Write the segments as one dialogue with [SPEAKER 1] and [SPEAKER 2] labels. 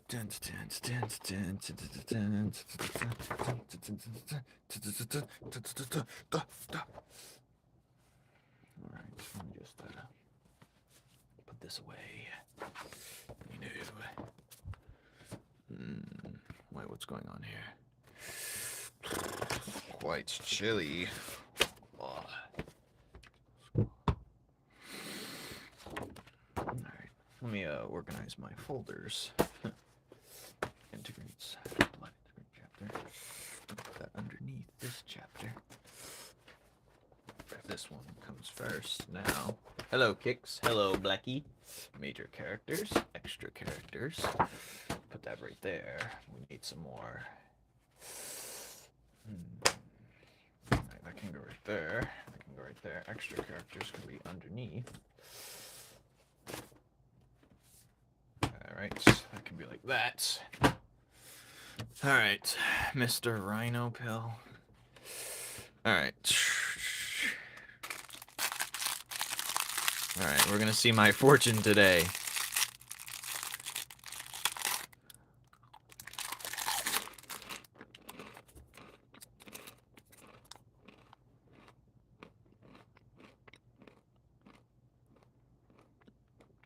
[SPEAKER 1] let me just put this away. You know. Wait, what's going on here? Quite chilly. Oh. Alright, let me organize my folders. Integrates. Blood integrate chapter. Put that underneath this chapter. This one comes first now. Hello, Kicks. Hello, Blackie. Major characters, extra characters. Put that right there. We need some more. Right, that can go right there. That can go right there. Extra characters can be underneath. Alright, that can be like that. Alright, Mr. Rhino Pill. Alright. Alright, we're gonna see my fortune today.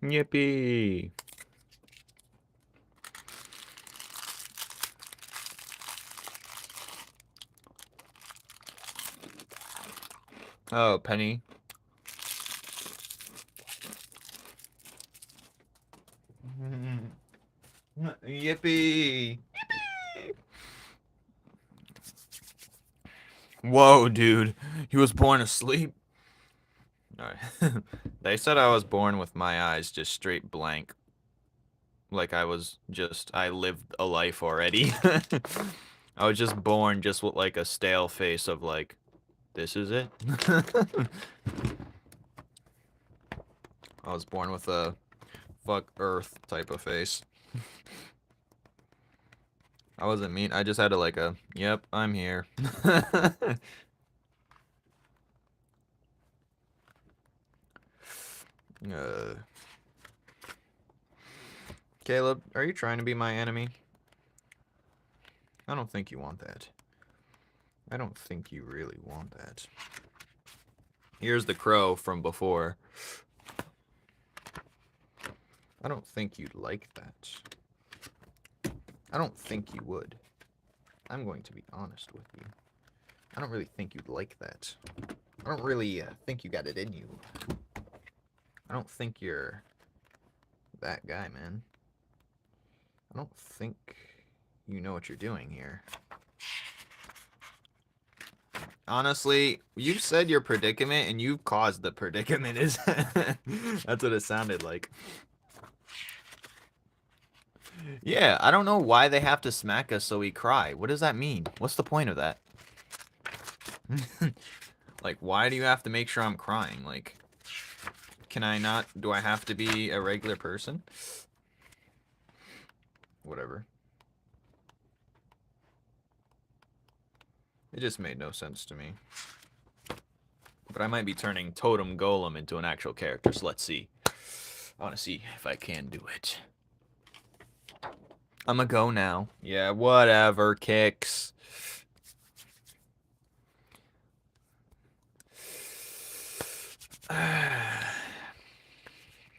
[SPEAKER 1] Yippee! Oh, Penny. Yippee! Yippee! Whoa, dude. He was born asleep. Alright. They said I was born with my eyes just straight blank. Like I lived a life already. I was just born just with like a stale face of like, this is it? I was born with a fuck Earth type of face. I wasn't mean. I just had yep, I'm here. Caleb, are you trying to be my enemy? I don't think you want that. I don't think you really want that. Here's the crow from before. I don't think you'd like that. I don't think you would. I'm going to be honest with you. I don't really think you'd like that. I don't really think you got it in you. I don't think you're that guy, man. I don't think you know what you're doing here. Honestly, you've said your predicament and you've caused the predicament. That's what it sounded like. Yeah, I don't know why they have to smack us so we cry. What does that mean? What's the point of that? Like, why do you have to make sure I'm crying? Like, can I not? Do I have to be a regular person? Whatever. It just made no sense to me. But I might be turning Totem Golem into an actual character, so let's see. I want to see if I can do it. I'm gonna go now. Yeah, whatever, Kicks.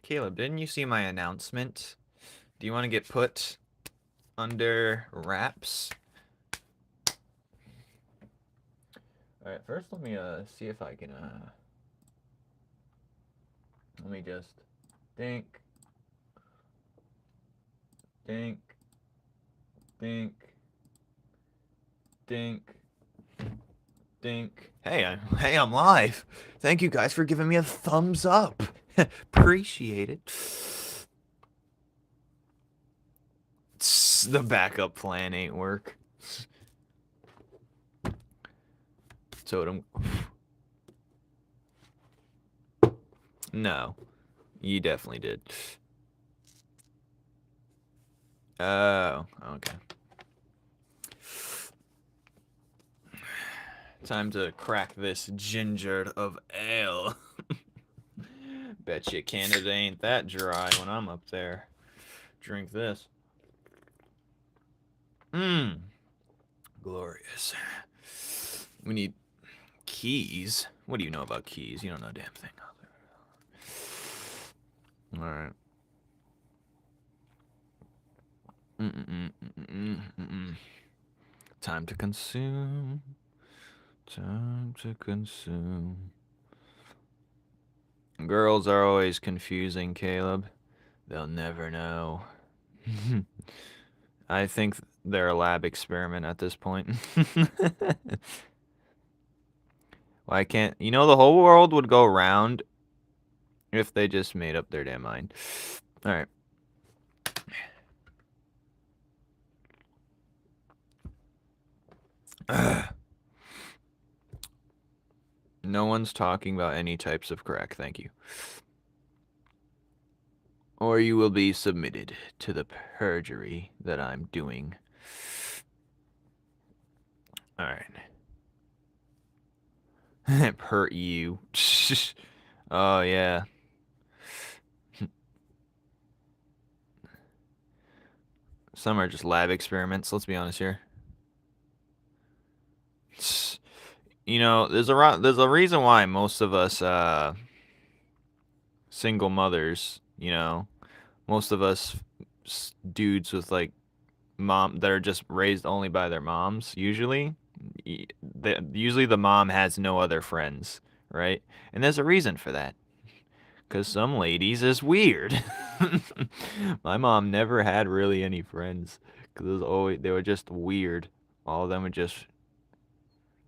[SPEAKER 1] Caleb, didn't you see my announcement? Do you want to get put under wraps? Alright, first let me see if I can let me just dink. Dink. Dink. Dink. Dink. Hey, I'm live. Thank you guys for giving me a thumbs up. Appreciate it. The backup plan ain't work. Totem. No. You definitely did. Oh, okay. Time to crack this ginger of ale. Bet you Canada ain't that dry when I'm up there. Drink this. Mmm. Glorious. We need keys. What do you know about keys? You don't know a damn thing. Alright. Time to consume. Time to consume. Girls are always confusing, Caleb. They'll never know. I think they're a lab experiment at this point. Why can't... You know, the whole world would go round if they just made up their damn mind. Alright. No one's talking about any types of crack, thank you. Or you will be submitted to the perjury that I'm doing. Alright. Per you. Oh, yeah. Some are just lab experiments, let's be honest here. You know, there's a reason why most of us single mothers, you know, most of us dudes with like mom that are just raised only by their moms, usually the mom has no other friends, right? And there's a reason for that. Because some ladies is weird. My mom never had really any friends. Because they were just weird. All of them were just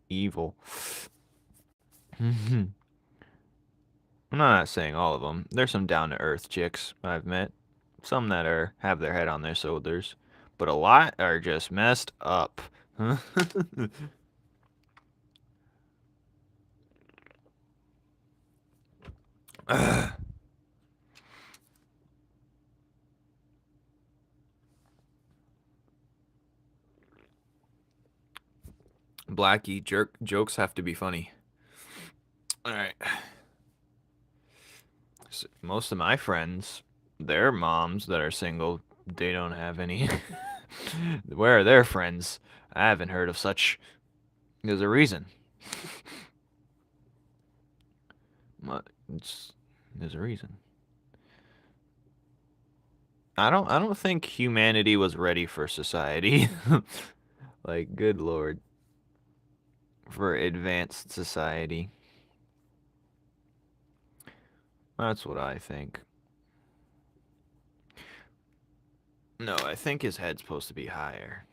[SPEAKER 1] evil. I'm not saying all of them. There's some down-to-earth chicks I've met. Some that have their head on their shoulders. But a lot are just messed up. Blackie, jokes have to be funny. Alright. So most of my friends, their moms that are single, they don't have any. Where are their friends? I haven't heard of such. There's a reason. There's a reason. I don't think humanity was ready for society. Like, good lord. For advanced society. That's what I think. No, I think his head's supposed to be higher.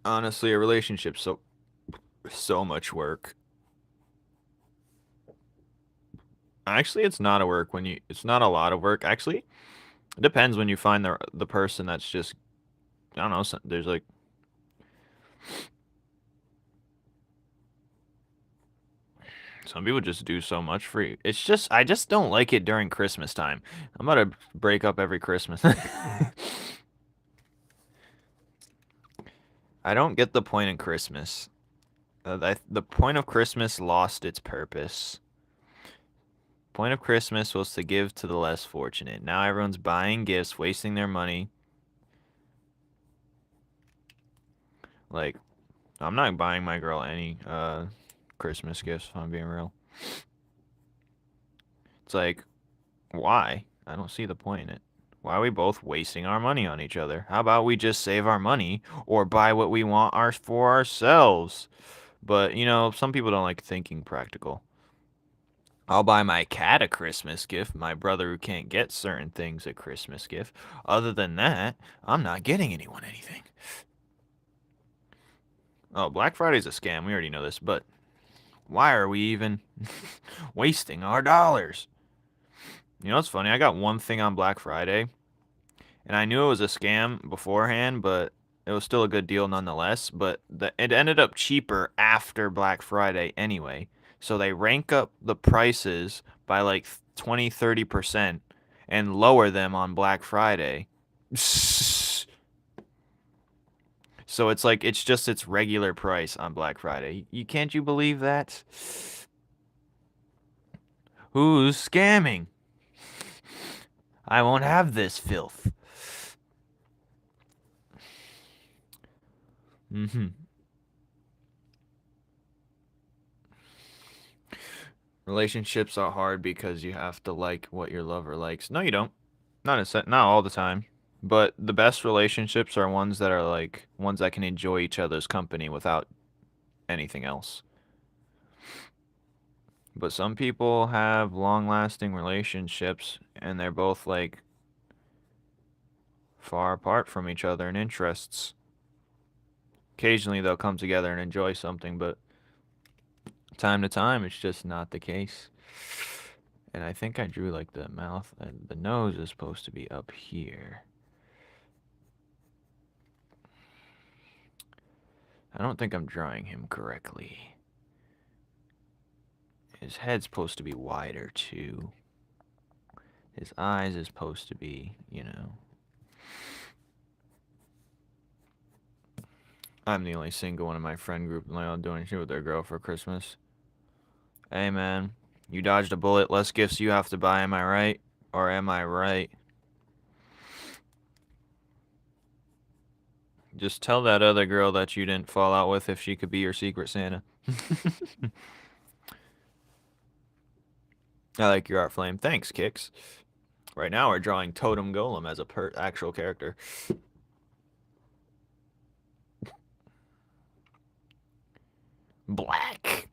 [SPEAKER 1] Honestly, a relationship's so much work. Actually, it's not a work when it's not a lot of work. Actually, it depends when you find the person that's just, I don't know, there's like, some people just do so much for you. It's just, I just don't like it during Christmas time. I'm about to break up every Christmas. I don't get the point in Christmas. The point of Christmas lost its purpose. Point of Christmas was to give to the less fortunate. Now everyone's buying gifts, wasting their money. Like, I'm not buying my girl any Christmas gifts, if I'm being real. It's like, why? I don't see the point in it. Why are we both wasting our money on each other? How about we just save our money or buy what we want for ourselves? But, you know, some people don't like thinking practical. I'll buy my cat a Christmas gift, my brother who can't get certain things a Christmas gift. Other than that, I'm not getting anyone anything. Oh, Black Friday's a scam. We already know this, but why are we even wasting our dollars? You know what's funny? I got one thing on Black Friday, and I knew it was a scam beforehand, but it was still a good deal nonetheless. But it ended up cheaper after Black Friday anyway. So they rank up the prices by like 20-30% and lower them on Black Friday. So it's like it's just its regular price on Black Friday. Can't you believe that? Who's scamming? I won't have this filth. Mm-hmm. Relationships are hard because you have to like what your lover likes. No, you don't. Not all the time. But the best relationships are ones that are like ones that can enjoy each other's company without anything else. But some people have long-lasting relationships and they're both like far apart from each other in interests. Occasionally they'll come together and enjoy something, but time to time it's just not the case. And I think I drew like the mouth and the nose is supposed to be up here. I don't think I'm drawing him correctly. His head's supposed to be wider too. His eyes is supposed to be, you know. I'm the only single one in my friend group and they're all doing shit with their girl for Christmas. Hey man, you dodged a bullet, less gifts you have to buy, am I right? Or am I right? Just tell that other girl that you didn't fall out with if she could be your secret Santa. I like your art, Flame. Thanks, Kix. Right now we're drawing Totem Golem as a actual character. Black.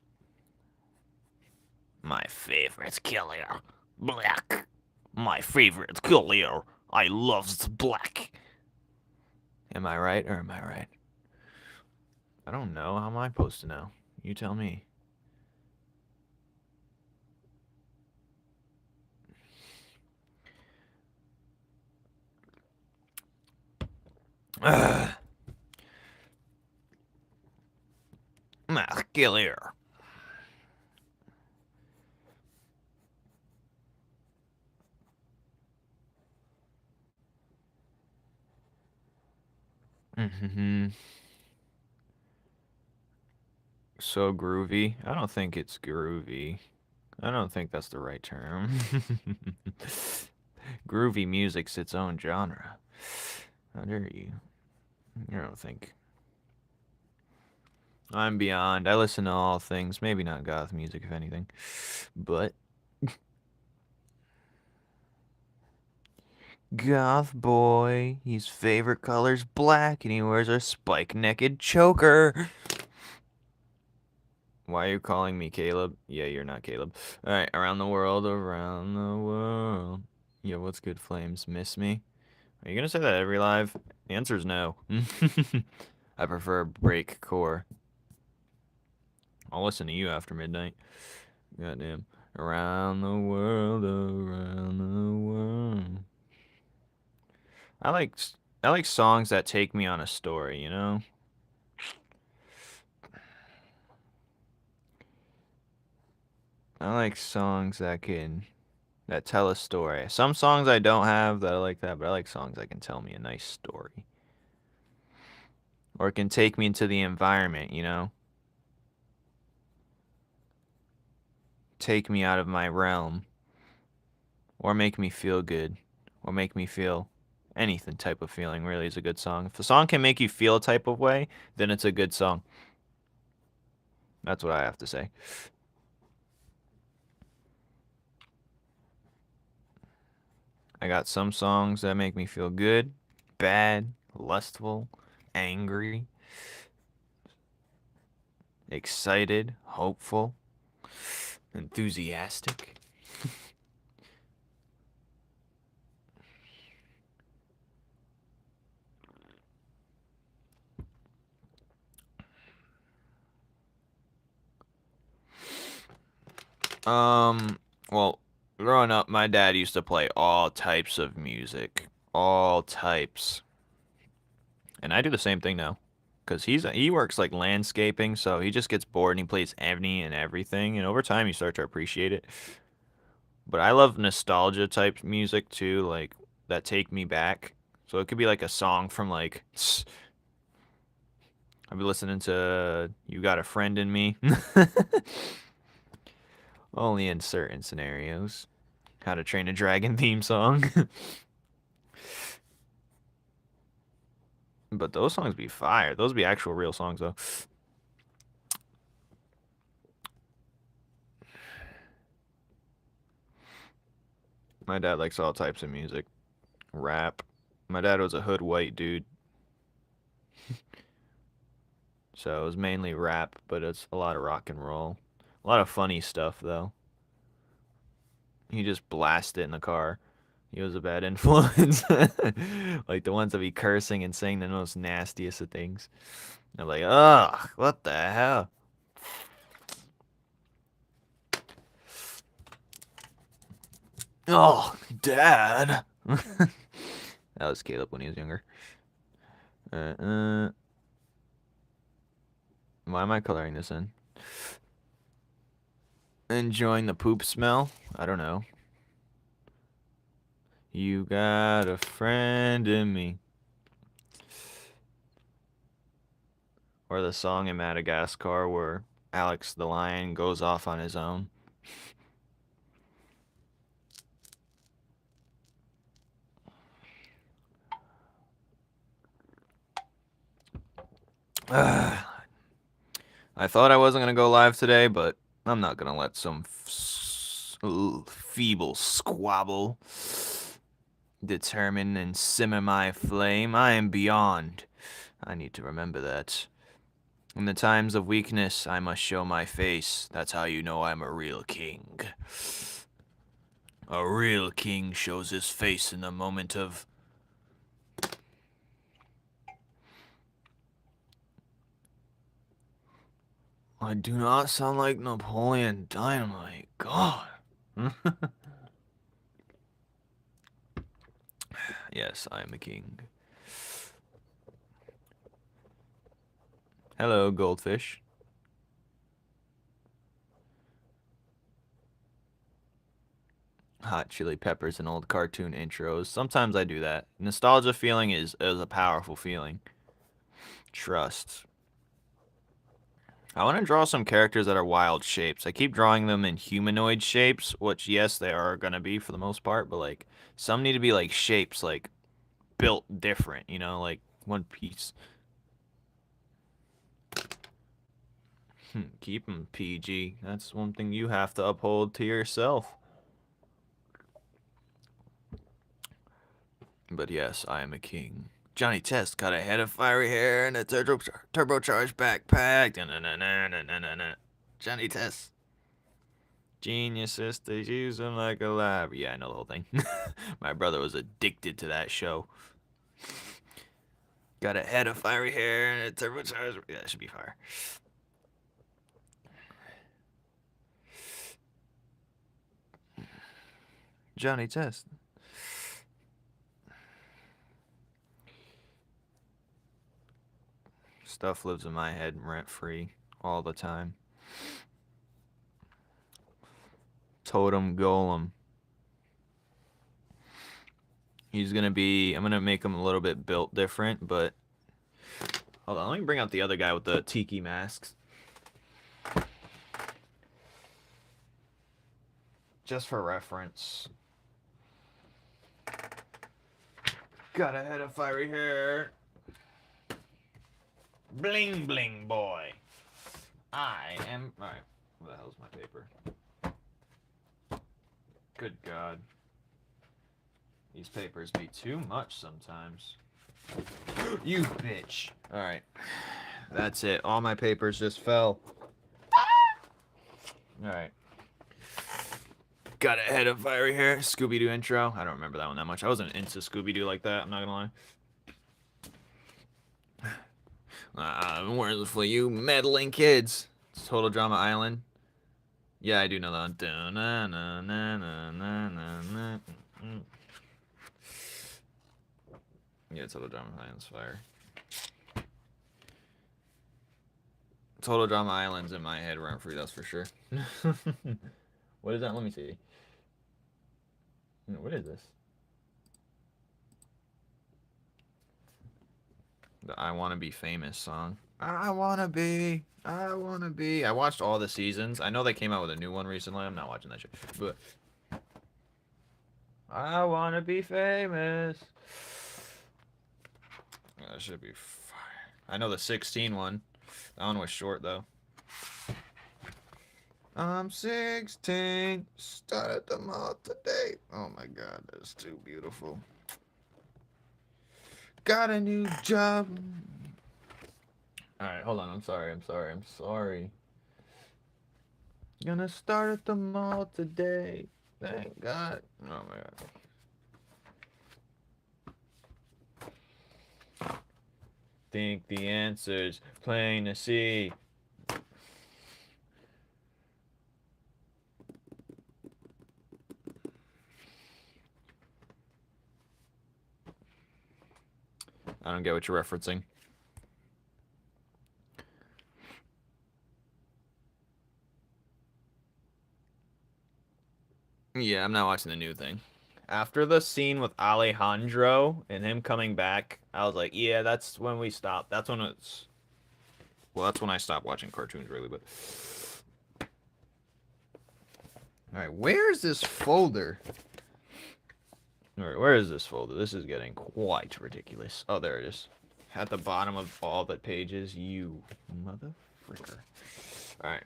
[SPEAKER 1] My favorite killer. Black. My favorite killer. I loves black. Am I right or am I right? I don't know. How am I supposed to know? You tell me. Ugh. Killer. Mm-hmm. So groovy. I don't think it's groovy. I don't think that's the right term. Groovy music's its own genre. How dare you? I don't think. I'm beyond. I listen to all things. Maybe not goth music, if anything. But. Goth boy. His favorite color's black and he wears a spike necked choker. Why are you calling me Caleb? Yeah, you're not Caleb. Alright, around the world, around the world. Yo, what's good, Flames? Miss me? Are you gonna say that every live? The answer is no. I prefer breakcore. I'll listen to you after midnight. Goddamn. Around the world, around the world. I like songs that take me on a story, you know? I like songs that tell a story. Some songs I don't have that I like that, but I like songs that can tell me a nice story. Or it can take me into the environment, you know? Take me out of my realm. Or make me feel good. Or make me feel anything type of feeling really is a good song. If a song can make you feel a type of way, then it's a good song. That's what I have to say. I got some songs that make me feel good, bad, lustful, angry, excited, hopeful, enthusiastic. Well, growing up, my dad used to play all types of music. All types. And I do the same thing now. Because he works like landscaping, so he just gets bored and he plays any and everything. And over time, you start to appreciate it. But I love nostalgia type music too, like that take me back. So it could be like a song from like I've been listening to "You Got a Friend in Me," Only in certain scenarios. How to Train a Dragon theme song. But those songs be fire. Those be actual real songs, though. My dad likes all types of music. Rap. My dad was a hood white dude. So it was mainly rap, but it's a lot of rock and roll. A lot of funny stuff, though. He just blasted it in the car. He was a bad influence. Like the ones that be cursing and saying the most nastiest of things. They're like, ugh, what the hell? Oh, Dad. That was Caleb when he was younger. Why am I coloring this in? Enjoying the poop smell? I don't know. You got a friend in me. Or the song in Madagascar where Alex the lion goes off on his own. I thought I wasn't going to go live today, but I'm not going to let some feeble squabble determine and simmer my flame. I am beyond. I need to remember that. In the times of weakness, I must show my face. That's how you know I'm a real king. A real king shows his face in the moment of... I do not sound like Napoleon Dynamite. God. Yes, I am a king. Hello, goldfish. Hot chili peppers and old cartoon intros. Sometimes I do that. Nostalgia feeling is a powerful feeling. Trust. I want to draw some characters that are wild shapes. I keep drawing them in humanoid shapes, which, yes, they are going to be for the most part, but, like, some need to be, like, shapes, like, built different, you know, like One Piece. Keep them PG. That's one thing you have to uphold to yourself. But yes, I am a king. Johnny Test got a head of fiery hair and a turbocharged backpack. Johnny Test. Genius sisters use him like a lab. Yeah, I know the whole thing. My brother was addicted to that show. Got a head of fiery hair and a turbocharged... Yeah, that should be fire. Johnny Test. Stuff lives in my head rent-free all the time. Totem Golem. He's gonna be... I'm gonna make him a little bit built different, but... Hold on, let me bring out the other guy with the tiki masks. Just for reference. Got a head of fiery hair. Bling bling boy. I am... Alright, where the hell's my paper? Good God. These papers be too much sometimes. You bitch. Alright. That's it. All my papers just fell. Alright. Got a head of fiery hair. Scooby-Doo intro. I don't remember that one that much. I wasn't into Scooby-Doo like that, I'm not gonna lie. Where's for you meddling kids? It's Total Drama Island. Yeah, I do know that one. Yeah, Total Drama Island's fire. Total Drama Island's in my head rent free, that's for sure. What is that? Let me see. What is this? The I Wanna Be Famous song. I wanna be. I wanna be. I watched all the seasons. I know they came out with a new one recently. I'm not watching that shit. But I wanna be famous. That should be fire. I know the 16 one. That one was short though. I'm 16. Started the mall today. Oh my god, that's too beautiful. Got a new job. Alright, hold on. I'm sorry. Gonna start at the mall today. Thank God. Oh my god. Think the answer's plain to see. I don't get what you're referencing. Yeah, I'm not watching the new thing. After the scene with Alejandro and him coming back, I was like, yeah, that's when we stopped. That's when it's... Well, that's when I stopped watching cartoons, really, but... Alright, where's this folder? Alright, where is this folder? This is getting quite ridiculous. Oh, there it is. At the bottom of all the pages, you mother fricker. Alright.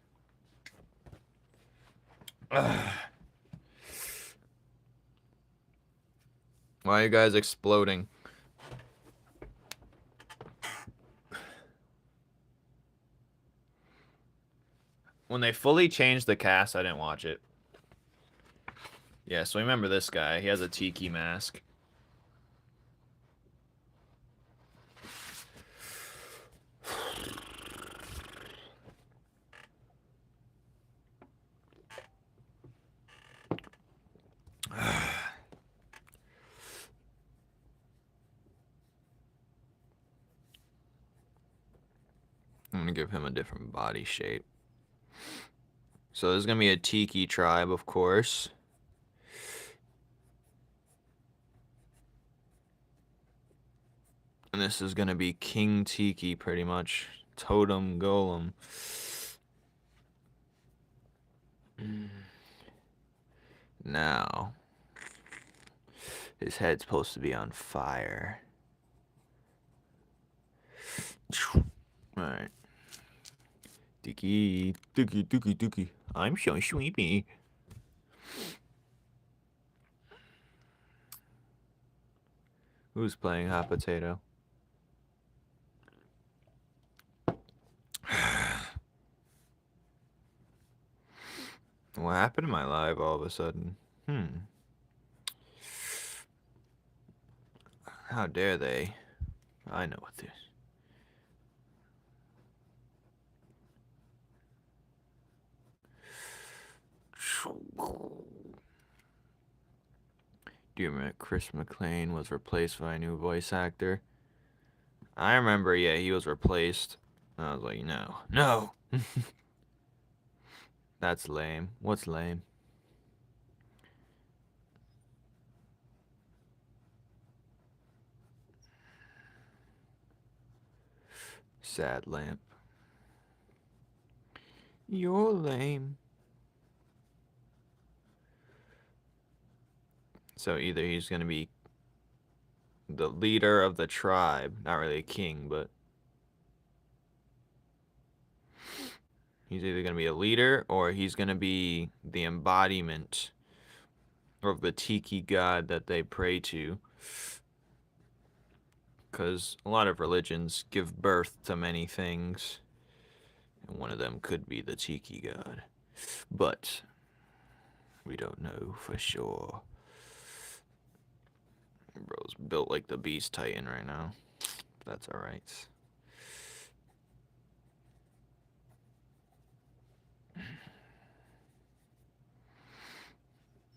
[SPEAKER 1] Why are you guys exploding? When they fully changed the cast, I didn't watch it. Yeah, so remember this guy. He has a tiki mask. I'm gonna give him a different body shape. So there's gonna be a tiki tribe, of course. And this is gonna be King Tiki, pretty much. Totem Golem. Now, his head's supposed to be on fire. Alright. Tiki, tiki, tiki, tiki. I'm so sleepy. Who's playing hot potato? What happened to my live all of a sudden? How dare they? I know what this. Do you remember Chris McLean was replaced by a new voice actor? I remember, yeah, he was replaced. I was like, no, no. That's lame. What's lame? Sad lamp. You're lame. So either he's gonna be the leader of the tribe, not really a king, but he's either gonna be a leader or he's gonna be the embodiment of the tiki god that they pray to. Because a lot of religions give birth to many things, and one of them could be the tiki god. But we don't know for sure. Bro's built like the Beast Titan right now. That's alright.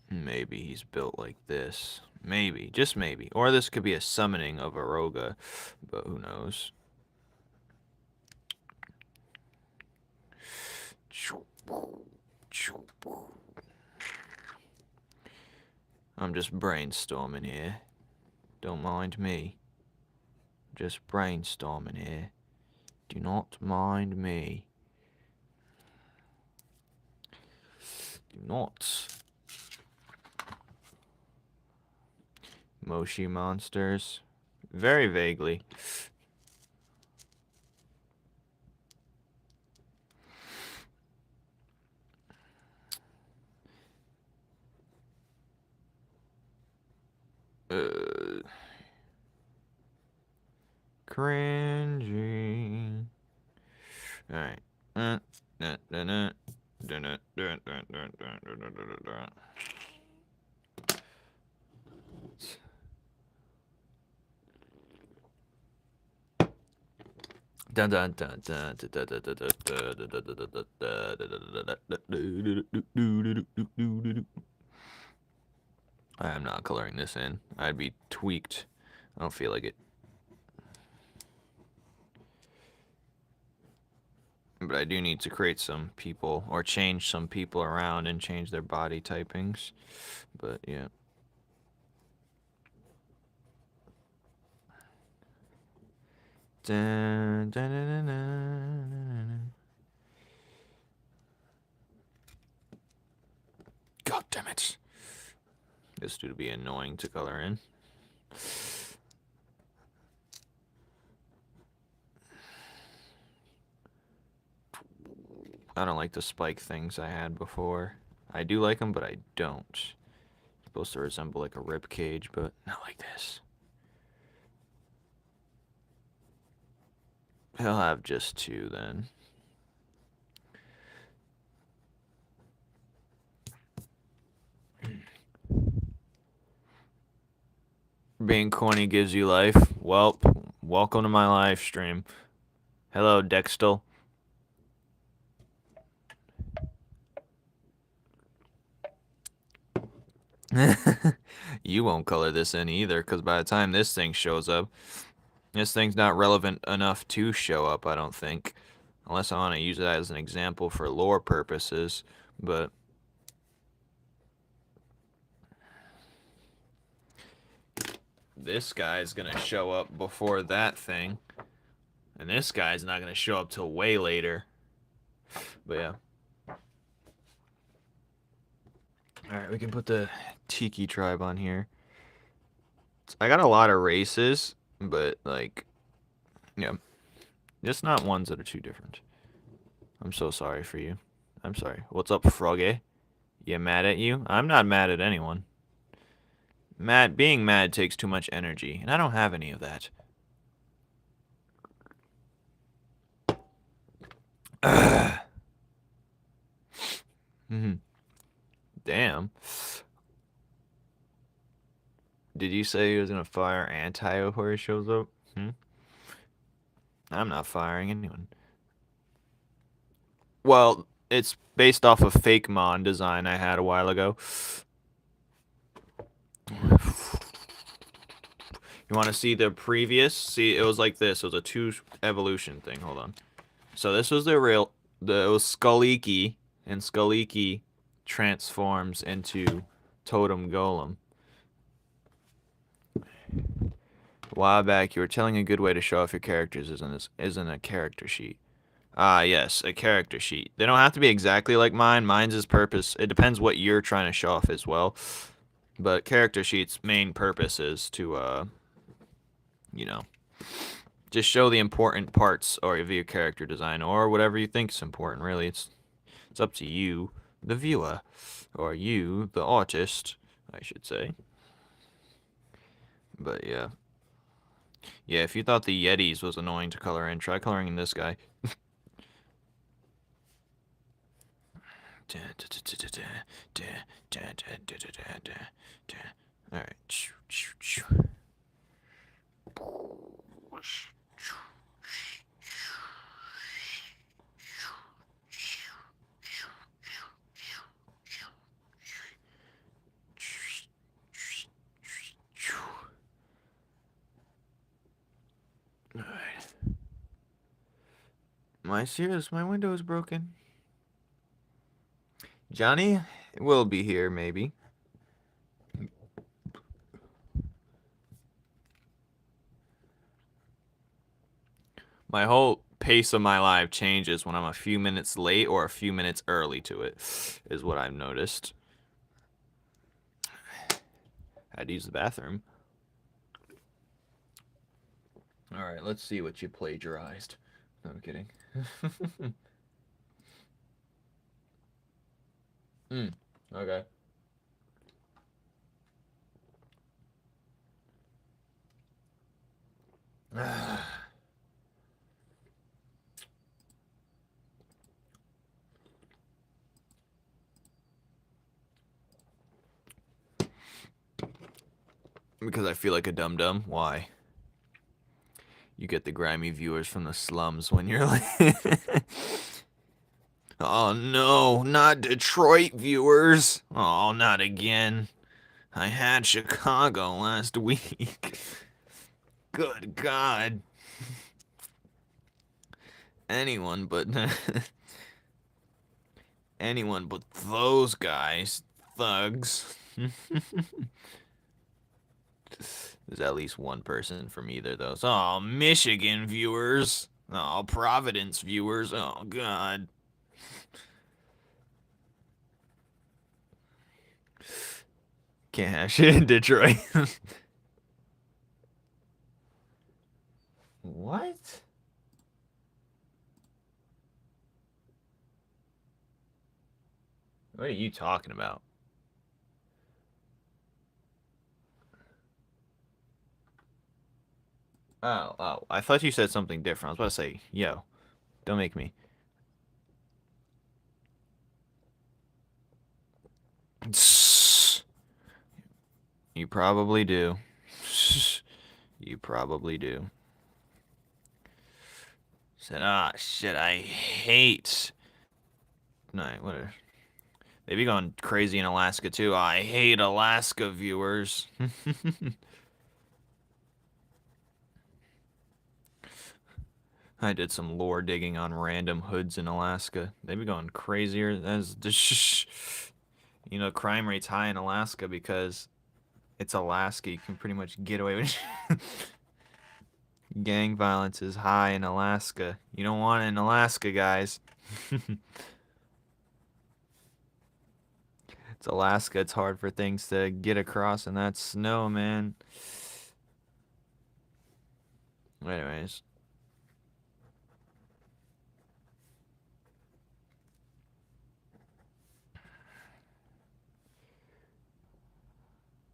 [SPEAKER 1] Maybe he's built like this. Maybe, just maybe. Or this could be a summoning of Aroga, but who knows. I'm just brainstorming here. Don't mind me. Just brainstorming here. Do not mind me. Do not. Moshi monsters. Very vaguely. Cringy. Alright. Dun dun dun dun I am not coloring this in. I'd be tweaked. I don't feel like it. But I do need to create some people, or change some people around and change their body typings. But yeah. Dun, dun, dun, dun, dun. God damn it. This dude would be annoying to color in. I don't like the spike things I had before. I do like them, but I don't. It's supposed to resemble like a rib cage, but not like this. He'll have just two then. Being corny gives you life. Welp, welcome to my live stream. Hello, Dextel. You won't color this in either, because by the time this thing shows up, this thing's not relevant enough to show up, I don't think. Unless I want to use it as an example for lore purposes, but... This guy's gonna show up before that thing. And this guy's not gonna show up till way later. But yeah. Alright, we can put the Tiki tribe on here. I got a lot of races, but like, yeah. Just not ones that are too different. I'm so sorry for you. I'm sorry. What's up, Froggy? You mad at you? I'm not mad at anyone. Being mad takes too much energy, and I don't have any of that. Damn. Did you say he was gonna fire anti before he shows up? I'm not firing anyone. Well, it's based off a fake Mon design I had a while ago. You want to see the previous? See, it was like this. It was a 2 evolution thing. Hold on. So this was the real... it was Skulliki, and Skulliki transforms into Totem Golem. A while back, you were telling a good way to show off your characters isn't a character sheet. Ah, yes, a character sheet. They don't have to be exactly like mine. Mine's is purpose. It depends what you're trying to show off as well. But character sheet's main purpose is to, you know, just show the important parts of your character design, or whatever you think is important, really. It's up to you, the viewer, or you, the artist, I should say. But yeah. Yeah, if you thought the Yetis was annoying to color in, try coloring in this guy. Alright. My window is broken. Johnny will be here, maybe. My whole pace of my live changes when I'm a few minutes late or a few minutes early to it, is what I've noticed. I had to use the bathroom. Alright, let's see what you plagiarized. No, I'm kidding. Okay. Because I feel like a dum-dum. Why? You get the grimy viewers from the slums when you're like... Oh no, not Detroit viewers. Oh, not again. I had Chicago last week. Good God. Anyone but... anyone but those guys. Thugs. There's at least one person from either of those. Oh, Michigan viewers. Oh, Providence viewers. Oh, God. Can't have shit in Detroit. What? What are you talking about? Oh, I thought you said something different. I was about to say, yo, don't make me. You probably do. You probably do. Said, ah, shit, I hate... No, whatever. They be going crazy in Alaska, too. I hate Alaska viewers. I did some lore digging on random hoods in Alaska. They be going crazier. You know, crime rate's high in Alaska because it's Alaska. You can pretty much get away with gang violence is high in Alaska. You don't want it in Alaska, guys. It's Alaska. It's hard for things to get across, and that's snow, man. Anyways.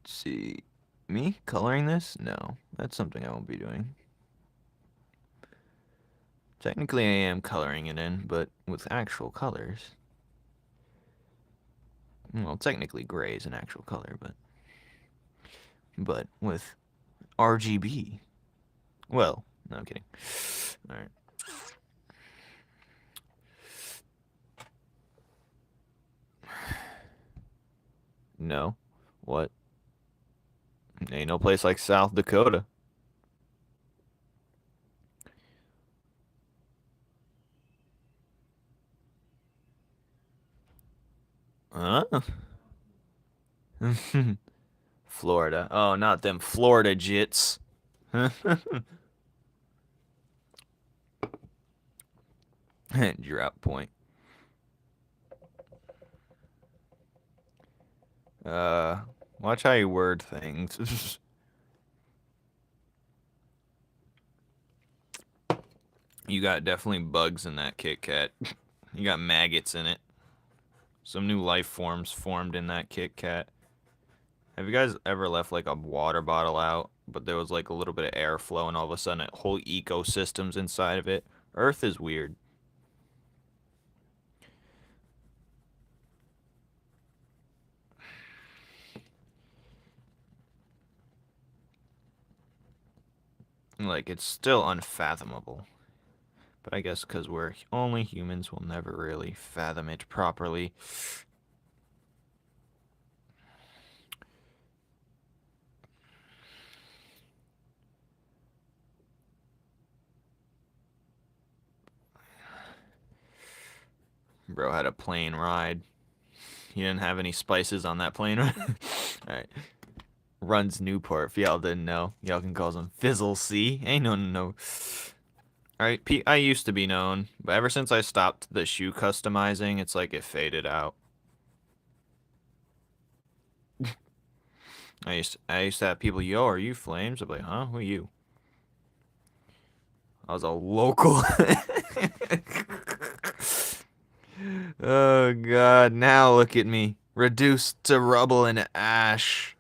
[SPEAKER 1] Let's see. Me coloring this? No. That's something I won't be doing. Technically, I am coloring it in, but with actual colors. Well, technically, gray is an actual color, but with RGB. Well, no, I'm kidding. All right. No. What? Ain't no place like South Dakota. Huh? Florida. Oh, not them Florida jits. Drop point. Watch how you word things. You got definitely bugs in that Kit Kat. You got maggots in it. Some new life forms formed in that Kit Kat. Have you guys ever left like a water bottle out, but there was like a little bit of airflow and all of a sudden a whole ecosystem's inside of it? Earth is weird. Like, it's still unfathomable. But I guess because we're only humans, we'll never really fathom it properly. Bro had a plane ride. He didn't have any spices on that plane ride. Alright. Runs Newport, if y'all didn't know. Y'all can call him Fizzle C. Ain't no. I used to be known, but ever since I stopped the shoe customizing, it's like it faded out. I used to have people, yo, are you Flames? I'm like, huh? Who are you? I was a local. Oh god, now look at me. Reduced to rubble and ash.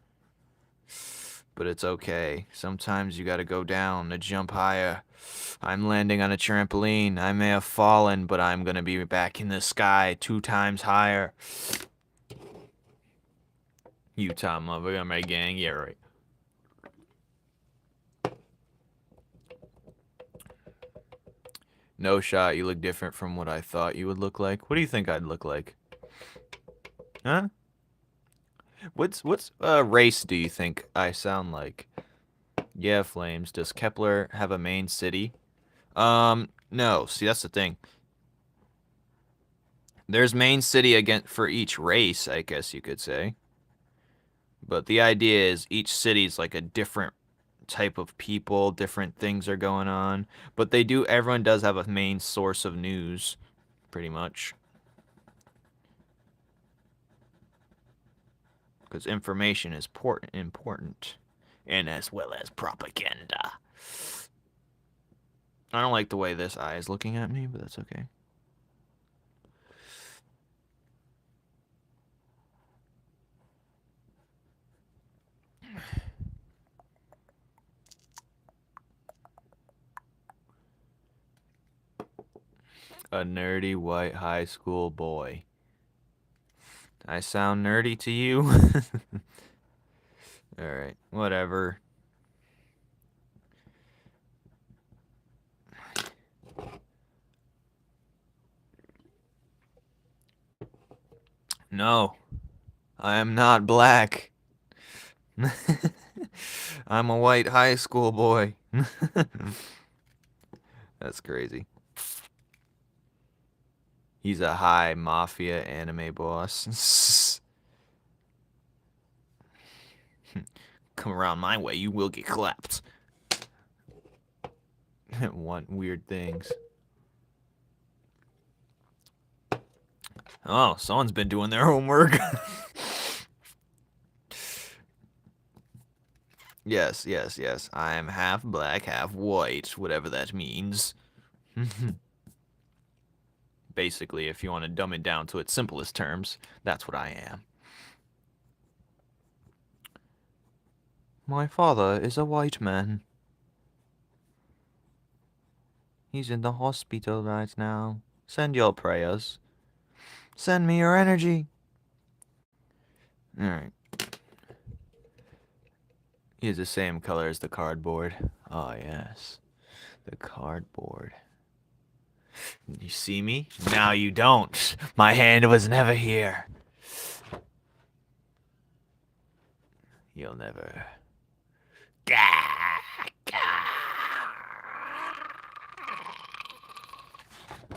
[SPEAKER 1] But it's okay. Sometimes you gotta go down to jump higher. I'm landing on a trampoline. I may have fallen, but I'm gonna be back in the sky 2 times higher. Utah mother, my gang, yeah right. No shot, you look different from what I thought you would look like. What do you think I'd look like? Huh? What's race do you think I sound like? Yeah, Flames. Does Kepler have a main city? No. See, that's the thing. There's main city again for each race, I guess you could say. But the idea is each city's like a different type of people, different things are going on. But everyone does have a main source of news, pretty much. Because information is important. And as well as propaganda. I don't like the way this eye is looking at me, but that's okay. A nerdy white high school boy. I sound nerdy to you? Alright, whatever. No, I am not black. I'm a white high school boy. That's crazy. He's a high mafia anime boss. Come around my way, you will get clapped. Want weird things. Oh, someone's been doing their homework. Yes, yes, yes. I am half black, half white, whatever that means. Basically, if you want to dumb it down to its simplest terms, that's what I am. My father is a white man. He's in the hospital right now. Send your prayers. Send me your energy. Alright. He's the same color as the cardboard. Oh, yes. The cardboard. You see me? Now you don't. My hand was never here. You'll never.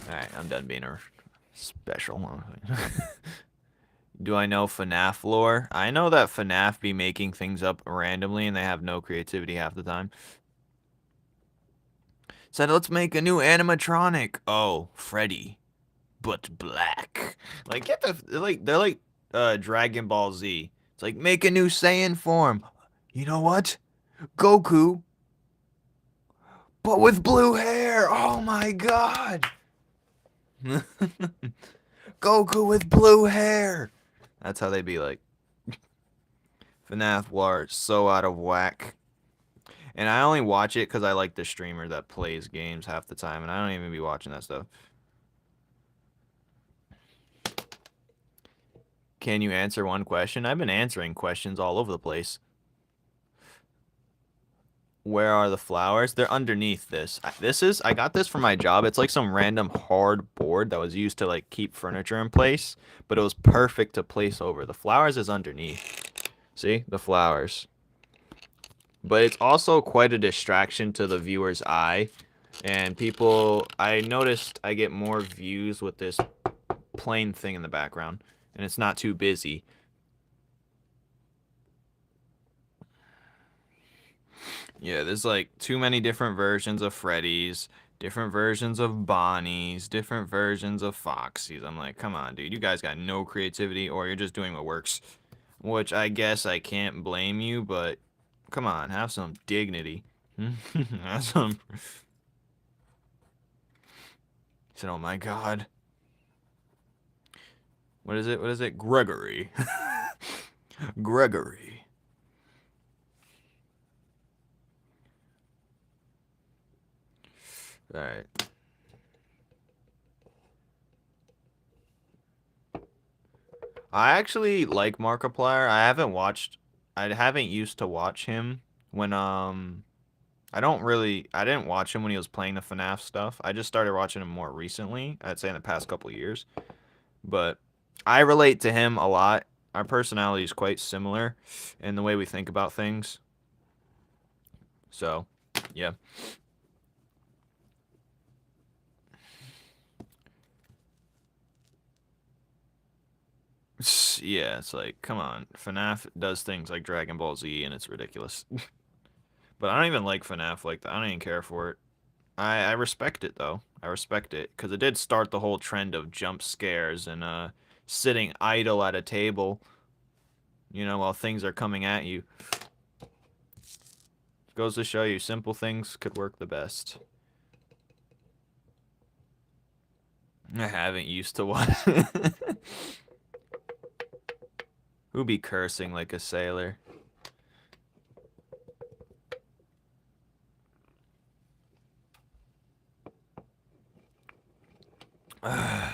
[SPEAKER 1] Alright, I'm done being a special. Do I know FNAF lore? I know that FNAF be making things up randomly and they have no creativity half the time. Said, let's make a new animatronic. Oh, Freddy. But black. Like, they're like Dragon Ball Z. It's like, make a new Saiyan form. You know what? Goku. But with blue hair. Oh my god. Goku with blue hair. That's how they be like. FNAF War so out of whack. And I only watch it because I like the streamer that plays games half the time, and I don't even be watching that stuff. Can you answer one question? I've been answering questions all over the place. Where are the flowers? They're underneath this. I got this for my job. It's like some random hard board that was used to like keep furniture in place, but it was perfect to place over. The flowers is underneath. See? The flowers. But it's also quite a distraction to the viewer's eye. And I noticed I get more views with this plain thing in the background. And it's not too busy. Yeah, there's like too many different versions of Freddy's, Different versions of Bonnies, different versions of Foxies. I'm like, come on, dude. You guys got no creativity, or you're just doing what works. Which I guess I can't blame you, but come on, have some dignity. Have some... He said, oh my god. What is it? What is it? Gregory. Gregory. Alright. I actually like Markiplier. I haven't used to watch him when, I didn't watch him when he was playing the FNAF stuff. I just started watching him more recently, I'd say in the past couple of years. But I relate to him a lot. Our personality is quite similar in the way we think about things. So, yeah. Yeah, it's like, come on. FNAF does things like Dragon Ball Z, and it's ridiculous. But I don't even like FNAF like that. I don't even care for it. I respect it, though. I respect it, because it did start the whole trend of jump scares and sitting idle at a table, you know, while things are coming at you. Goes to show you, simple things could work the best. I haven't used to watch. Who be cursing like a sailor? I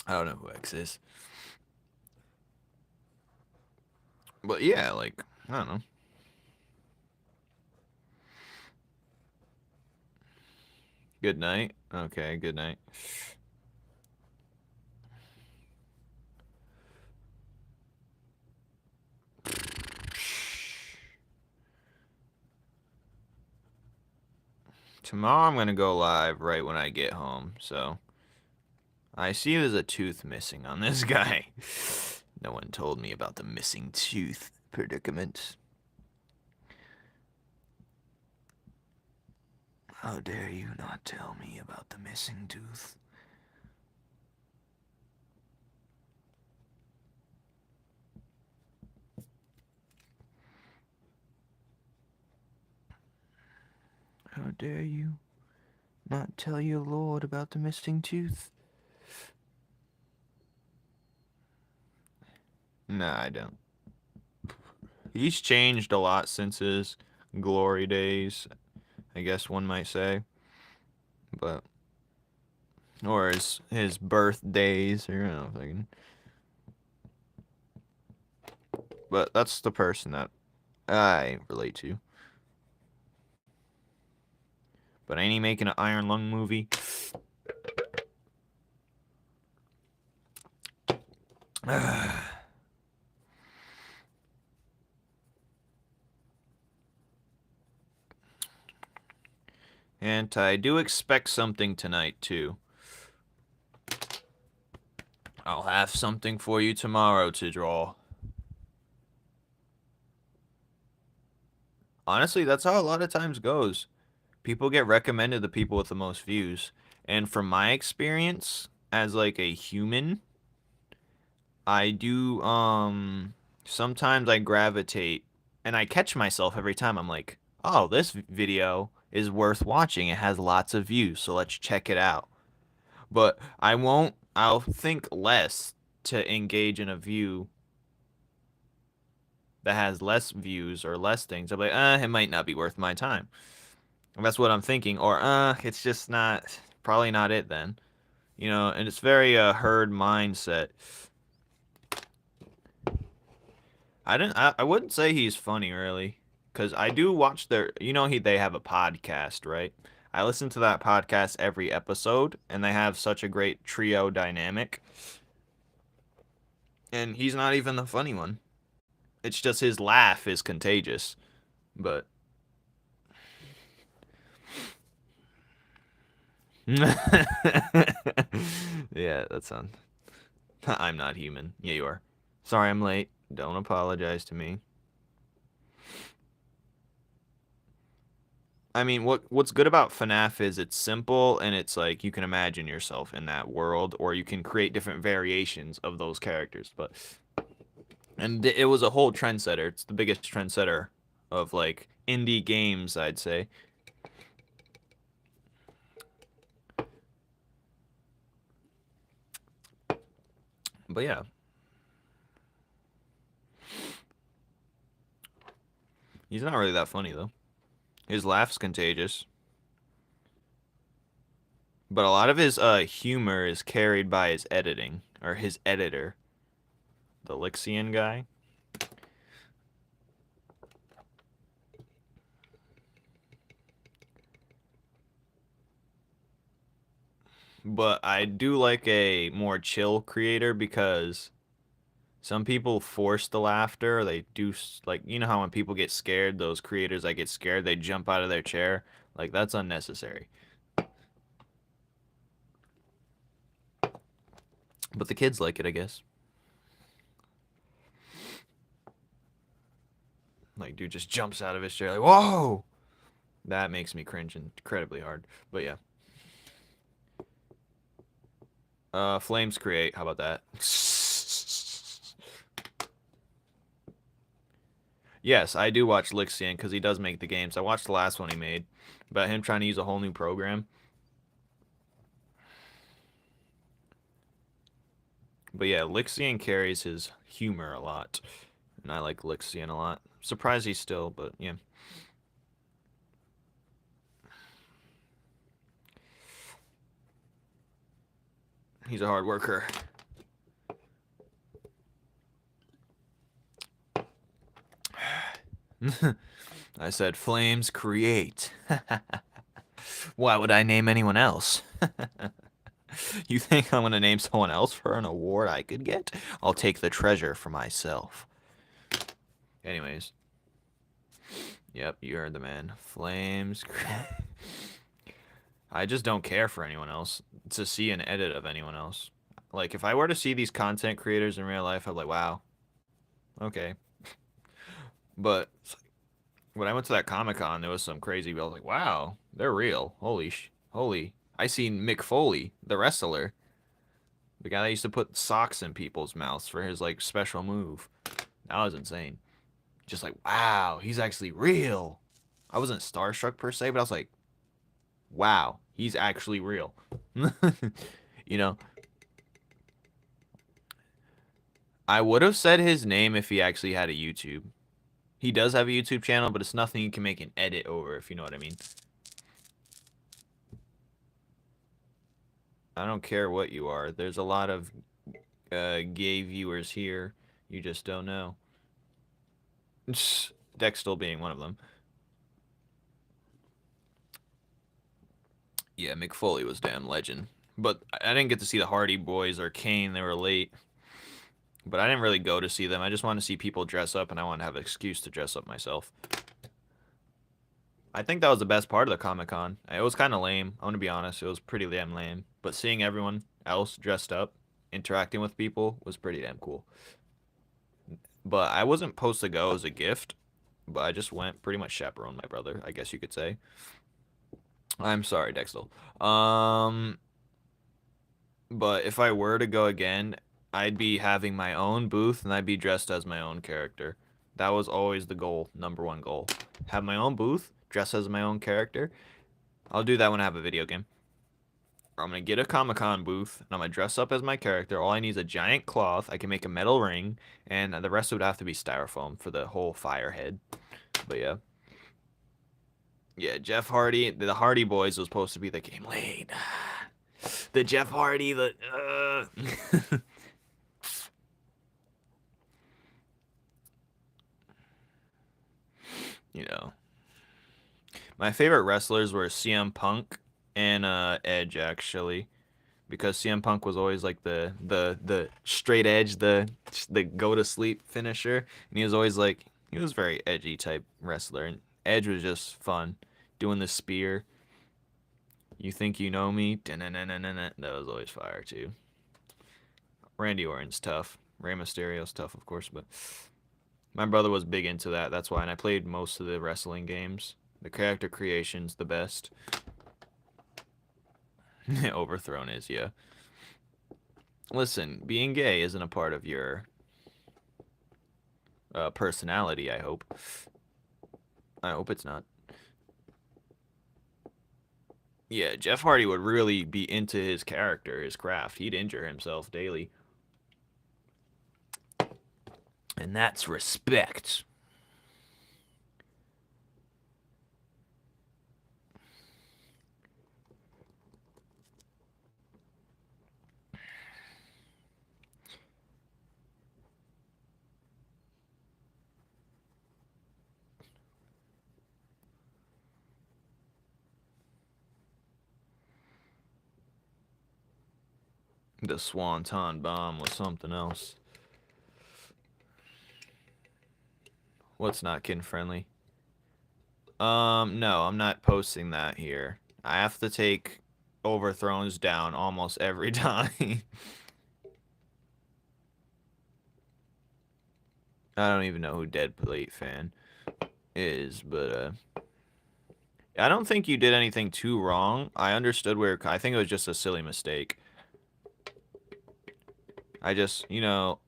[SPEAKER 1] don't know who X is. But yeah, like, I don't know. Good night. Okay, good night. Tomorrow I'm gonna go live right when I get home, so I see there's a tooth missing on this guy. No one told me about the missing tooth predicament. How dare you not tell me about the missing tooth? How dare you not tell your lord about the missing tooth? Nah, I don't. He's changed a lot since his glory days, I guess one might say. But, or his birthdays, or you know, thinking. But that's the person that I relate to. But ain't he making an Iron Lung movie? And I do expect something tonight, too. I'll have something for you tomorrow to draw. Honestly, that's how a lot of times goes. People get recommended the people with the most views. And from my experience, as like a human, I do, sometimes I gravitate, and I catch myself every time. I'm like, oh, this video is worth watching. It has lots of views, so let's check it out. But I'll think less to engage in a view that has less views or less things. I'm like, it might not be worth my time. And that's what I'm thinking. Or, it's just not, probably not it then. You know, and it's very herd mindset. I wouldn't say he's funny, really. Because I do watch their, you know, they have a podcast, right? I listen to that podcast every episode, and they have such a great trio dynamic. And he's not even the funny one. It's just his laugh is contagious. But yeah, that's on. I'm not human. Yeah, you are. Sorry I'm late. Don't apologize to me. I mean, what's good about FNAF is it's simple and it's like you can imagine yourself in that world, or you can create different variations of those characters. But it was a whole trendsetter. It's the biggest trendsetter of like indie games, I'd say. But yeah, he's not really that funny though. His laugh's contagious, but a lot of his humor is carried by his editing or his editor, the Lixian guy. But I do like a more chill creator because some people force the laughter. They do, like, you know how when people get scared, those creators that get scared, they jump out of their chair. Like, that's unnecessary. But the kids like it, I guess. Like, dude just jumps out of his chair, like, whoa! That makes me cringe incredibly hard. But yeah. FlamesCreate, how about that? Yes, I do watch Lixian because he does make the games. I watched the last one he made about him trying to use a whole new program. But yeah, Lixian carries his humor a lot. And I like Lixian a lot. Surprised he's still, but yeah. He's a hard worker. I said FlamesCreate. Why would I name anyone else? You think I'm gonna name someone else for an award I could get? I'll take the treasure for myself. Anyways. Yep, you heard the man. Flames. I just don't care for anyone else to see an edit of anyone else. Like, if I were to see these content creators in real life, I'd be like, wow, okay. But when I went to that Comic-Con, there was some crazy people. I was like, wow, they're real. Holy. I seen Mick Foley, the wrestler. The guy that used to put socks in people's mouths for his, like, special move. That was insane. Just like, wow, he's actually real. I wasn't starstruck per se, but I was like, wow, he's actually real. You know, I would have said his name if he actually had a YouTube. He does have a YouTube channel, but it's nothing you can make an edit over, if you know what I mean. I don't care what you are. There's a lot of gay viewers here. You just don't know. Dextel being one of them. Yeah, Mick Foley was damn legend. But I didn't get to see the Hardy Boys or Kane. They were late. But I didn't really go to see them. I just wanted to see people dress up, and I wanted to have an excuse to dress up myself. I think that was the best part of the Comic-Con. It was kind of lame. I'm gonna be honest. It was pretty damn lame. But seeing everyone else dressed up, interacting with people, was pretty damn cool. But I wasn't supposed to go as a gift, but I just went pretty much chaperoned my brother, I guess you could say. I'm sorry, Dextel. But if I were to go again, I'd be having my own booth and I'd be dressed as my own character. That was always the goal, number one goal. Have my own booth, dress as my own character. I'll do that when I have a video game. Or I'm gonna get a Comic-Con booth and I'm gonna dress up as my character. All I need is a giant cloth. I can make a metal ring, and the rest would have to be styrofoam for the whole fire head. But yeah. Yeah, Jeff Hardy, the Hardy Boys was supposed to be the game late. The Jeff Hardy, you know. My favorite wrestlers were CM Punk and Edge actually, because CM Punk was always like the straight edge, the go to sleep finisher, and he was always like he was very edgy type wrestler, and Edge was just fun doing the spear. You think you know me? That was always fire too. Randy Orton's tough. Rey Mysterio's tough, of course, but my brother was big into that. That's why, and I played most of the wrestling games. The character creation's the best. Overthrown is, yeah. Listen, being gay isn't a part of your personality, I hope. I hope it's not. Yeah, Jeff Hardy would really be into his character, his craft. He'd injure himself daily. And that's respect. The Swanton bomb was something else. What's not kid friendly? No, I'm not posting that here. I have to take Overthrows down almost every time. I don't even know who Dead Plate Fan is, but I don't think you did anything too wrong. I understood where I think it was just a silly mistake. I just, didn't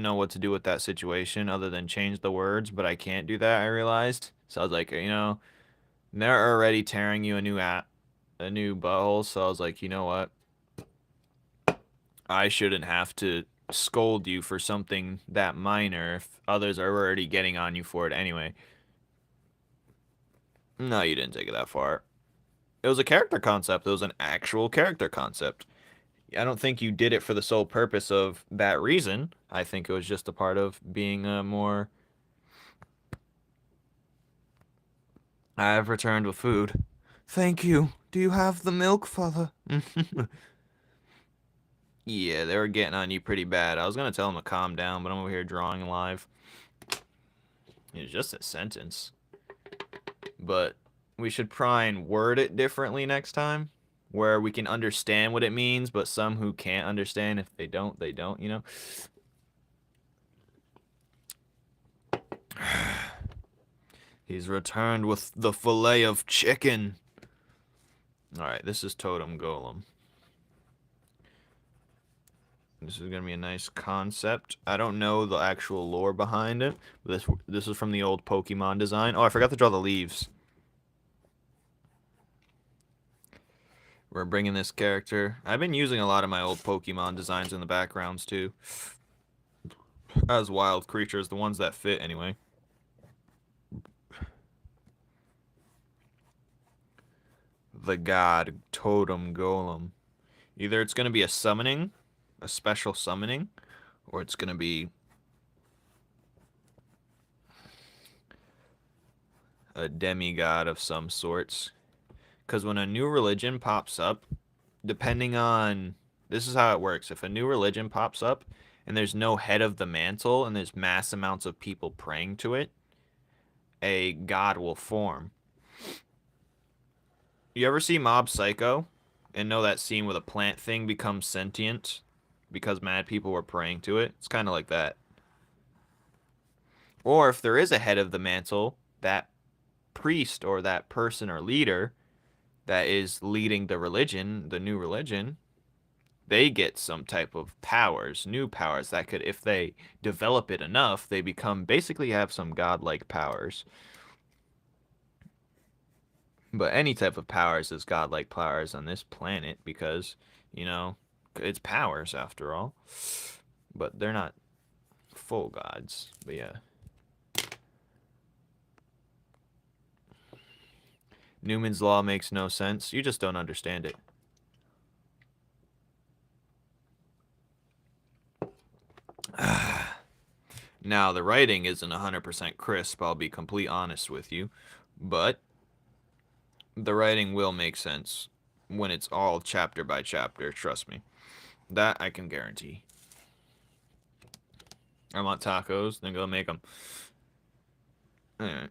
[SPEAKER 1] know what to do with that situation other than change the words, but I can't do that, I realized. So I was like, they're already tearing you a new butthole, so I was like, you know what? I shouldn't have to scold you for something that minor if others are already getting on you for it anyway. No, you didn't take it that far. It was a character concept. It was an actual character concept. I don't think you did it for the sole purpose of that reason. I think it was just a part of being a more... I have returned with food. Thank you. Do you have the milk, father? Yeah, they were getting on you pretty bad. I was going to tell them to calm down, but I'm over here drawing live. It's just a sentence. But we should try and word it differently next time, where we can understand what it means, but some who can't understand, if they don't, they don't, He's returned with the fillet of chicken. Alright, this is Totem Golem. This is going to be a nice concept. I don't know the actual lore behind it. This is from the old Pokemon design. Oh, I forgot to draw the leaves. We're bringing this character. I've been using a lot of my old Pokemon designs in the backgrounds, too. As wild creatures, the ones that fit, anyway. The God Totem Golem. Either it's going to be a summoning, a special summoning, or it's going to be a demigod of some sorts. Because when a new religion pops up, depending on... This is how it works. If a new religion pops up, and there's no head of the mantle, and there's mass amounts of people praying to it, a god will form. You ever see Mob Psycho? And know that scene where the plant thing becomes sentient? Because mad people were praying to it? It's kind of like that. Or if there is a head of the mantle, that priest or that person or leader that is leading the religion, the new religion, they get some type of powers, new powers that could, if they develop it enough, they basically have some godlike powers. But any type of powers is godlike powers on this planet because, it's powers after all. But they're not full gods. But yeah. Numen's law makes no sense. You just don't understand it. Now, the writing isn't 100% crisp, I'll be completely honest with you. But the writing will make sense when it's all chapter by chapter, trust me. That I can guarantee. I want tacos, then go make them. Alright.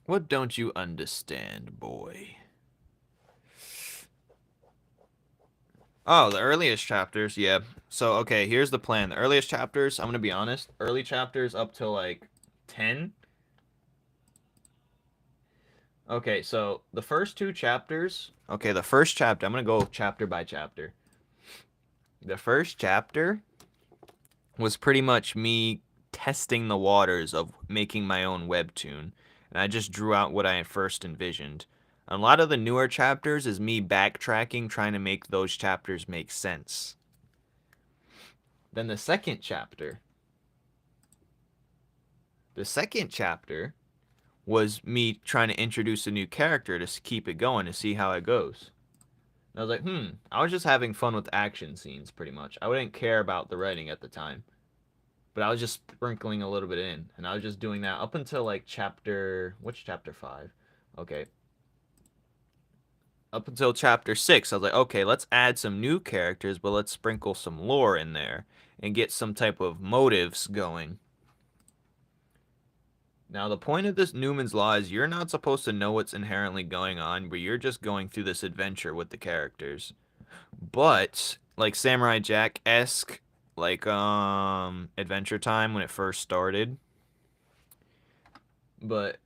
[SPEAKER 1] What don't you understand, boy? Oh, the earliest chapters, yeah. So, okay, here's the plan. The earliest chapters, I'm gonna be honest, early chapters up to like 10. Okay, so the first two chapters, okay, the first chapter, I'm gonna go chapter by chapter. The first chapter was pretty much me testing the waters of making my own webtoon, and I just drew out what I had first envisioned. A lot of the newer chapters is me backtracking, trying to make those chapters make sense. Then the second chapter was me trying to introduce a new character to keep it going to see how it goes. And I was like, I was just having fun with action scenes pretty much. I wouldn't care about the writing at the time. But I was just sprinkling a little bit in, and I was just doing that up until like which chapter 5? Okay. Up until chapter 6, I was like, okay, let's add some new characters, but let's sprinkle some lore in there and get some type of motives going. Now, the point of this Numen's Law is you're not supposed to know what's inherently going on, but you're just going through this adventure with the characters. But, like Samurai Jack-esque, like, Adventure Time when it first started. But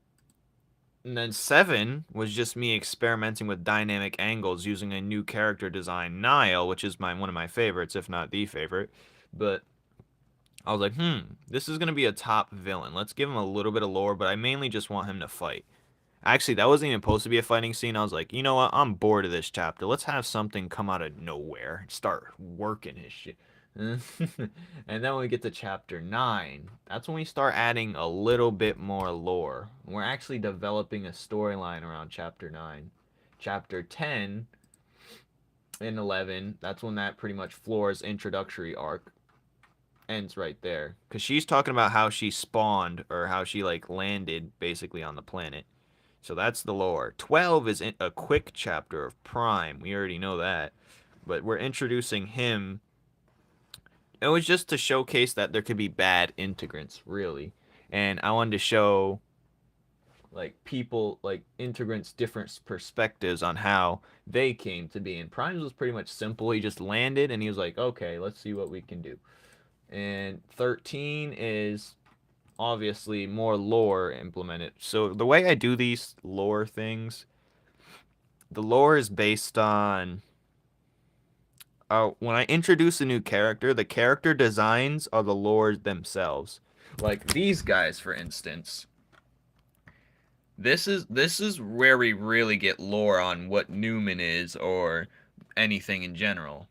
[SPEAKER 1] and then 7 was just me experimenting with dynamic angles using a new character design, Nile, which is one of my favorites, if not the favorite. But I was like, this is going to be a top villain. Let's give him a little bit of lore, but I mainly just want him to fight. Actually, that wasn't even supposed to be a fighting scene. I was like, you know what? I'm bored of this chapter. Let's have something come out of nowhere. Start working his shit. And then when we get to chapter 9, that's when we start adding a little bit more lore. We're actually developing a storyline around chapter 9. Chapter 10 and 11, that's when that pretty much floors introductory arc ends right there. Because she's talking about how she spawned or how she like landed basically on the planet. So that's the lore. 12 is a quick chapter of Prime. We already know that. But we're introducing him. It was just to showcase that there could be bad integrants, really. And I wanted to show like people, like integrants, different perspectives on how they came to be. And Prime's was pretty much simple. He just landed and he was like, okay, let's see what we can do. And 13 is obviously more lore implemented. So the way I do these lore things, the lore is based on when I introduce a new character, the character designs are the lore themselves. Like these guys, for instance. This is where we really get lore on what Numen is or anything in general.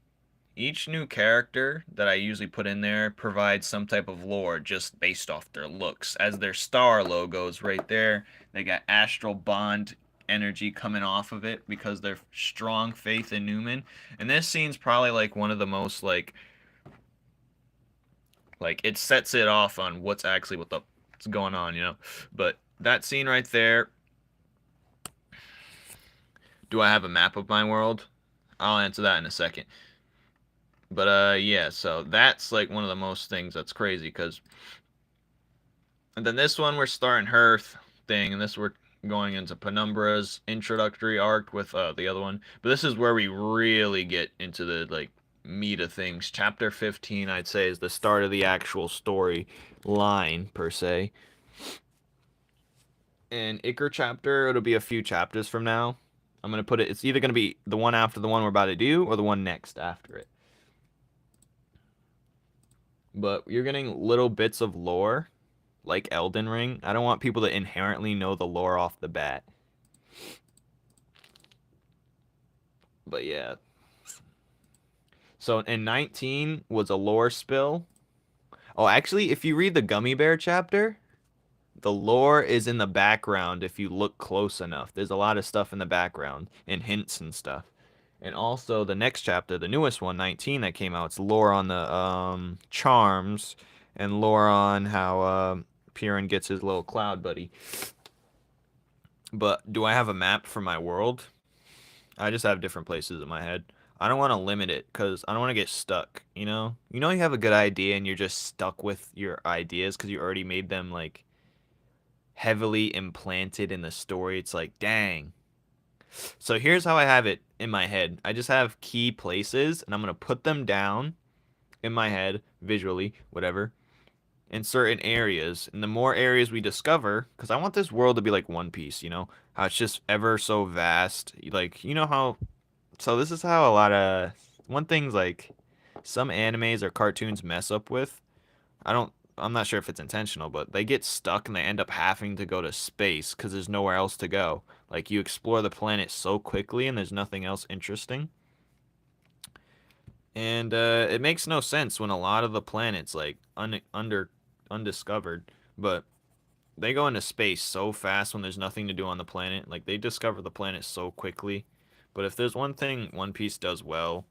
[SPEAKER 1] Each new character that I usually put in there provides some type of lore just based off their looks. As their star logos right there, they got astral bond energy coming off of it because they're strong faith in Numen. And this scene's probably like one of the most like it sets it off on what's going on, you know. But that scene right there, do I have a map of my world? I'll answer that in a second. But yeah, so that's like one of the most things that's crazy because and then this one we're starting her thing, and this we're going into Penumbra's introductory arc with the other one. But this is where we really get into the like meat of things. Chapter 15, I'd say, is the start of the actual story line per se. And Iker chapter, it'll be a few chapters from now. I'm gonna put it. It's either gonna be the one after the one we're about to do, or the one next after it. But you're getting little bits of lore like Elden Ring. I don't want people to inherently know the lore off the bat. But yeah. So in 19 was a lore spill. Oh, actually, if you read the Gummy Bear chapter, the lore is in the background if you look close enough. There's a lot of stuff in the background and hints and stuff. And also the next chapter, the newest one, 19 that came out, it's lore on the charms and lore on how Piran gets his little cloud buddy. But do I have a map for my world? I just have different places in my head. I don't want to limit it because I don't want to get stuck, you know? You know you have a good idea and you're just stuck with your ideas because you already made them like heavily implanted in the story. It's like, dang. So here's how I have it in my head. I just have key places, and I'm going to put them down in my head, visually, whatever, in certain areas. And the more areas we discover, because I want this world to be like One Piece, you know? How it's just ever so vast. Like, you know how... So this is how a lot of... One thing's like... Some animes or cartoons mess up with. I'm not sure if it's intentional, but they get stuck and they end up having to go to space because there's nowhere else to go. Like, you explore the planet so quickly and there's nothing else interesting. And it makes no sense when a lot of the planets, like, undiscovered, but they go into space so fast when there's nothing to do on the planet. Like, they discover the planet so quickly. But if there's one thing One Piece does well,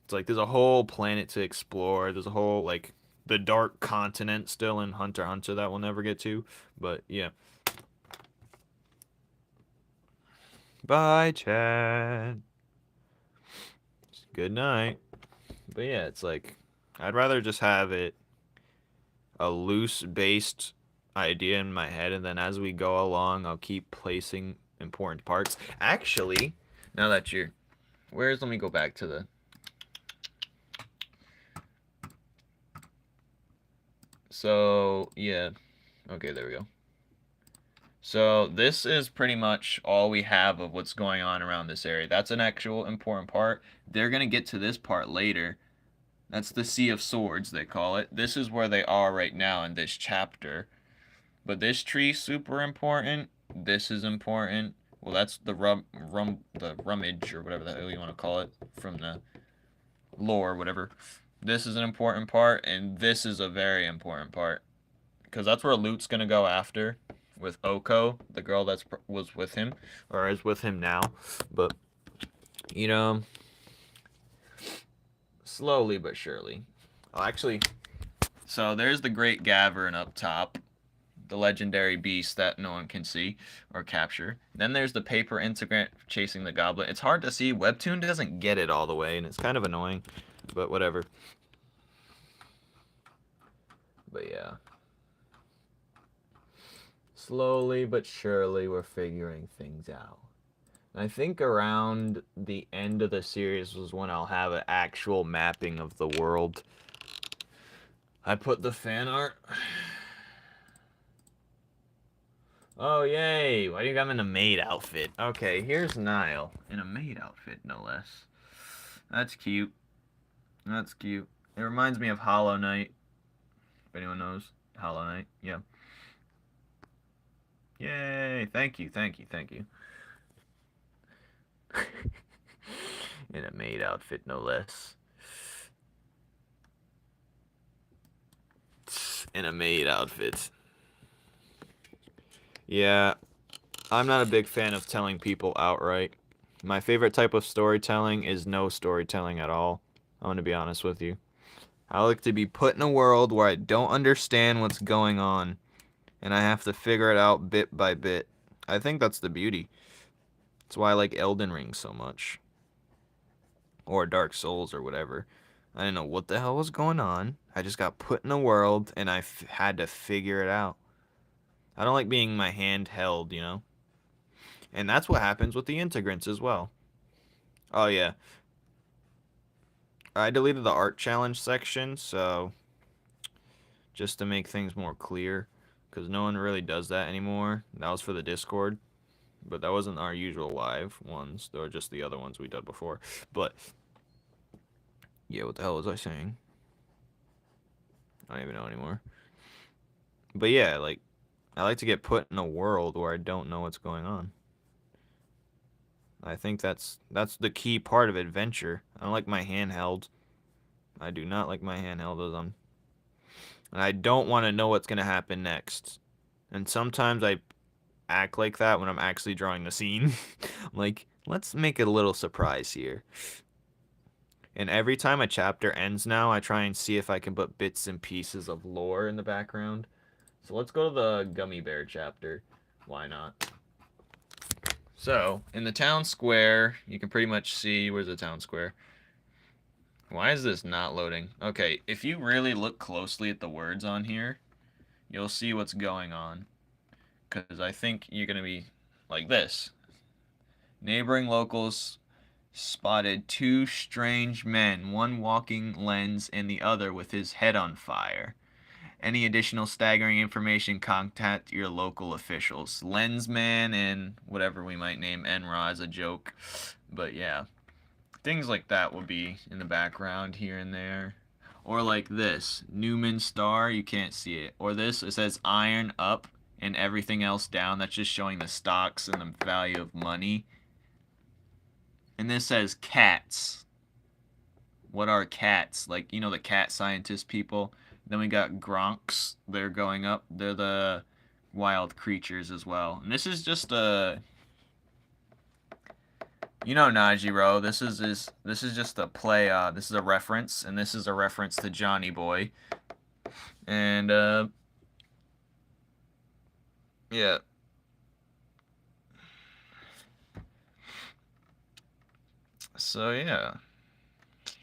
[SPEAKER 1] it's like there's a whole planet to explore. There's a whole, like, the dark continent still in Hunter x Hunter that we'll never get to. But, yeah. Bye, Chad. Good night. But, yeah, it's like, I'd rather just have it a loose based idea in my head, and then as we go along I'll keep placing important parts. Actually, now that you're let me go back to the yeah, okay, there we go. So this is pretty much all we have of what's going on around this area. That's an actual important part. They're gonna get to this part later. That's the Sea of Swords, they call it. This is where they are right now in this chapter. But this tree super important. This is important. Well, that's the the rummage or whatever the hell you want to call it from the lore, whatever. This is an important part, and this is a very important part because that's where Lute's gonna go after with Oko, the girl that's was with him or is with him now. But you know, slowly but surely. Oh, actually, so there's the Great Gavern up top, the legendary beast that no one can see or capture. Then there's the paper integrant chasing the goblin. It's hard to see. Webtoon doesn't get it all the way, and it's kind of annoying, but whatever. But yeah. Slowly but surely, we're figuring things out. I think around the end of the series was when I'll have an actual mapping of the world. I put the fan art. Oh, yay. Why do you got him in a maid outfit? Okay, here's Niall. In a maid outfit, no less. That's cute. That's cute. It reminds me of Hollow Knight. If anyone knows. Hollow Knight. Yeah. Yay. Thank you, thank you, thank you. In a maid outfit, no less. In a maid outfit. Yeah, I'm not a big fan of telling people outright. My favorite type of storytelling is no storytelling at all. I'm gonna be honest with you. I like to be put in a world where I don't understand what's going on, and I have to figure it out bit by bit. I think that's the beauty. That's why I like Elden Ring so much. Or Dark Souls or whatever. I didn't know what the hell was going on. I just got put in a world, and I had to figure it out. I don't like being my hand held, you know? And that's what happens with the integrants as well. Oh, yeah. I deleted the art challenge section, so just to make things more clear, because no one really does that anymore. That was for the Discord, but that wasn't our usual live ones. They were just the other ones we did before. But, yeah, what the hell was I saying? I don't even know anymore. But yeah, like, I like to get put in a world where I don't know what's going on. I think that's the key part of adventure. I don't like my hand held. I do not like my hand held as I'm... And I don't want to know what's going to happen next. And sometimes I act like that when I'm actually drawing the scene. I'm like, let's make it a little surprise here. And every time a chapter ends now, I try and see if I can put bits and pieces of lore in the background. So let's go to the Gummy Bear chapter. Why not? So, in the town square, you can pretty much see... Where's the town square? Why is this not loading? Okay, if you really look closely at the words on here, you'll see what's going on. Because I think you're going to be like this.
[SPEAKER 2] Neighboring locals spotted two strange men, one walking lens and the other with his head on fire. Any additional staggering information, contact your local officials. Lensman and whatever we might name Enra as a joke. But yeah, things like that will be in the background here and there. Or like this, Numen star, you can't see it. Or this, it says iron up and everything else down. That's just showing the stocks and the value of money. And this says cats. What are cats? Like, you know, the cat scientist people. Then we got Gronks. They're going up. They're the wild creatures as well. And this is just a, you know, Najiro. This is just a play. This is a reference, and this is a reference to Johnny Boy. And yeah. So yeah,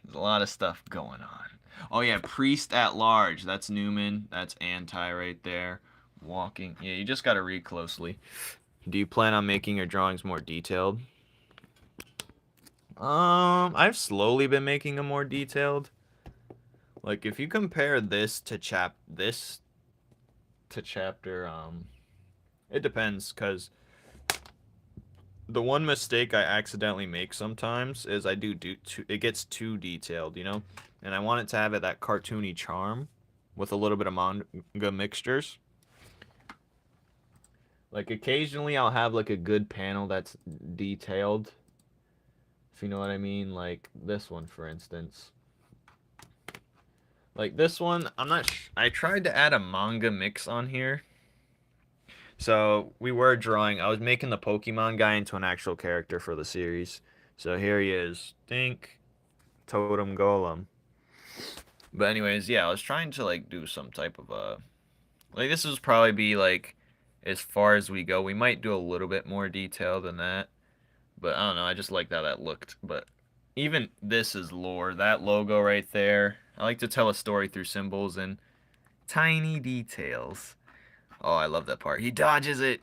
[SPEAKER 2] there's a lot of stuff going on. Oh yeah, priest at large. That's Numen. That's anti right there. Walking. Yeah, you just gotta read closely. Do you plan on making your drawings more detailed? I've slowly been making them more detailed. Like if you compare this to chapter, it depends, cause the one mistake I accidentally make sometimes is I do it gets too detailed, you know, and I want it to have that cartoony charm with a little bit of manga mixtures. Like occasionally I'll have like a good panel that's detailed, if you know what I mean, like this one for instance. Like this one, I tried to add a manga mix on here. So we were drawing, I was making the Pokemon guy into an actual character for the series. So here he is. Dink. Totem Golem. But anyways, yeah, I was trying to like do some type of like this would probably be like as far as we go. We might do a little bit more detail than that. But I don't know, I just liked how that looked. But even this is lore. That logo right there. I like to tell a story through symbols and tiny details. Oh, I love that part. He dodges it,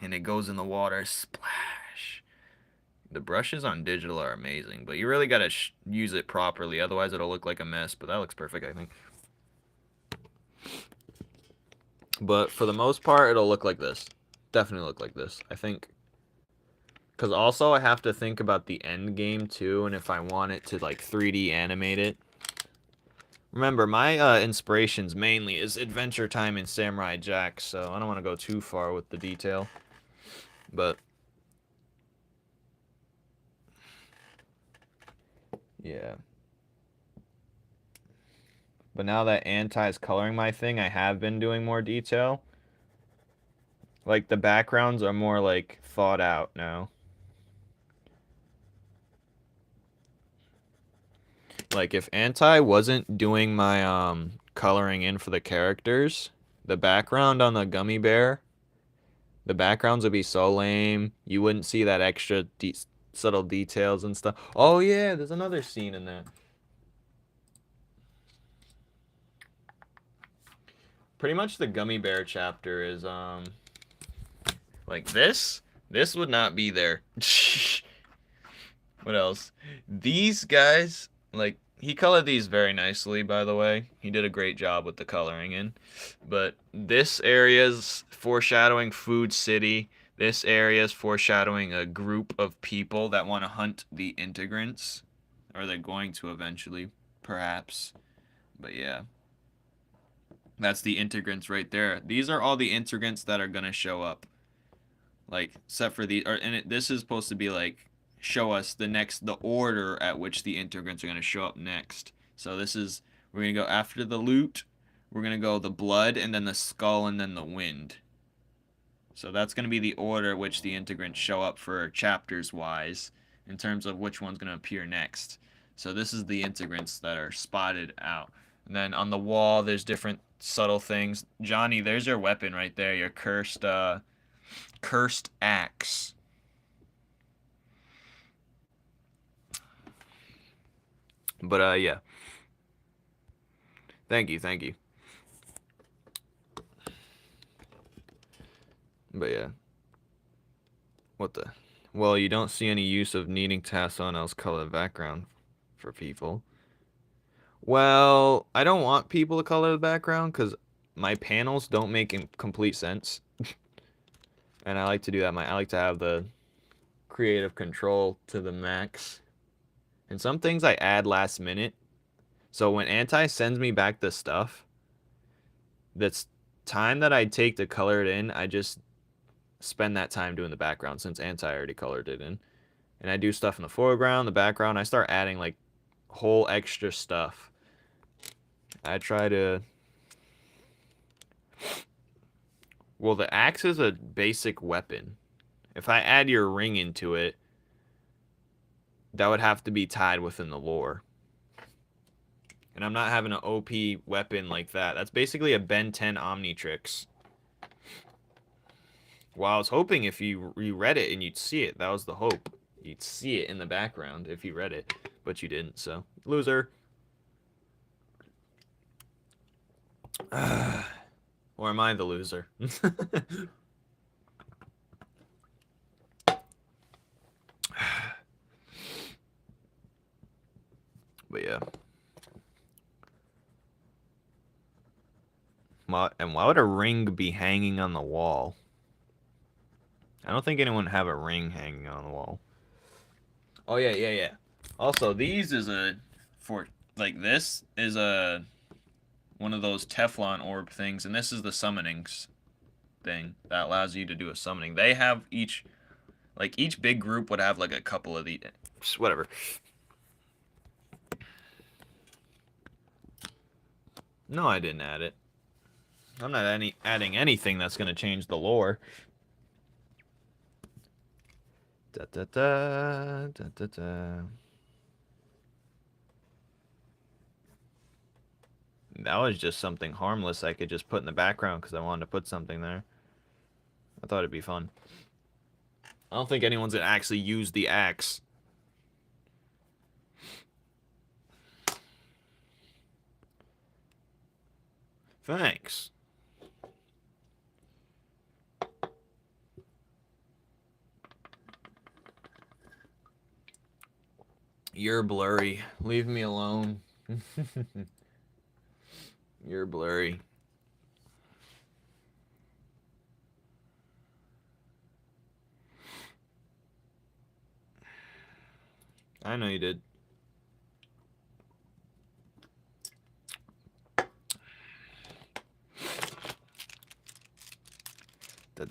[SPEAKER 2] and it goes in the water. Splash. The brushes on digital are amazing, but you really gotta use it properly, otherwise it'll look like a mess. But that looks perfect, I think. But for the most part, it'll look like this. Definitely look like this, I think. Because also I have to think about the end game too, and if I want it to like 3D animate it. Remember, my inspirations mainly is Adventure Time and Samurai Jack, so I don't want to go too far with the detail. But yeah. But now that Anti is coloring my thing, I have been doing more detail. Like the backgrounds are more like thought out now. Like if Anti wasn't doing my coloring in for the characters, the background on the gummy bear, the backgrounds would be so lame. You wouldn't see that extra subtle details and stuff. Oh yeah, there's another scene in that. Pretty much the gummy bear chapter is like this. This would not be there. What else? These guys, like, he colored these very nicely, by the way. He did a great job with the coloring in. But this area's foreshadowing Food City. This area's foreshadowing a group of people that want to hunt the integrants. Or they're going to eventually, perhaps. But yeah. That's the integrants right there. These are all the integrants that are going to show up. Like, except for the, or, and this is supposed to be like, show us the order at which the integrants are going to show up next. So this is, we're going to go after the loot, we're going to go the blood, and then the skull, and then the wind. So that's going to be the order at which the integrants show up for chapters wise, in terms of which one's going to appear next. So this is the integrants that are spotted out. And then on the wall, there's different subtle things. Johnny, there's your weapon right there, your cursed axe. But yeah. Thank you, thank you. But yeah. What the Well, you don't see any use of needing to have someone else color the background for people. Well, I don't want people to color the background because my panels don't make complete sense. And I like to do that. I like to have the creative control to the max. And some things I add last minute. So when Anti sends me back the stuff, that's time that I take to color it in, I just spend that time doing the background since Anti already colored it in. And I do stuff in the foreground, the background. I start adding like whole extra stuff. I try to... Well, the axe is a basic weapon. If I add your ring into it, that would have to be tied within the lore. And I'm not having an OP weapon like that. That's basically a Ben 10 Omnitrix. Well, I was hoping if you reread it and you'd see it. That was the hope. You'd see it in the background if you read it. But you didn't, so... Loser. Or am I the loser? But yeah. And why would a ring be hanging on the wall? I don't think anyone have a ring hanging on the wall. Oh, yeah. Also, these is this is one of those Teflon orb things, and this is the summonings thing that allows you to do a summoning. They have each big group would have like a couple of these. Whatever. No, I didn't add it. I'm not adding anything that's going to change the lore. Da, da, da, da, da, da. That was just something harmless I could just put in the background because I wanted to put something there. I thought it'd be fun. I don't think anyone's going to actually use the axe. Thanks. You're blurry. Leave me alone. You're blurry. I know you did. I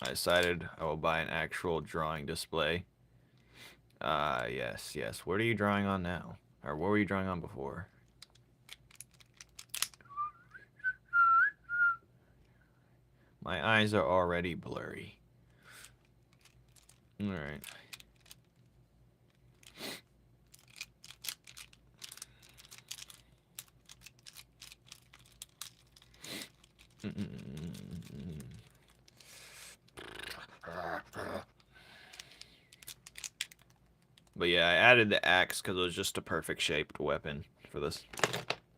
[SPEAKER 2] decided I will buy an actual drawing display. Yes. What are you drawing on now? Or what were you drawing on before? My eyes are already blurry. Alright. But yeah, I added the axe because it was just a perfect shaped weapon for this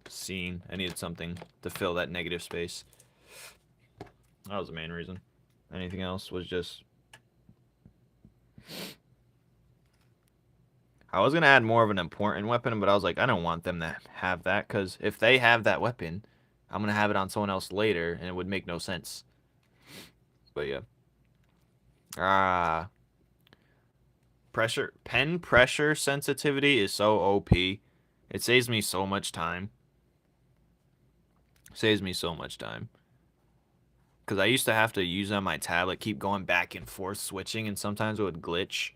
[SPEAKER 2] scene. I needed something to fill that negative space. That was the main reason. Anything else was just... I was going to add more of an important weapon, but I was like, I don't want them to have that, because if they have that weapon, I'm going to have it on someone else later, and it would make no sense. But yeah. Pen pressure sensitivity is so OP. It saves me so much time. Saves me so much time. Because I used to have to use it on my tablet, keep going back and forth switching, and sometimes it would glitch.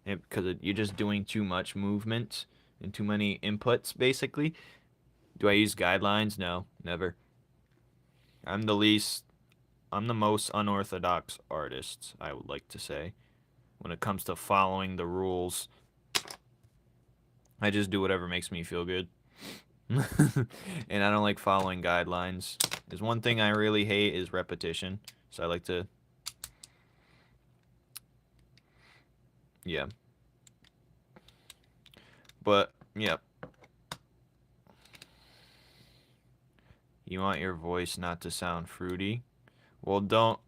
[SPEAKER 2] Because you're just doing too much movement and too many inputs, basically. Do I use guidelines? No, never. I'm the most unorthodox artist, I would like to say. When it comes to following the rules, I just do whatever makes me feel good. And I don't like following guidelines. There's one thing I really hate is repetition. So I like to... Yeah. But, yeah. You want your voice not to sound fruity? Well, don't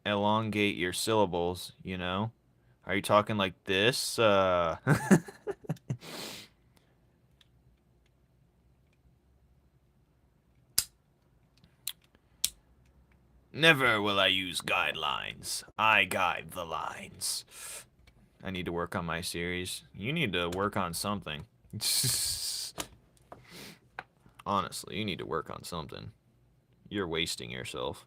[SPEAKER 2] elongate your syllables, you know? Are you talking like this? Never will I use guidelines. I guide the lines. I need to work on my series. You need to work on something. Honestly, you need to work on something. You're wasting yourself.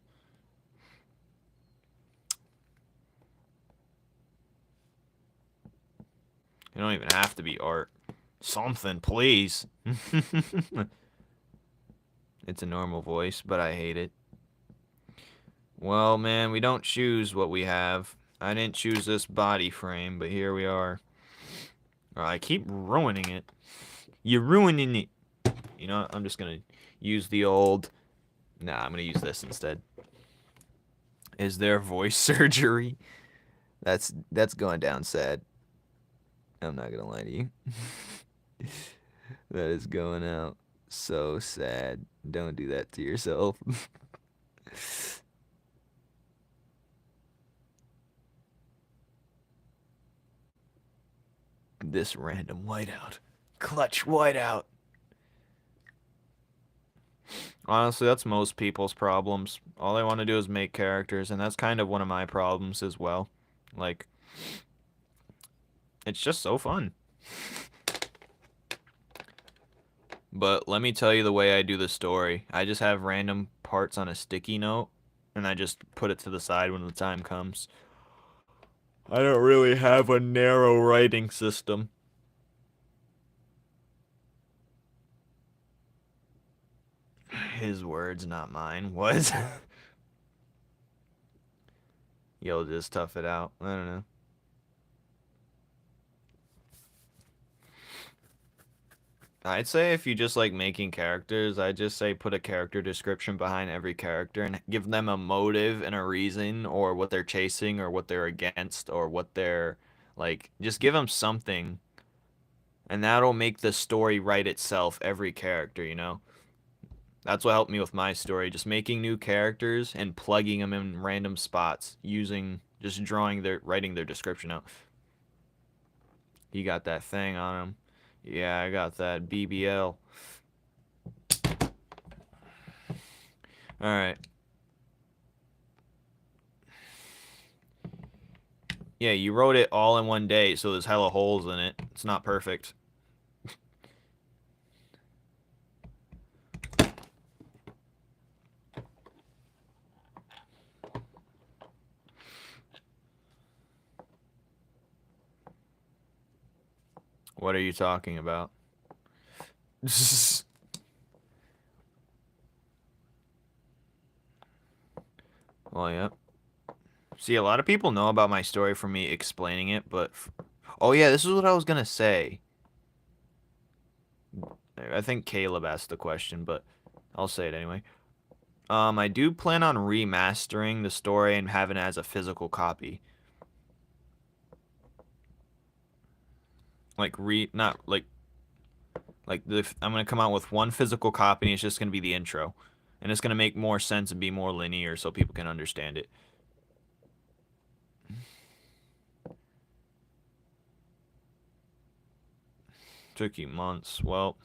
[SPEAKER 2] You don't even have to be art. Something, please. It's a normal voice, but I hate it. Well, man, we don't choose what we have. I didn't choose this body frame, but here we are. I keep ruining it. You're ruining it. You know what? I'm just going to use the old... Nah, I'm going to use this instead. Is there voice surgery? That's going down sad. I'm not going to lie to you. That is going out so sad. Don't do that to yourself. This random whiteout. Clutch whiteout. Honestly, that's most people's problems. All they want to do is make characters, and that's kind of one of my problems as well. Like, it's just so fun. But let me tell you the way I do the story. I just have random parts on a sticky note, and I just put it to the side when the time comes. I don't really have a narrow writing system. His words, not mine. What? You'll just tough it out. I don't know. I'd say if you just like making characters, I'd just say put a character description behind every character and give them a motive and a reason or what they're chasing or what they're against or what they're like, just give them something and that'll make the story write itself, every character, you know? That's what helped me with my story, just making new characters and plugging them in random spots using, just writing their description out. You got that thing on him. Yeah, I got that BBL. Alright. Yeah, you wrote it all in one day, so there's hella holes in it. It's not perfect. What are you talking about? Well, yeah. See, a lot of people know about my story from me explaining it, but... Oh, yeah, this is what I was gonna say. I think Caleb asked the question, but I'll say it anyway. I do plan on remastering the story and having it as a physical copy. Like, not, like... I'm gonna come out with one physical copy, and it's just gonna be the intro. And it's gonna make more sense and be more linear so people can understand it. Took you months. Well,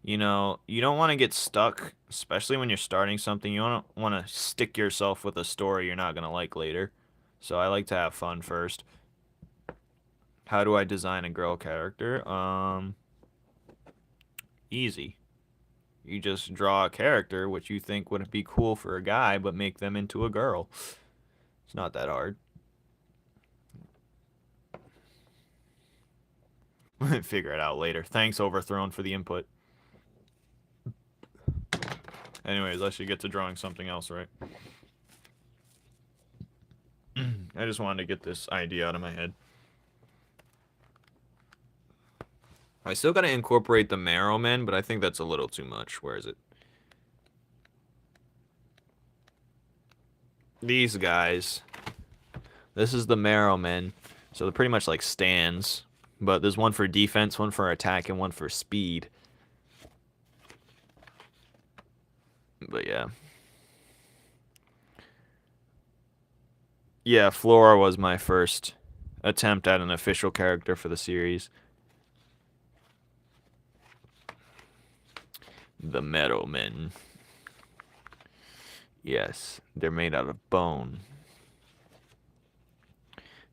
[SPEAKER 2] you know, you don't want to get stuck, especially when you're starting something. You don't want to stick yourself with a story you're not going to like later. So I like to have fun first. How do I design a girl character? Easy. You just draw a character which you think would be cool for a guy, but make them into a girl. It's not that hard. Figure it out later. Thanks, Overthrown, for the input. Anyways, I should get to drawing something else, right? I just wanted to get this idea out of my head. I still gotta incorporate the Marrow Men, but I think that's a little too much. Where is it? These guys. This is the Marrow Men. So they're pretty much like stands. But there's one for defense, one for attack, and one for speed. But yeah. Yeah, Flora was my first attempt at an official character for the series. The Metal Men. Yes, they're made out of bone.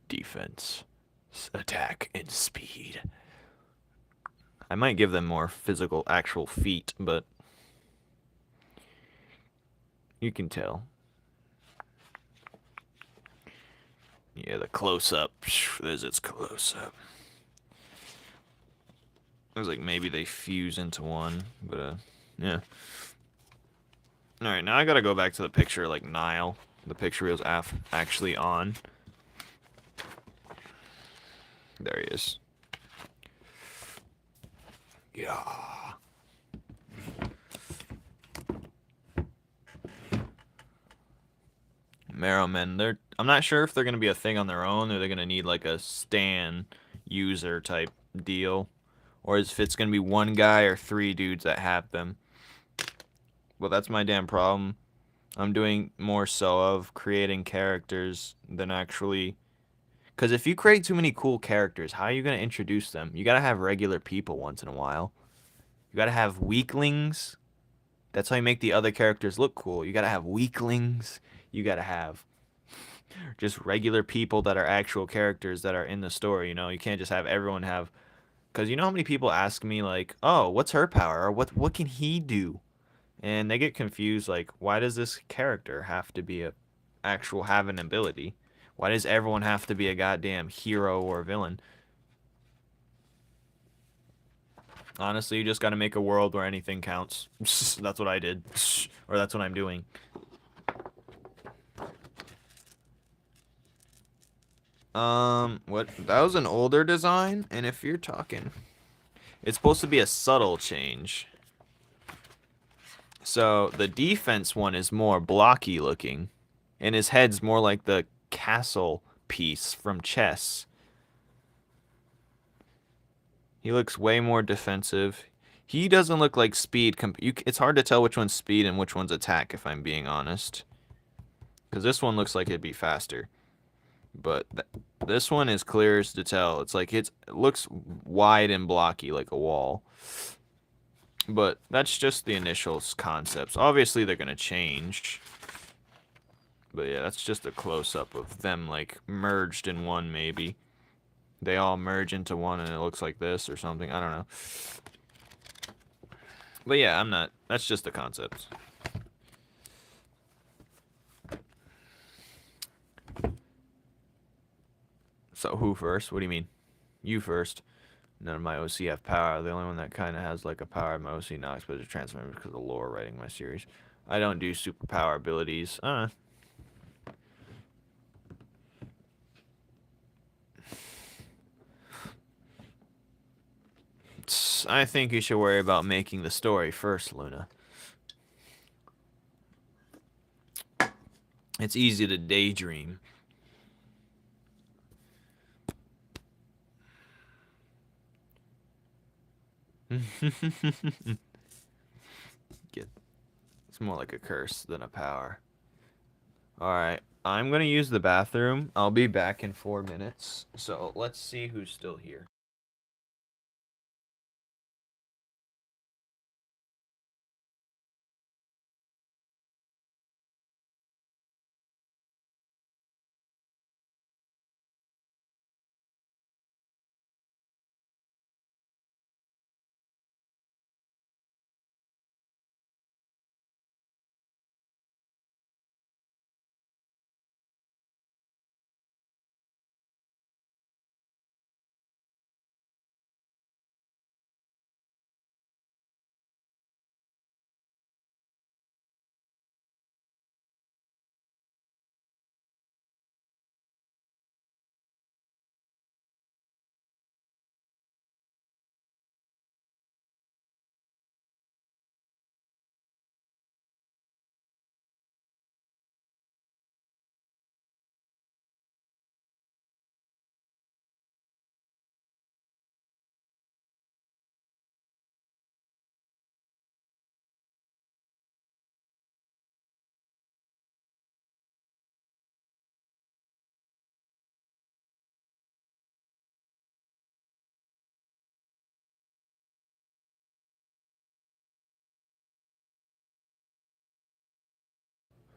[SPEAKER 2] Defense, attack, and speed. I might give them more physical, actual feet, but you can tell. Yeah, the close-up. There's its close-up. It was like maybe they fuse into one, but yeah. Alright, now I gotta go back to the picture like Nile. The picture he was actually on. There he is. Yeah. Marrowmen, I'm not sure if they're gonna be a thing on their own or they're gonna need like a stan user type deal. Or if it's gonna be one guy or 3 dudes that have them. Well, that's my damn problem. I'm doing more so of creating characters than actually... Because if you create too many cool characters, how are you going to introduce them? You got to have regular people once in a while. You got to have weaklings. That's how you make the other characters look cool. You got to have weaklings. You got to have just regular people that are actual characters that are in the story, you know? You can't just have everyone have... Because you know how many people ask me, like, oh, what's her power? Or what can he do? And they get confused, like, why does this character have to be have an ability? Why does everyone have to be a goddamn hero or villain? Honestly, you just gotta make a world where anything counts. That's what I did. Or that's what I'm doing. What? That was an older design, and if you're talking... It's supposed to be a subtle change. So, the defense one is more blocky looking. And his head's more like the castle piece from chess. He looks way more defensive. He doesn't look like speed. It's hard to tell which one's speed and which one's attack, if I'm being honest. Because this one looks like it'd be faster. But this one is clear as to tell. It's like it looks wide and blocky like a wall. But that's just the initial concepts. Obviously, they're going to change. But yeah, that's just a close-up of them, like, merged in one, maybe. They all merge into one and it looks like this or something. I don't know. But yeah, I'm not... That's just the concept. So who first? What do you mean? You first. None of my OC have power. The only one that kind of has like a power of my OC Nox, but it's transferred because of the lore writing my series. I don't do superpower abilities. I think you should worry about making the story first, Luna. It's easy to daydream. It's more like a curse than a power. Alright, I'm gonna use the bathroom. I'll be back in 4 minutes. So let's see who's still here.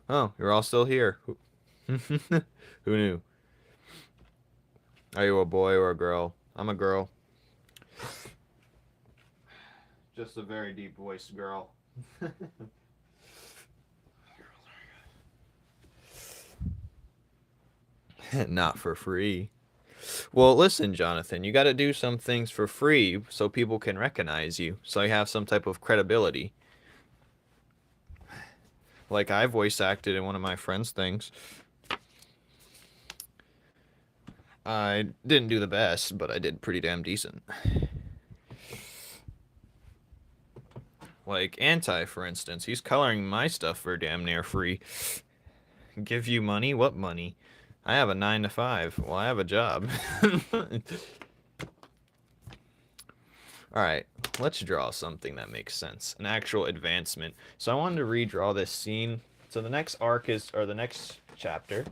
[SPEAKER 1] Oh, you're all still here. Who knew? Are you a boy or a girl? I'm a girl. Just a very deep voiced girl. Not for free. Well, listen, Jonathan, you got to do some things for free so people can recognize you, so you have some type of credibility. Like I voice acted in one of my friends' things. I didn't do the best, but I did pretty damn decent. Like Anti, for instance, he's coloring my stuff for damn near free. Give you money? What money? I have a 9 to 5. Well, I have a job. Alright, let's draw something that makes sense. An actual advancement. So I wanted to redraw this scene. So the next arc is, or the next chapter.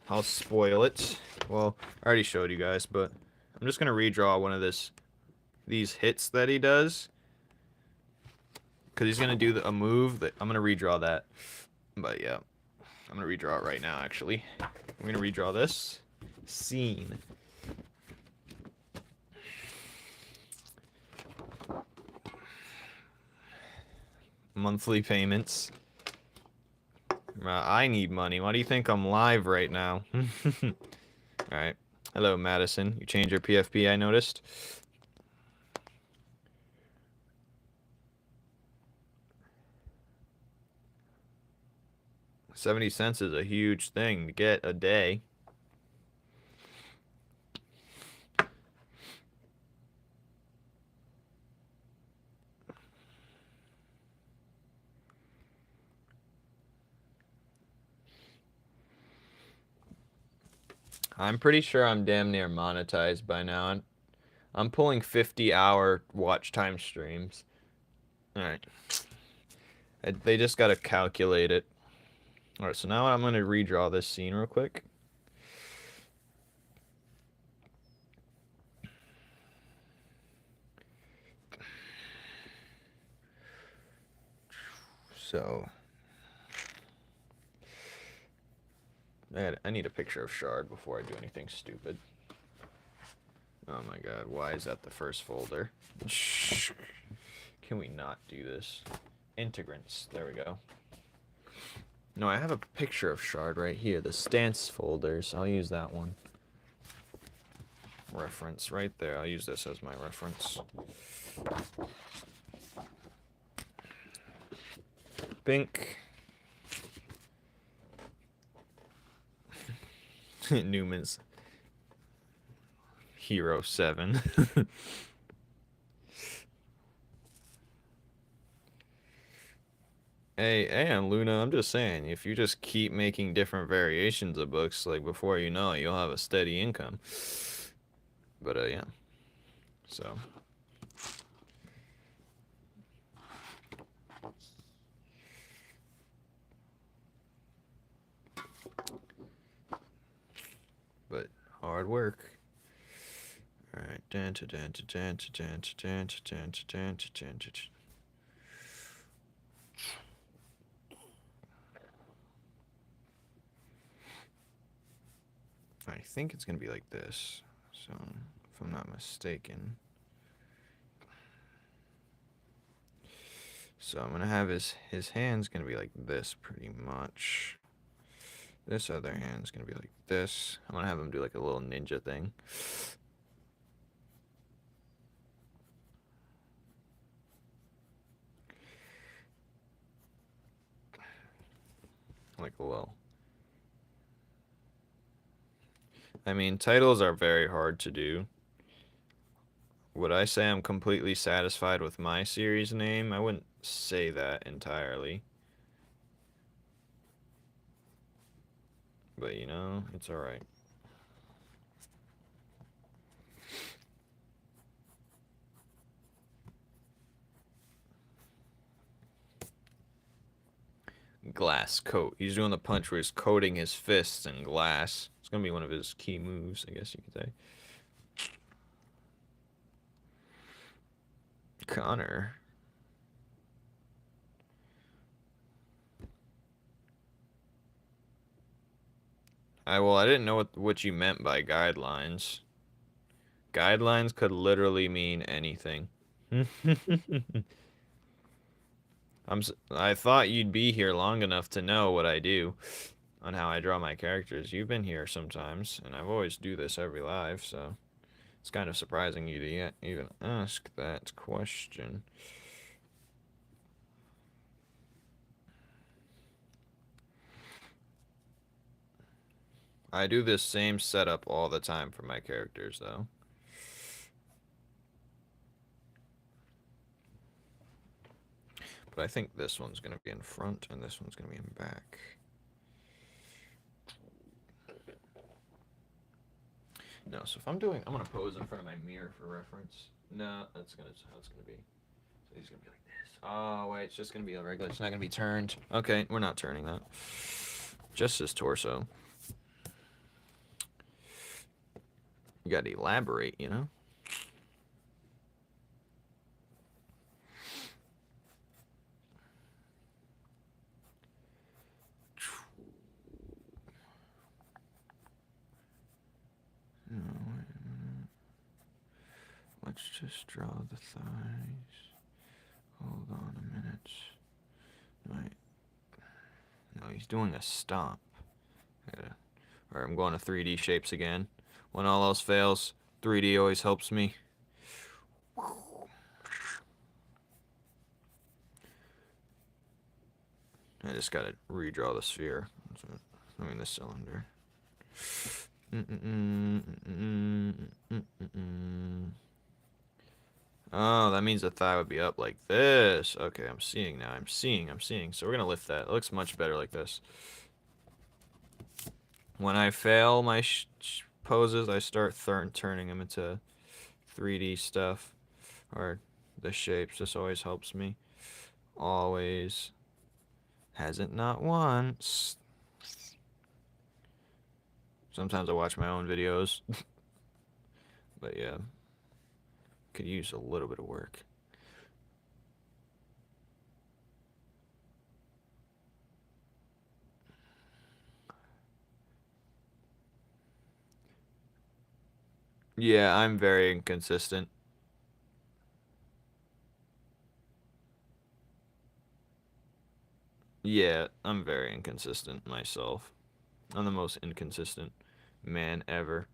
[SPEAKER 1] I'll spoil it. Well, I already showed you guys, but I'm just going to redraw one of these hits that he does. Because he's going to do a move that I'm going to redraw that. But yeah, I'm going to redraw it right now, actually. I'm going to redraw this scene. Monthly payments. I need money. Why do you think I'm live right now? Alright. Hello, Madison. You changed your PFP, I noticed. $0.70 is a huge thing to get a day. I'm pretty sure I'm damn near monetized by now. I'm pulling 50-hour watch time streams. Alright. They just gotta calculate it. Alright, so now I'm gonna redraw this scene real quick. So I need a picture of Shard before I do anything stupid. Oh my god, why is that the first folder? Can we not do this? Integrants, there we go. No, I have a picture of Shard right here, the stance folders. I'll use that one. Reference right there. I'll use this as my reference. Pink. Numen's Hero 7. Hey, and Luna, I'm just saying, if you just keep making different variations of books, like before you know it, you'll have a steady income. But, yeah. So. But, hard work. Alright. I think it's going to be like this. So, if I'm not mistaken. So I'm going to have his hand's going to be like this pretty much. This other hand's going to be like this. I'm going to have him do like a little ninja thing. Like a little. I mean, titles are very hard to do. Would I say I'm completely satisfied with my series name? I wouldn't say that entirely. But, you know, it's alright. Glass coat. He's doing the punch where he's coating his fists in glass. It's going to be one of his key moves, I guess you could say. Connor.
[SPEAKER 2] I didn't know what you meant by guidelines. Guidelines could literally mean anything. I thought you'd be here long enough to know what I do on how I draw my characters. You've been here sometimes, and I've always do this every live, so it's kind of surprising you to even ask that question. I do this same setup all the time for my characters, though. But I think this one's going to be in front, and this one's going to be in back. No, so if I'm going to pose in front of my mirror for reference. No, that's how it's going to be. So he's going to be like this. Oh, wait, it's just going to be a regular. It's not going to be turned. Okay, we're not turning that. Just his torso. You got to elaborate, you know? No, wait a minute. Let's just draw the thighs. Hold on a minute. Wait. No, he's doing a stomp. Alright, I'm going to 3D shapes again. When all else fails, 3D always helps me. I just gotta redraw the sphere. I mean the cylinder. Oh, that means the thigh would be up like this. Okay, I'm seeing now. I'm seeing. So we're gonna lift that. It looks much better like this. When I fail my poses, I start turning them into 3D stuff. Or the shapes. This always helps me. Always. Hasn't not once. Sometimes I watch my own videos. But yeah. Could use a little bit of work. Yeah, I'm very inconsistent. Yeah, I'm very inconsistent myself. I'm the most inconsistent man ever.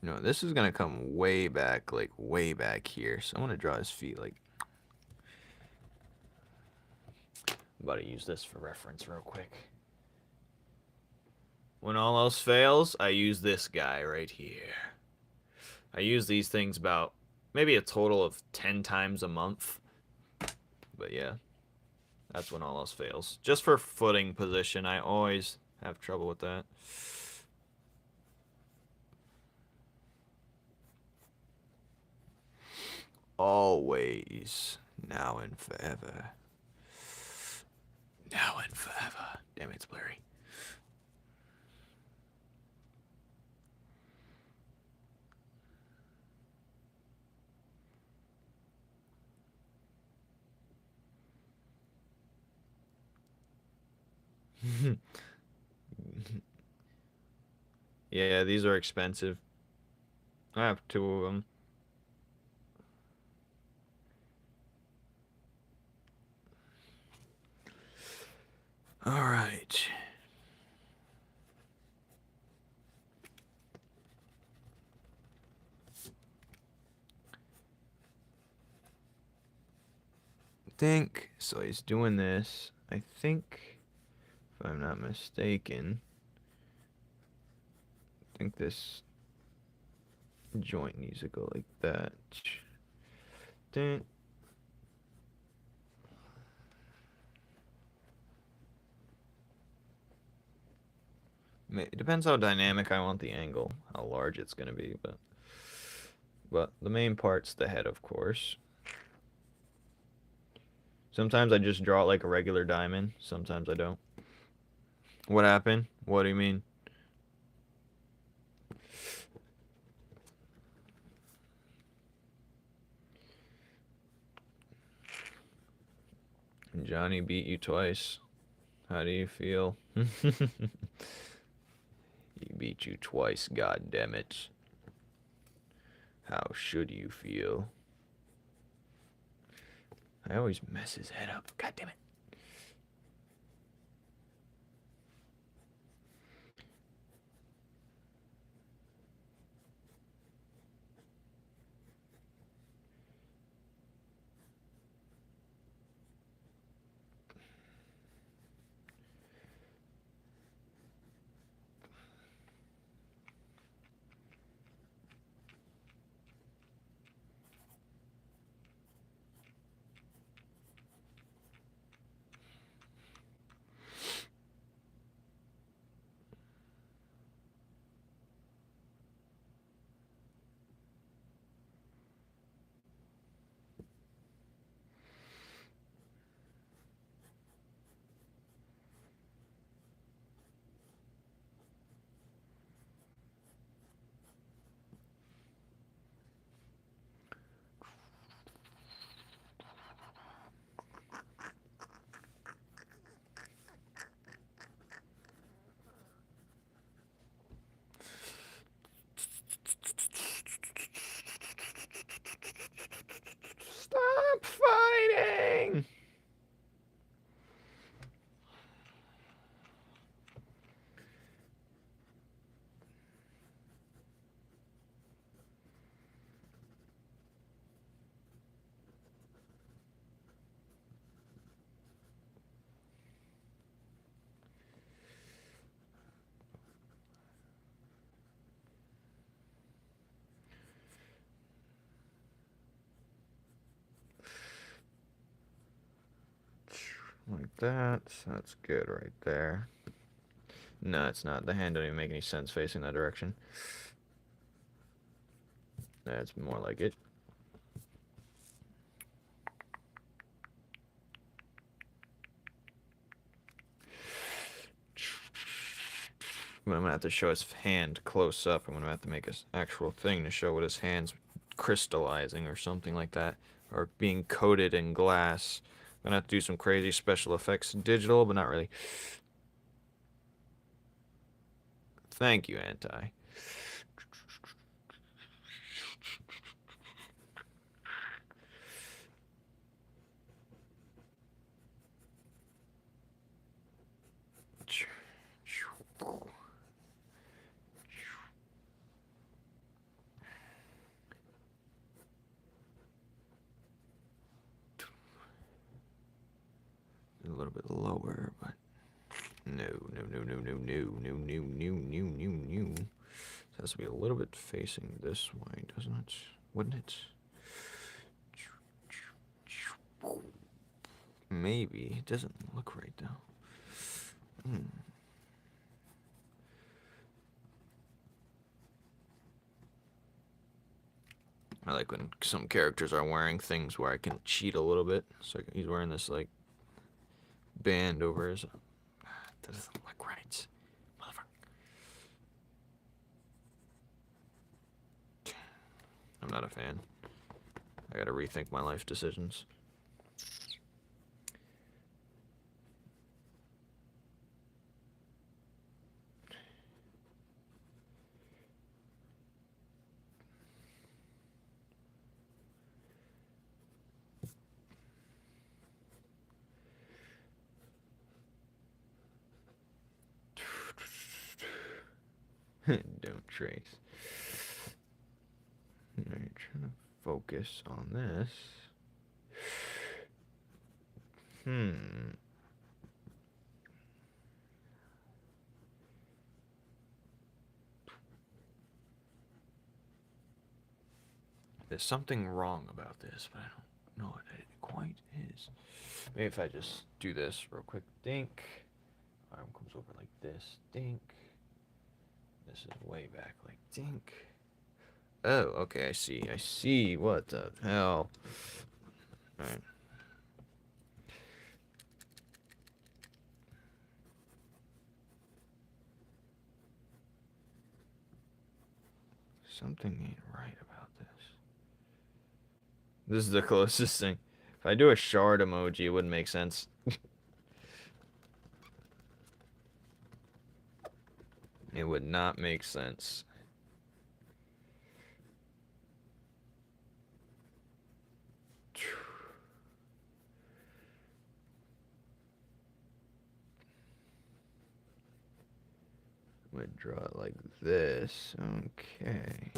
[SPEAKER 2] No, this is gonna come way back, like way back here. So I'm gonna draw his feet like. I'm about to use this for reference real quick. When all else fails, I use this guy right here. I use these things about maybe a total of 10 times a month. But yeah, that's when all else fails. Just for footing position, I always have trouble with that. Always. Now and forever. Now and forever. Damn it, it's blurry. Yeah, these are expensive. I have 2 of them. All right. Think so. He's doing this. I think, if I'm not mistaken, I think this joint needs to go like that. Ding. It depends how dynamic I want the angle, how large it's gonna be, but the main part's the head, of course. Sometimes I just draw it like a regular diamond. Sometimes I don't. What happened? What do you mean? Johnny beat you twice. How do you feel? He beat you twice, god damn it. How should you feel? I always mess his head up. God damn it. Stop fighting! Like that. That's good right there. No, it's not. The hand doesn't even make any sense facing that direction. That's more like it. I'm gonna have to show his hand close up. I'm gonna have to make an actual thing to show what his hand's crystallizing or something like that, or being coated in glass. I'm gonna have to do some crazy special effects digital, but not really. Thank you, Anti. A little bit lower, but no. It has to be a little bit facing this way, doesn't it? Wouldn't it? Maybe. It doesn't look right, though. I like when some characters are wearing things where I can cheat a little bit. So he's wearing this, like, band over his... That doesn't look right. Motherfucker. I'm not a fan. I gotta rethink my life decisions. Don't trace. Alright, trying to focus on this. There's something wrong about this, but I don't know what it quite is. Maybe if I just do this real quick. Dink. Arm comes over like this. Dink. This is way back like dink. Oh, okay, I see. I see. What the hell? Alright. Something ain't right about this. This is the closest thing. If I do a shard emoji, it wouldn't make sense. It would not make sense. I'm gonna draw it like this. Okay.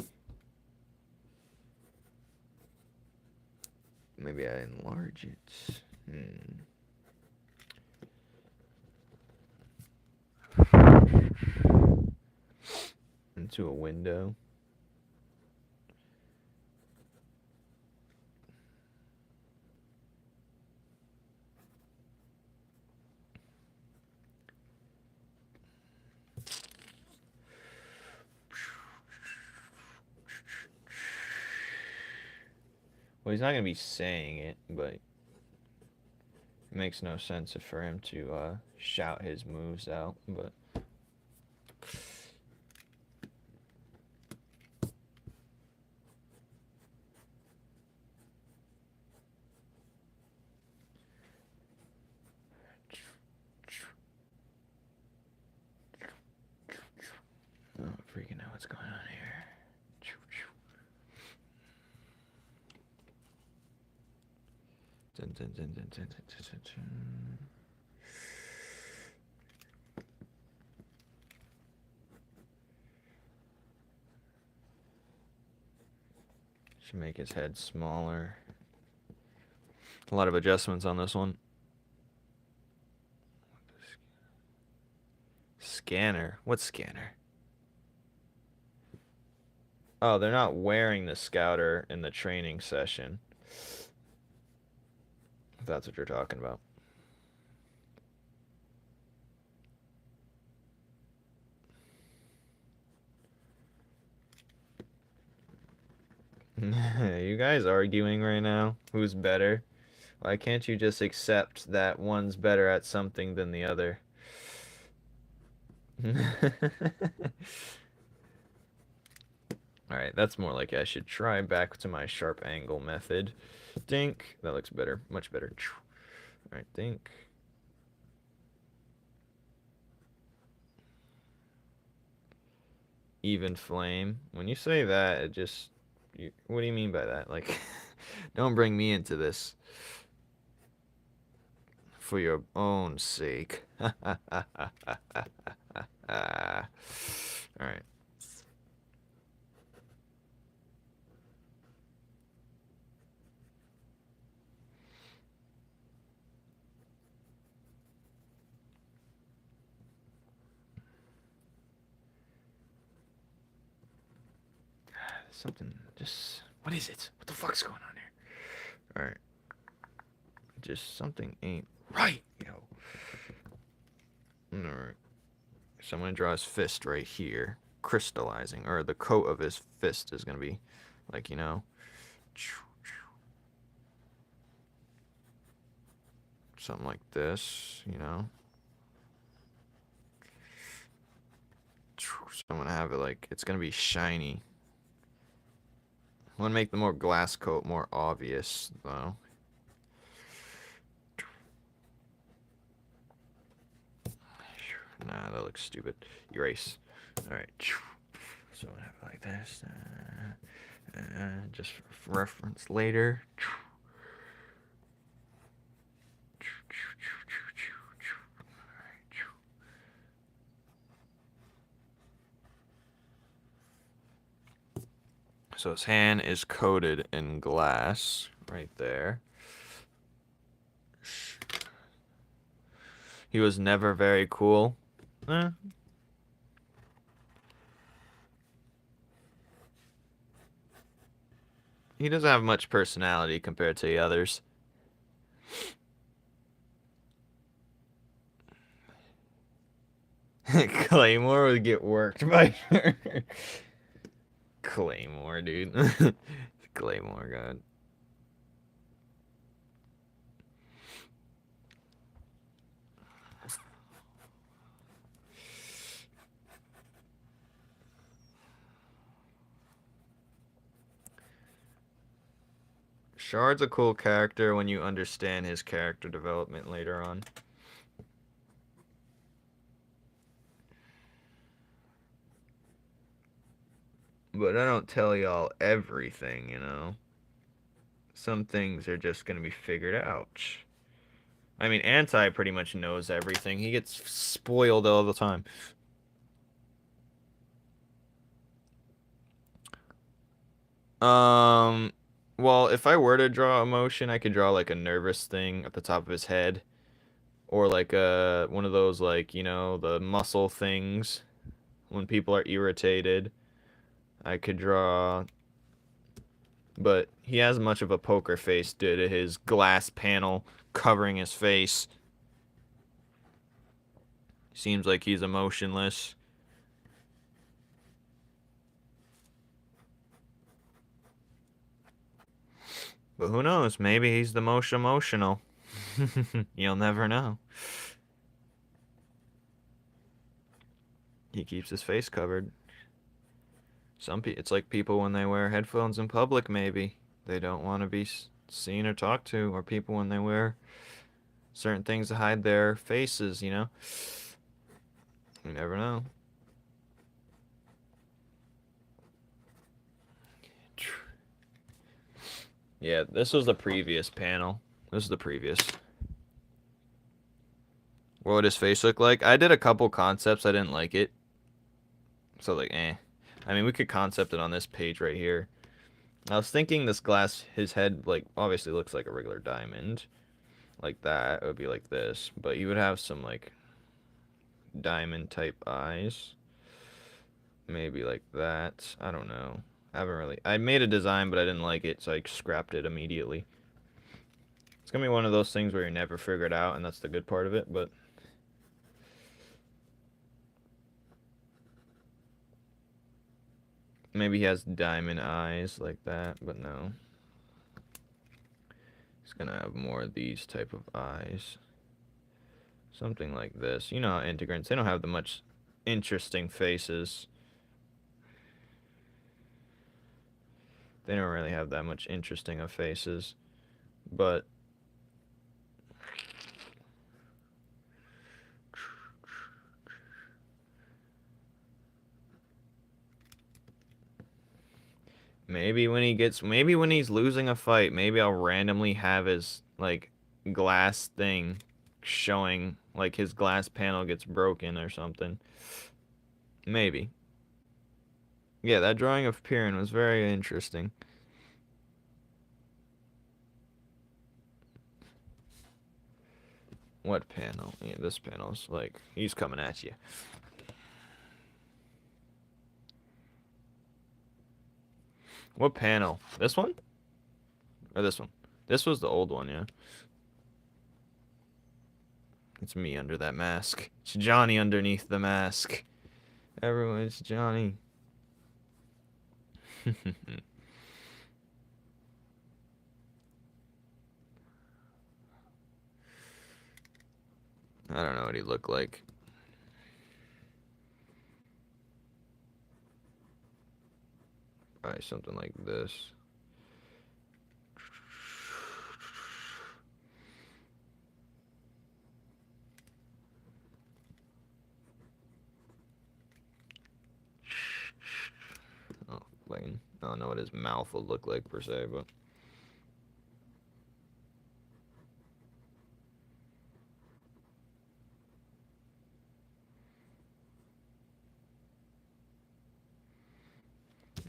[SPEAKER 2] Maybe I enlarge it. Into a window. Well, he's not going to be saying it, but it makes no sense for him to shout his moves out, but... Oh, I'm freaking out what's going on here. Dun, dun, dun, dun, dun, dun, dun, dun. Should make his head smaller. A lot of adjustments on this one. Scanner? What scanner? Oh, they're not wearing the scouter in the training session. If that's what you're talking about. You guys arguing right now? Who's better? Why can't you just accept that one's better at something than the other? Alright, that's more like I should try back to my sharp angle method. Dink. That looks better. Much better. Alright, dink. Even flame. When you say that, it just... what do you mean by that? Like, don't bring me into this. For your own sake. Alright. Something just... what is it? What the fuck's going on here? Alright. Just something ain't right, yo. Alright. So I'm going to draw his fist right here. Crystallizing. Or the coat of his fist is going to be, like, you know. Something like this, you know. So I'm going to have it like, it's going to be shiny. I want to make the more glass coat more obvious, though. Nah, that looks stupid. Erase. Alright. So I'm going to have it like this. Just for reference later. So his hand is coated in glass right there. He was never very cool. He doesn't have much personality compared to the others. Claymore would get worked by her. Claymore, dude. Claymore, God. Shard's a cool character when you understand his character development later on. But I don't tell y'all everything, you know? Some things are just gonna be figured out. I mean, Anti pretty much knows everything. He gets spoiled all the time. Well, if I were to draw emotion, I could draw like a nervous thing at the top of his head. Or like one of those, like, you know, the muscle things when people are irritated. I could draw, but he has much of a poker face due to his glass panel covering his face. Seems like he's emotionless. But who knows? Maybe he's the most emotional. You'll never know. He keeps his face covered. It's like people when they wear headphones in public, maybe. They don't want to be seen or talked to, or people when they wear certain things to hide their faces, you know? You never know. Yeah, this was the previous panel. This is the previous. What would his face look like? I did a couple concepts. I didn't like it. So, like, eh. I mean, we could concept it on this page right here. I was thinking this glass, his head, like, obviously looks like a regular diamond. Like that. It would be like this. But you would have some, like, diamond-type eyes. Maybe like that. I don't know. I made a design, but I didn't like it, so I scrapped it immediately. It's gonna be one of those things where you never figure it out, and that's the good part of it, but... Maybe he has diamond eyes like that, but no. He's gonna have more of these type of eyes. Something like this. You know how integrants, they don't have the much interesting faces. They don't really have that much interesting of faces. But maybe when he's losing a fight, maybe I'll randomly have his, like, glass thing showing, like, his glass panel gets broken or something. Maybe. Yeah, that drawing of Piran was very interesting. What panel? Yeah, this panel's like, he's coming at you. What panel? This one? Or this one? This was the old one, yeah. It's me under that mask. It's Johnny underneath the mask. Everyone, it's Johnny. I don't know what he looked like. Probably something like this. Oh, I don't know what his mouth would look like per se, but...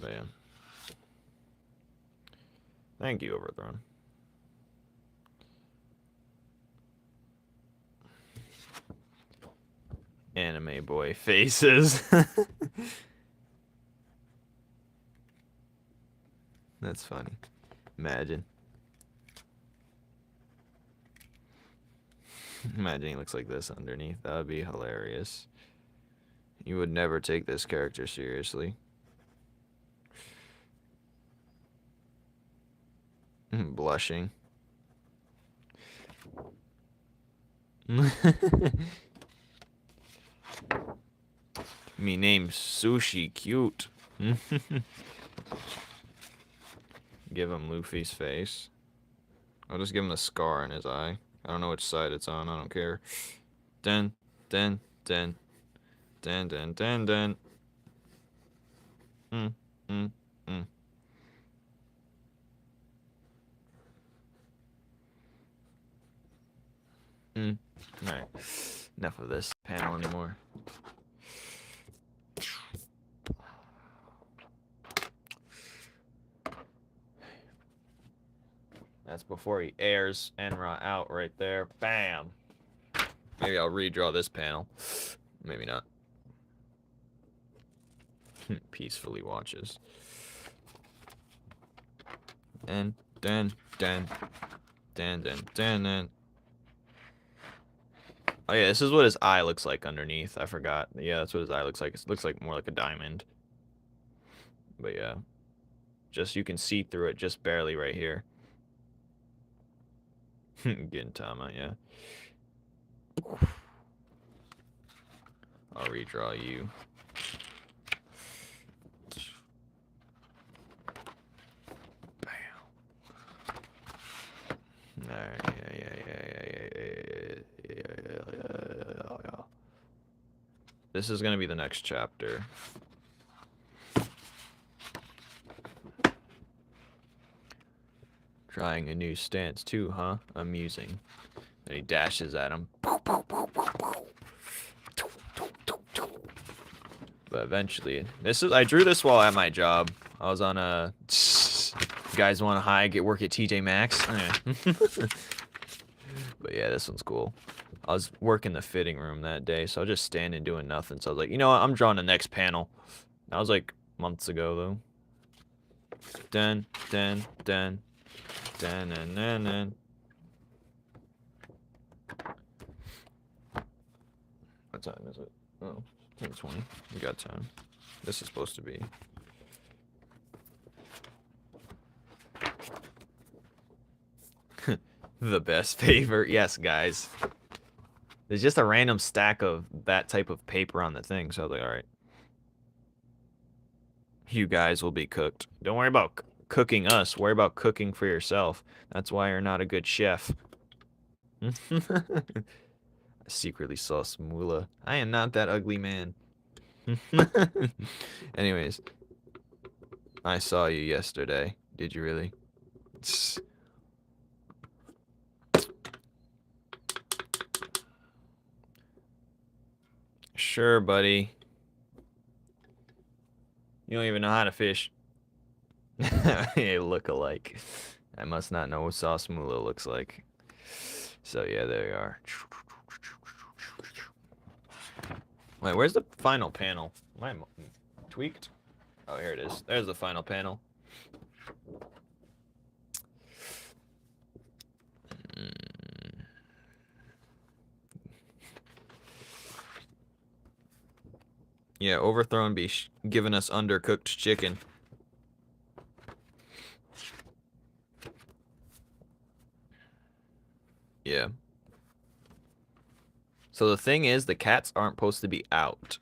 [SPEAKER 2] But yeah. Thank you, Overthrown. Anime boy faces. That's funny. Imagine. Imagine he looks like this underneath. That would be hilarious. You would never take this character seriously. Blushing. Me name's Sushi Cute. Give him Luffy's face. I'll just give him a scar in his eye. I don't know which side it's on. I don't care. Den, den, den, den, den, den, den. Mm, mm, mm. Mm. Alright. Enough of this panel anymore. That's before he airs Enra out right there. Bam! Maybe I'll redraw this panel. Maybe not. Peacefully watches. And then. Oh yeah, this is what his eye looks like underneath. I forgot. Yeah, that's what his eye looks like. It looks like more like a diamond. But yeah. Just you can see through it just barely right here. Gintama, yeah. I'll redraw you. This is gonna be the next chapter. Trying a new stance too, huh? Amusing. And he dashes at him. But eventually, I drew this while at my job. I was on a. You guys want to get work at TJ Maxx? But yeah, this one's cool. I was working the fitting room that day, so I was just standing doing nothing. So I was like, you know what? I'm drawing the next panel. That was like months ago though. Dun dun dun dun dun dun dun. What time is it? Oh, 10:20. We got time. This is supposed to be. The best paper. Yes, guys. There's just a random stack of that type of paper on the thing, so I was like, alright. You guys will be cooked. Don't worry about cooking us. Worry about cooking for yourself. That's why you're not a good chef. I secretly saw Smula. I am not that ugly man. Anyways. I saw you yesterday. Did you really? Sure, buddy. You don't even know how to fish. They look alike. I must not know what Sauce Mula looks like. So yeah, there you are. Wait, where's the final panel? Am I tweaked? Oh, here it is. There's the final panel. Yeah, overthrown be giving us undercooked chicken. Yeah. So the thing is, the cats aren't supposed to be out.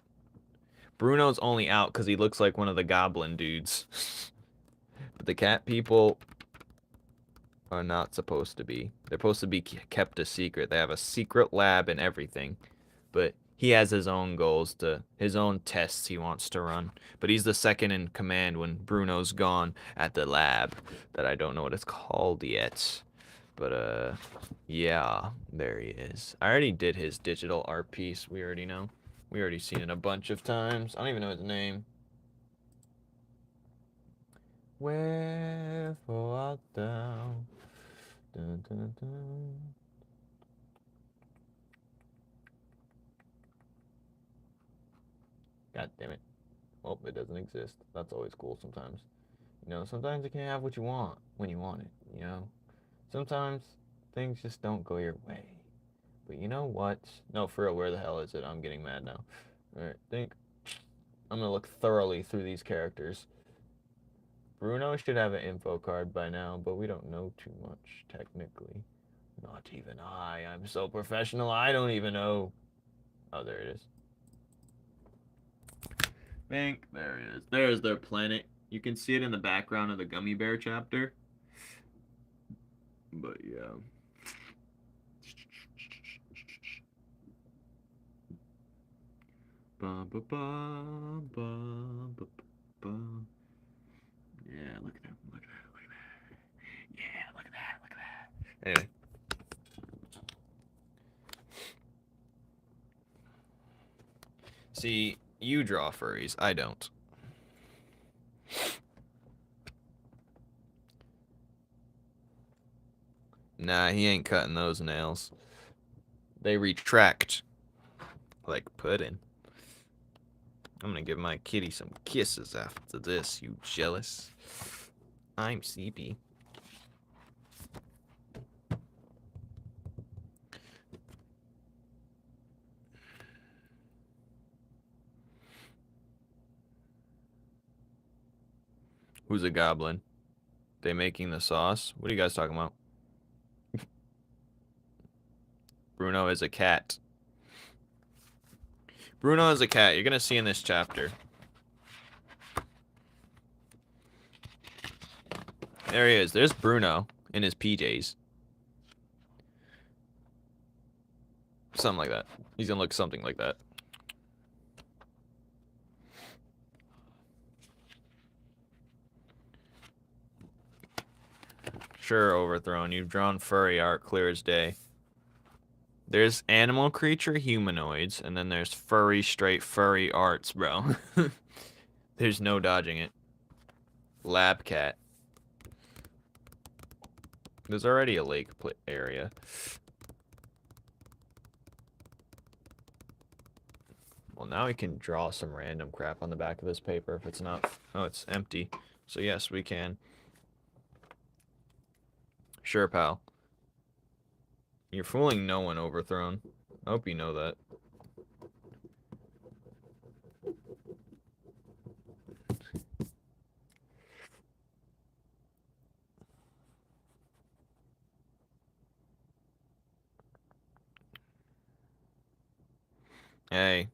[SPEAKER 2] Bruno's only out because he looks like one of the goblin dudes. But the cat people are not supposed to be. They're supposed to be kept a secret. They have a secret lab and everything. But he has his own goals, his own tests he wants to run. But he's the second in command when Bruno's gone at the lab. That I don't know what it's called yet. But, yeah, there he is. I already did his digital art piece. We already know. We already seen it a bunch of times. I don't even know his name. Wherefore art thou? Dun, dun, dun. God damn it. Well, it doesn't exist. That's always cool sometimes. You know, sometimes you can't have what you want when you want it, you know? Sometimes things just don't go your way. But you know what? No, for real, where the hell is it? I'm getting mad now. Alright, I'm gonna look thoroughly through these characters. Bruno should have an info card by now, but we don't know too much, technically. Not even I. I'm so professional, I don't even know. Oh, there it is. Bink, there it is. There's their planet. You can see it in the background of the Gummy Bear chapter. But yeah. Ba, ba, ba, ba, ba, ba. Yeah, look at that. Look at that. Look at that. Yeah, look at that. Look at that. Anyway. See, you draw furries. I don't. Nah, he ain't cutting those nails. They retract. Like pudding. I'm gonna give my kitty some kisses after this, you jealous. I'm sleepy. Who's a goblin? They making the sauce? What are you guys talking about? Bruno is a cat. Bruno is a cat. You're gonna see in this chapter. There he is. There's Bruno in his PJs. Something like that. He's gonna look something like that. Sure, Overthrown. You've drawn furry art clear as day. There's animal creature humanoids, and then there's furry, straight furry arts, bro. There's no dodging it. Lab cat. There's already a lake area. Well, now we can draw some random crap on the back of this paper if it's not... Oh, it's empty. So yes, we can. Sure, pal. You're fooling no one, Overthrown. I hope you know that. Hey.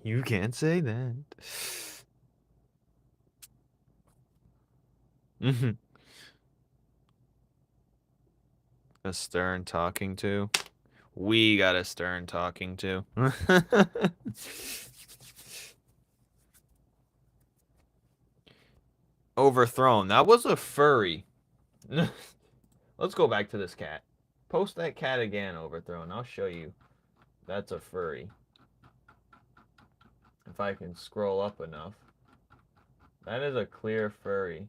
[SPEAKER 2] You can't say that. A stern talking to. We got a stern talking to. Overthrown. That was a furry. Let's go back to this cat. Post that cat again, Overthrown. I'll show you. That's a furry. If I can scroll up enough. That is a clear furry.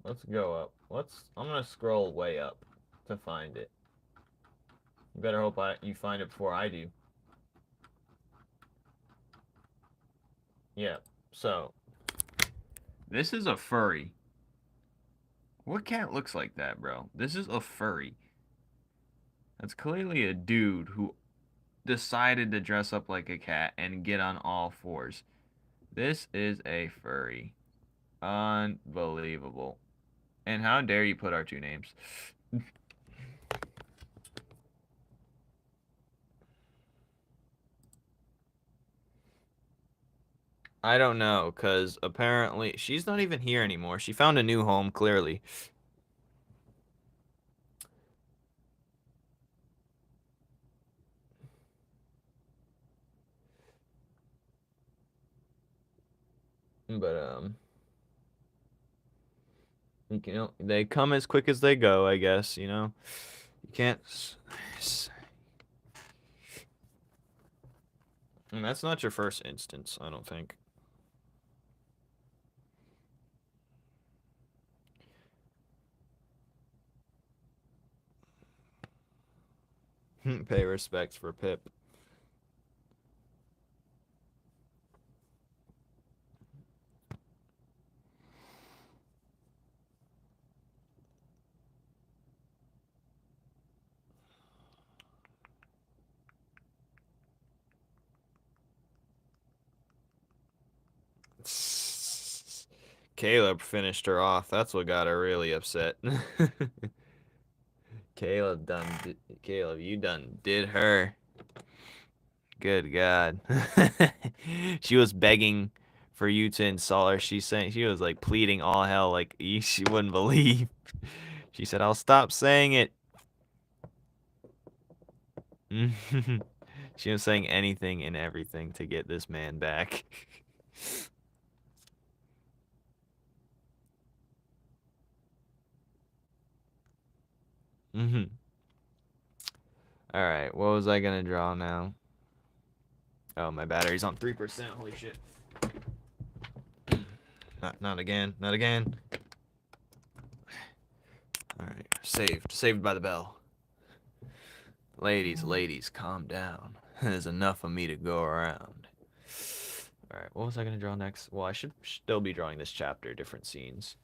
[SPEAKER 2] Let's go up. I'm gonna scroll way up to find it. You better hope you find it before I do. Yeah, so this is a furry. What cat looks like that, bro? This is a furry. That's clearly a dude who decided to dress up like a cat and get on all fours. This is a furry. Unbelievable. And how dare you put our two names? I don't know, because apparently she's not even here anymore. She found a new home, clearly. But, you know, they come as quick as they go, I guess, you know? You can't... And that's not your first instance, I don't think. Pay respects for Pip. Caleb finished her off. That's what got her really upset. Caleb, you done did her. Good God. She was begging for you to install her. She was like pleading all hell, like she wouldn't believe. She said, "I'll stop saying it." She was saying anything and everything to get this man back. All right, what was I gonna draw now? Oh, my battery's on 3%. Holy shit. Not again. Not again. All right, saved by the bell. Ladies, calm down. There's enough of me to go around. All right, what was I gonna draw next? Well, I should still be drawing this chapter, different scenes.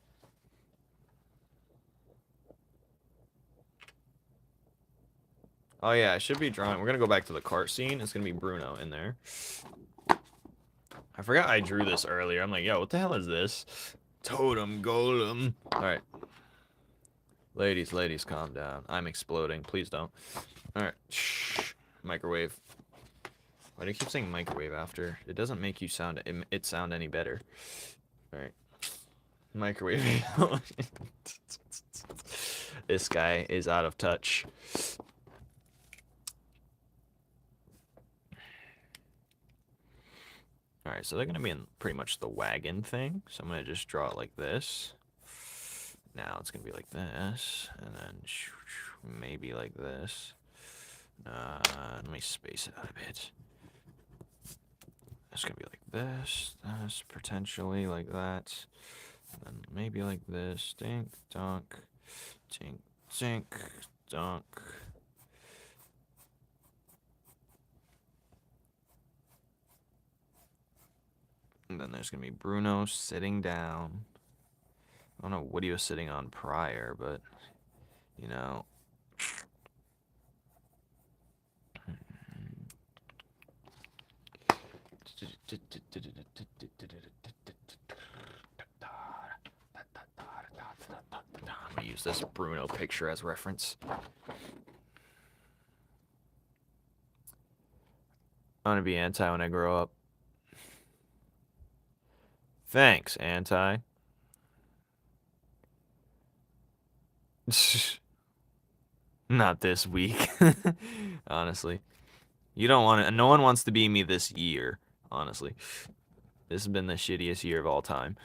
[SPEAKER 2] Oh yeah, I should be drawing. We're gonna go back to the cart scene. It's gonna be Bruno in there. I forgot I drew this earlier. I'm like, yo, what the hell is this? Totem golem. All right. Ladies, calm down. I'm exploding. Please don't. All right. Shh. Microwave. Why do you keep saying microwave after? It doesn't make you sound it sound any better. All right. Microwave. This guy is out of touch. All right, so they're gonna be in pretty much the wagon thing. So I'm gonna just draw it like this. Now it's gonna be like this, and then maybe like this. Let me space it out a bit. It's gonna be like this, potentially like that, and then maybe like this. Dink, dunk, tink, tink, dunk. And then there's gonna be Bruno sitting down. I don't know what he was sitting on prior, but you know. I'm gonna use this Bruno picture as reference. I'm gonna be anti when I grow up. Thanks, anti. Not this week. Honestly. You don't want to. No one wants to be me this year, honestly. This has been the shittiest year of all time.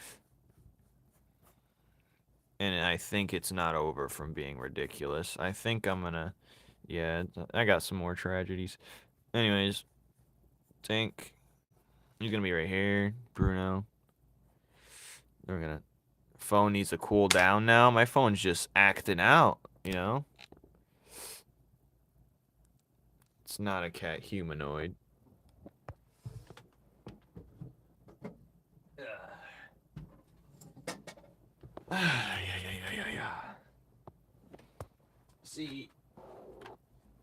[SPEAKER 2] And I think it's not over from being ridiculous. I think I'm gonna. Yeah, I got some more tragedies. Anyways, Tank. He's gonna be right here. Bruno. We're gonna. Phone needs to cool down now. My phone's just acting out, you know? It's not a cat humanoid. See,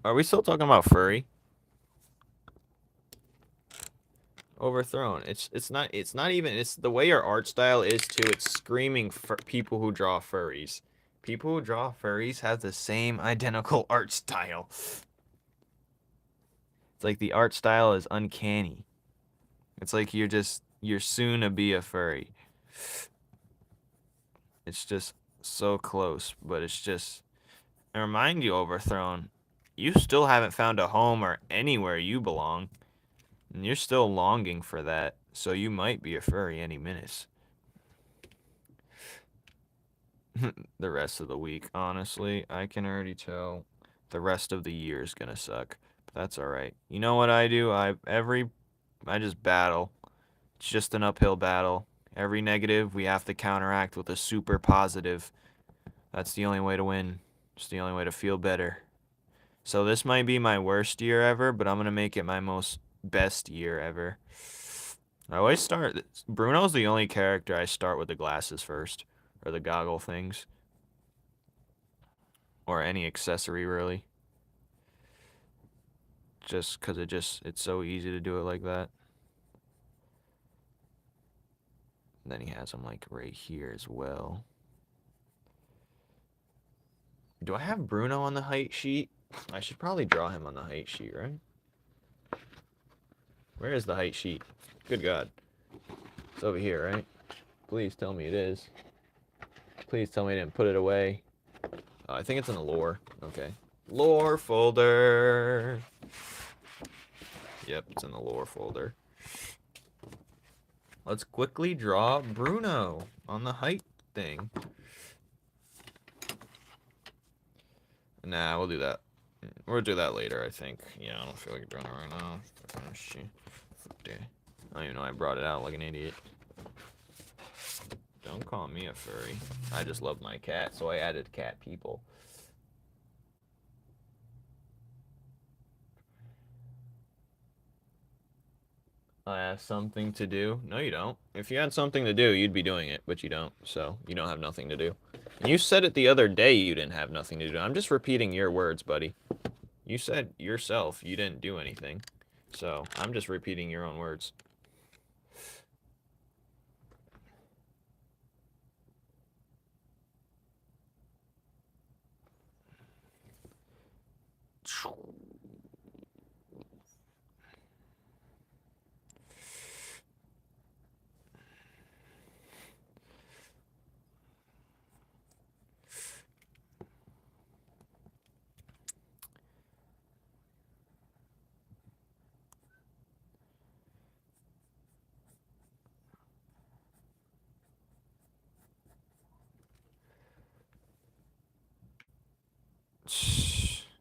[SPEAKER 2] are we still talking about furry? Overthrown. It's not even. It's the way your art style is too. It's screaming for people who draw furries. People who draw furries have the same identical art style. It's like the art style is uncanny. It's like you're soon to be a furry. It's just so close, but it's just. And remind you, Overthrown, you still haven't found a home or anywhere you belong. And you're still longing for that, so you might be a furry any minute. The rest of the week, honestly, I can already tell the rest of the year is gonna suck. But that's alright. You know what I do? I just battle. It's just an uphill battle. Every negative we have to counteract with a super positive. That's the only way to win. It's the only way to feel better. So this might be my worst year ever, but I'm gonna make it my most best year ever. I always start. Bruno's the only character I start with the glasses first, or the goggle things, or any accessory really. Just because it's so easy to do it like that. And then he has them like right here as well. Do I have Bruno on the height sheet? I should probably draw him on the height sheet, right? Where is the height sheet? Good God. It's over here, right? Please tell me it is. Please tell me I didn't put it away. I think it's in the lore. Okay. Lore folder. Yep, it's in the lore folder. Let's quickly draw Bruno on the height thing. Nah, we'll do that. We'll do that later, I think. Yeah, I don't feel like drawing it right now. I don't even know I brought it out like an idiot. Don't call me a furry. I just love my cat, so I added cat people. I have something to do. No, you don't. If you had something to do, you'd be doing it, but you don't. So you don't have nothing to do. And you said it the other day you didn't have nothing to do. I'm just repeating your words, buddy. You said yourself you didn't do anything. So I'm just repeating your own words.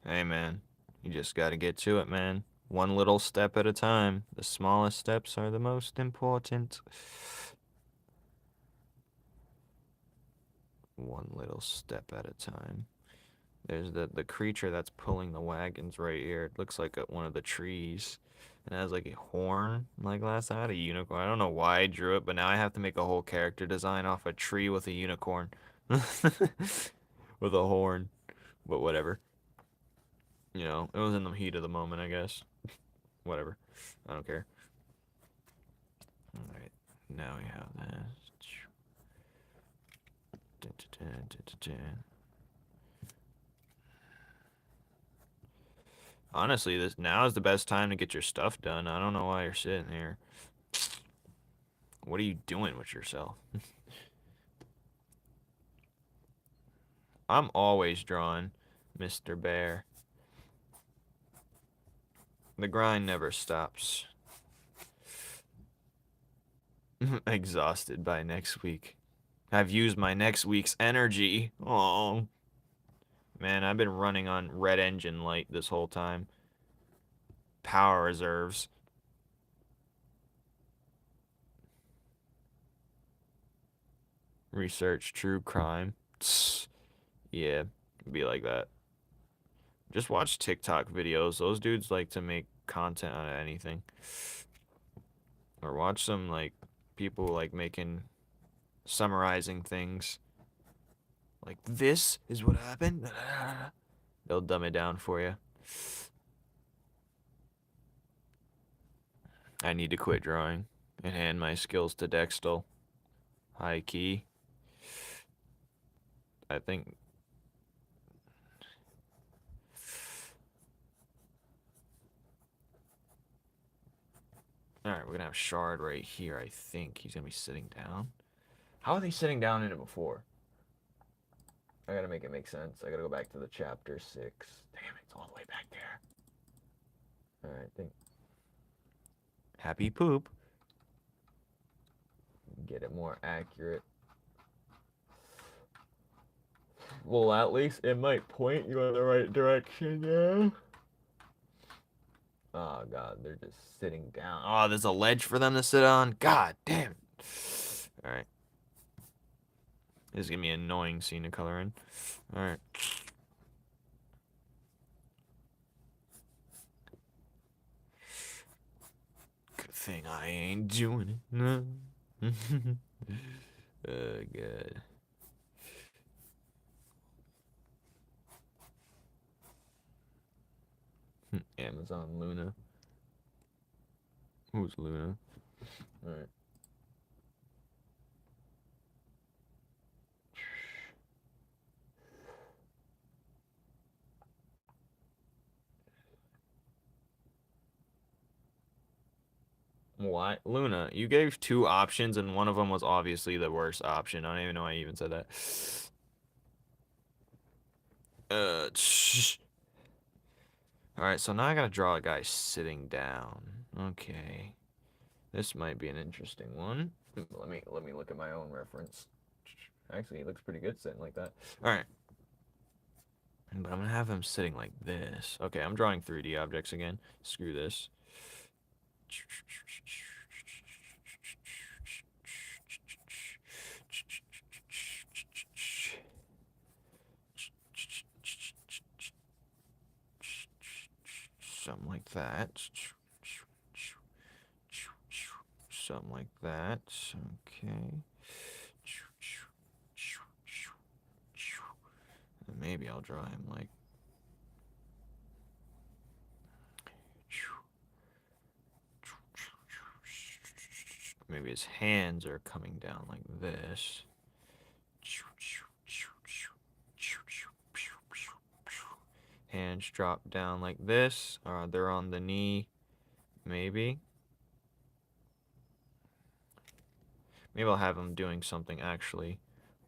[SPEAKER 2] Hey, man. You just gotta get to it, man. One little step at a time. The smallest steps are the most important. One little step at a time. There's the creature that's pulling the wagons right here. It looks like one of the trees. It has like a horn, like last time I had a unicorn. I don't know why I drew it, but now I have to make a whole character design off a tree with a unicorn. With a horn. But whatever. You know, it was in the heat of the moment, I guess. Whatever. I don't care. Alright, now we have this. Honestly, this now is the best time to get your stuff done. I don't know why you're sitting here. What are you doing with yourself? I'm always drawing, Mr. Bear. The grind never stops. Exhausted by next week. I've used my next week's energy. Oh, man, I've been running on red engine light this whole time. Power reserves. Research true crime. Yeah, be like that. Just watch TikTok videos. Those dudes like to make content out of anything. Or watch some like people like making summarizing things. Like, this is what happened. They'll dumb it down for you. I need to quit drawing and hand my skills to Dextel. High key. I think. Alright, we're gonna have Shard right here, I think. He's gonna be sitting down. How are they sitting down in it before? I gotta make it make sense. I gotta go back to the chapter 6. Damn, it's all the way back there. Alright, think. Happy poop. Get it more accurate. Well, at least it might point you in the right direction, yeah? Oh, God, they're just sitting down. Oh, there's a ledge for them to sit on? God damn it. Alright. This is gonna be an annoying scene to color in. Alright. Good thing I ain't doing it. No. Oh, God. Amazon Luna. Who's Luna? Alright. What? Luna, you gave 2 options and one of them was obviously the worst option. I don't even know I even said that. Alright, so now I gotta draw a guy sitting down. Okay. This might be an interesting one. Let me look at my own reference. Actually, he looks pretty good sitting like that. Alright. But I'm gonna have him sitting like this. Okay, I'm drawing 3D objects again. Screw this. Something like that. Something like that. Okay. And maybe I'll draw him like. Maybe his hands are coming down like this. Hands drop down like this. They're on the knee. Maybe. Maybe I'll have him doing something actually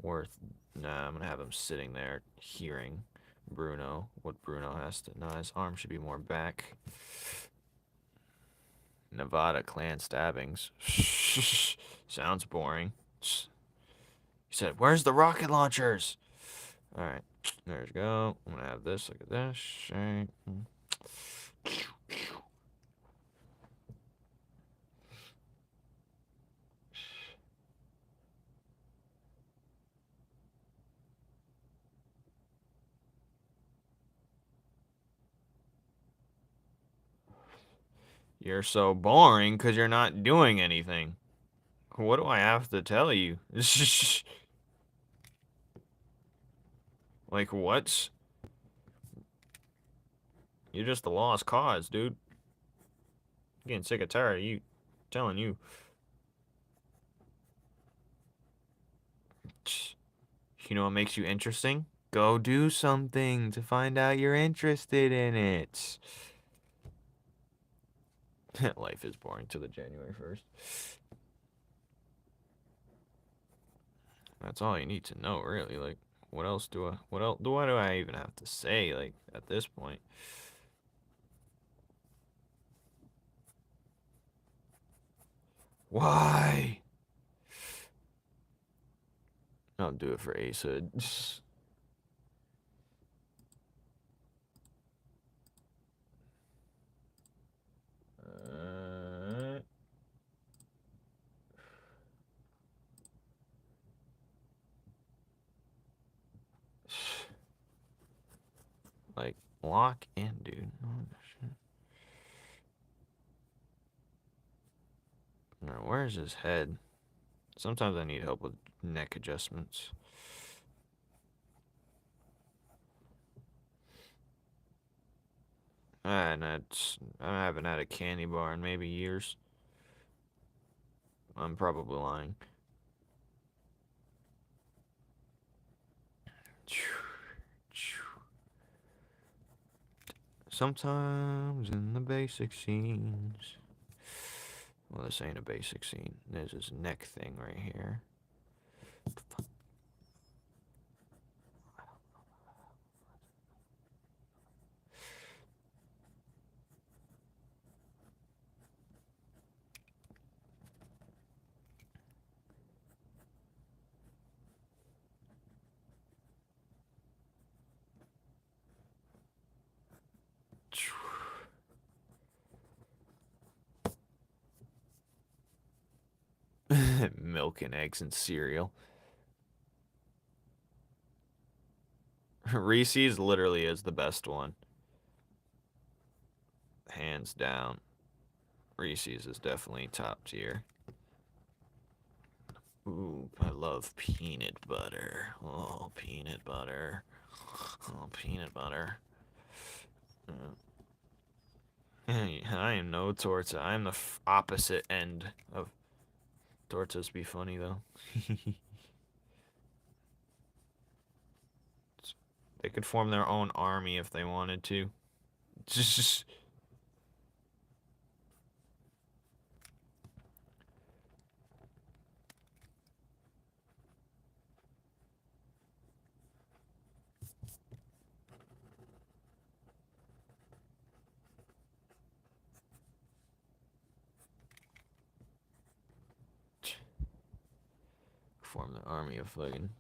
[SPEAKER 2] worth. Nah, I'm gonna have him sitting there hearing Bruno. What Bruno has to. No, his arm should be more back. Nevada clan stabbings. Sounds boring. He said, "Where's the rocket launchers?" All right, there you go. I'm gonna have this. Look at this. Right. You're so boring because you're not doing anything. What do I have to tell you? Like, what? You're just a lost cause, dude. I'm getting sick of tired of you telling you. You know what makes you interesting? Go do something to find out you're interested in it. Life is boring to the January 1st. That's all you need to know, really. Like, what else do I, what do I even have to say, like, at this point? Why? I'll do it for Ace Hood. Like, lock in, dude. Now, where's his head? Sometimes I need help with neck adjustments. I haven't had a candy bar in maybe years. I'm probably lying. Sometimes in the basic scenes. Well, this ain't a basic scene. There's this neck thing right here. Milk and eggs and cereal. Reese's literally is the best one. Hands down. Reese's is definitely top tier. Ooh, I love peanut butter. Oh, peanut butter. Oh, peanut butter. I am no torta. I am the opposite end of tortas. Be funny though. They could form their own army if they wanted to. Just form the army of fucking.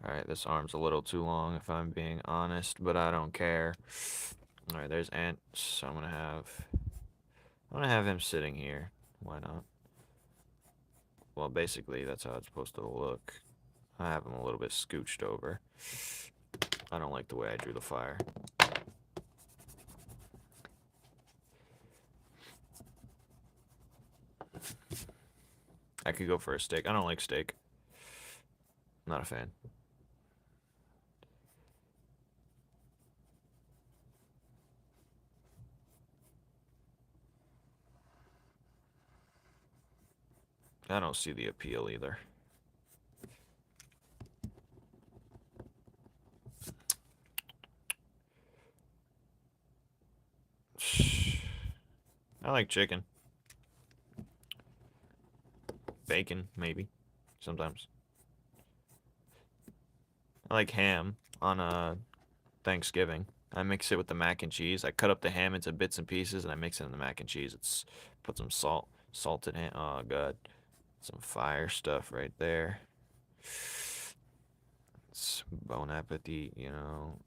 [SPEAKER 2] Alright, this arm's a little too long if I'm being honest, but I don't care. Alright, there's Ant, so I'm gonna have him sitting here. Why not? Well, basically, that's how it's supposed to look. I have him a little bit scooched over. I don't like the way I drew the fire. I could go for a steak. I don't like steak. Not a fan. I don't see the appeal either. I like chicken. Bacon, maybe. Sometimes. I like ham on Thanksgiving. I mix it with the mac and cheese. I cut up the ham into bits and pieces and I mix it in the mac and cheese. It's put some salted ham. Oh god. Some fire stuff right there. It's bon appetit, you know.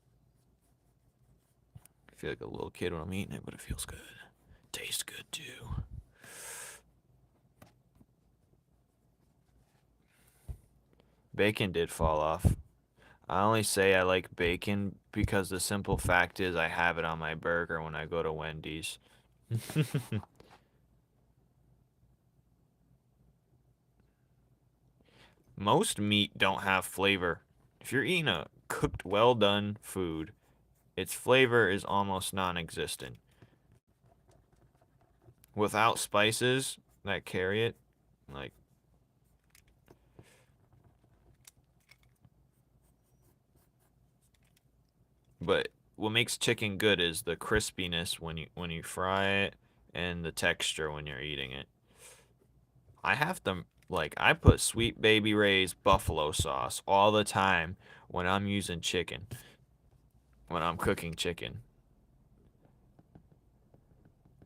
[SPEAKER 2] I feel like a little kid when I'm eating it, but it feels good. Tastes good too. Bacon did fall off. I only say I like bacon because the simple fact is I have it on my burger when I go to Wendy's. Most meat don't have flavor. If you're eating a cooked, well done food, its flavor is almost non-existent. Without spices that carry it, like, but what makes chicken good is the crispiness when you fry it and the texture when you're eating it. I have to, like, I put Sweet Baby Ray's buffalo sauce all the time when I'm using chicken, when I'm cooking chicken.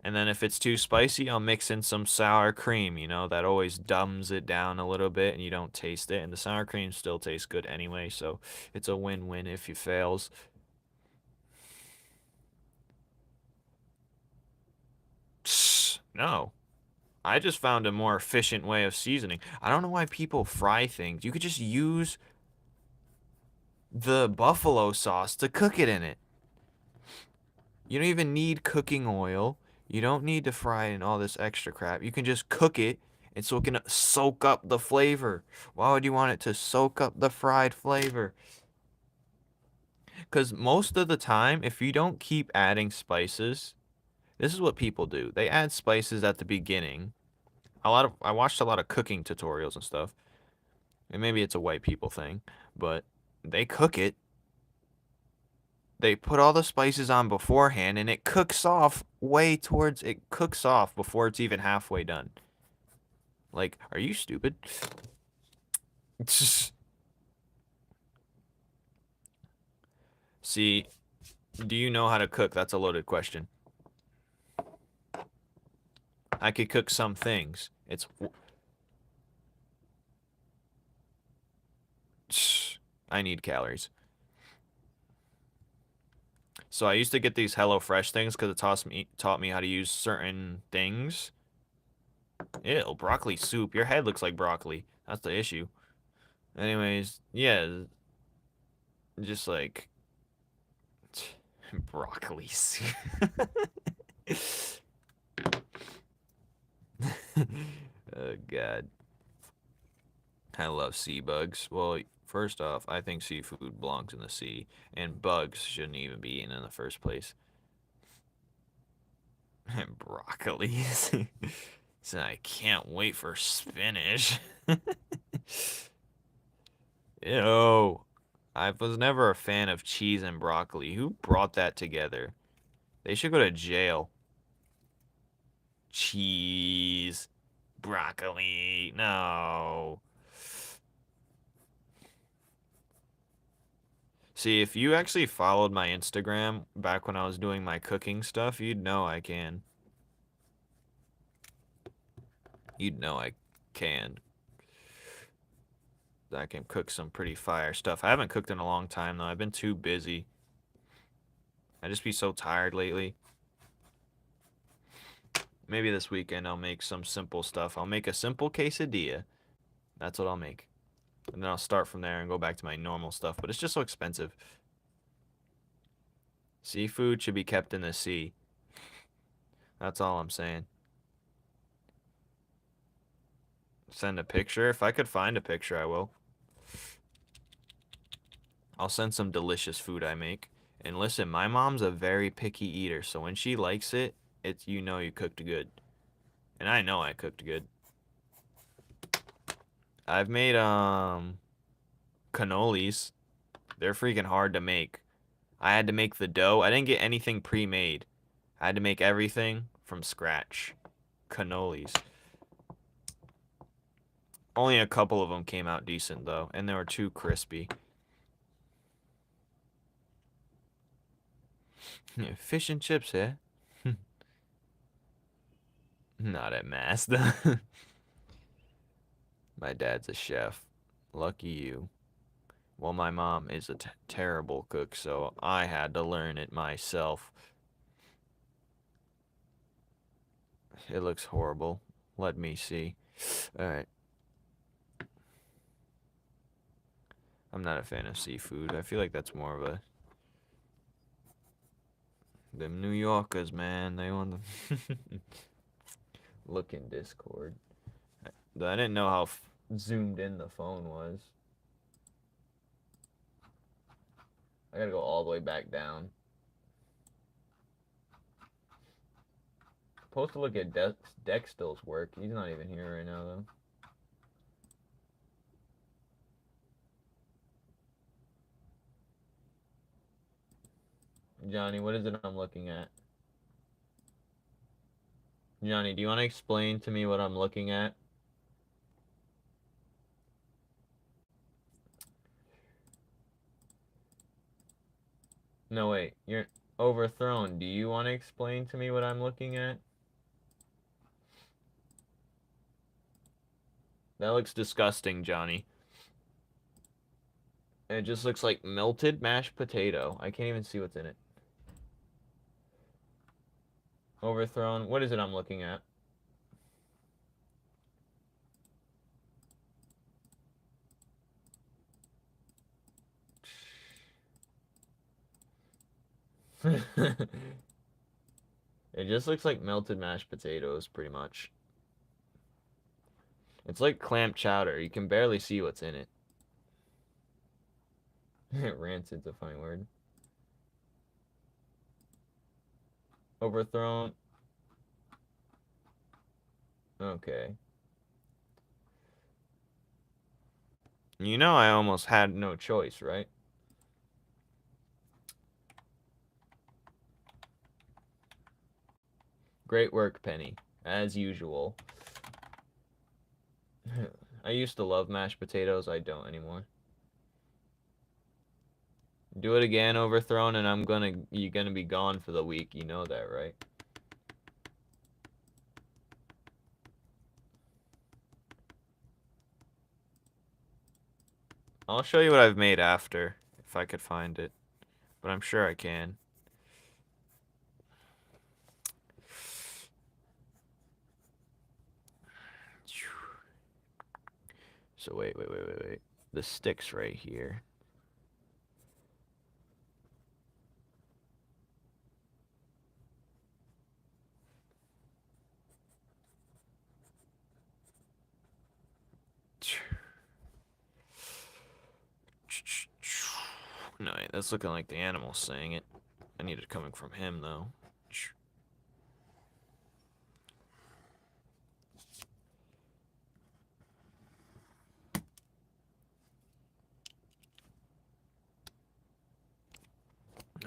[SPEAKER 2] And then if it's too spicy, I'll mix in some sour cream, you know, that always dumbs it down a little bit and you don't taste it. And the sour cream still tastes good anyway, so it's a win-win if it fails. No. I just found a more efficient way of seasoning. I don't know why people fry things. You could just use the buffalo sauce to cook it in it. You don't even need cooking oil. You don't need to fry it and all this extra crap. You can just cook it and so it can soak up the flavor. Why would you want it to soak up the fried flavor? Because most of the time, if you don't keep adding spices, this is what people do. They add spices at the beginning. I watched a lot of cooking tutorials and stuff. And maybe it's a white people thing, but they cook it. They put all the spices on beforehand and it cooks off before it's even halfway done. Like, are you stupid? See, do you know how to cook? That's a loaded question. I could cook some things. I need calories. So I used to get these HelloFresh things because it taught me how to use certain things. Ew, broccoli soup. Your head looks like broccoli. That's the issue. Anyways, yeah, just like broccoli soup. Oh god. I love sea bugs. Well, first off, I think seafood belongs in the sea, and bugs shouldn't even be in the first place. And broccoli. So I can't wait for spinach. Ew. I was never a fan of cheese and broccoli. Who brought that together? They should go to jail. Cheese. Broccoli. No. See, if you actually followed my Instagram back when I was doing my cooking stuff, you'd know I can. You'd know I can. I can cook some pretty fire stuff. I haven't cooked in a long time, though. I've been too busy. I just be so tired lately. Maybe this weekend I'll make some simple stuff. I'll make a simple quesadilla. That's what I'll make. And then I'll start from there and go back to my normal stuff. But it's just so expensive. Seafood should be kept in the sea. That's all I'm saying. Send a picture. If I could find a picture, I will. I'll send some delicious food I make. And listen, my mom's a very picky eater, so when she likes it, it's you know you cooked good. And I know I cooked good. I've made cannolis. They're freaking hard to make. I had to make the dough. I didn't get anything pre-made. I had to make everything from scratch. Cannolis. Only a couple of them came out decent though, and they were too crispy. Fish and chips, eh? Not at Mazda. My dad's a chef. Lucky you. Well, my mom is a terrible cook, so I had to learn it myself. It looks horrible. Let me see. Alright. I'm not a fan of seafood. I feel like that's more of a... Them New Yorkers, man. They want to... Look in Discord. I didn't know how zoomed in the phone was. I gotta go all the way back down. Supposed to look at Dextil's work. He's not even here right now, though. Johnny, what is it I'm looking at? Johnny, do you want to explain to me what I'm looking at? No, wait. You're overthrown. Do you want to explain to me what I'm looking at? That looks disgusting, Johnny. It just looks like melted mashed potato. I can't even see what's in it. Overthrown. What is it I'm looking at? It just looks like melted mashed potatoes, pretty much. It's like clam chowder. You can barely see what's in it. Rancid's a funny word. Overthrown. Okay. You know I almost had no choice, right? Great work, Penny. As usual. I used to love mashed potatoes. I don't anymore. Do it again, Overthrown, and you're gonna be gone for the week. You know that, right? I'll show you what I've made after, if I could find it. But I'm sure I can. So wait. The stick's right here. No, that's looking like the animal saying it. I need it coming from him, though.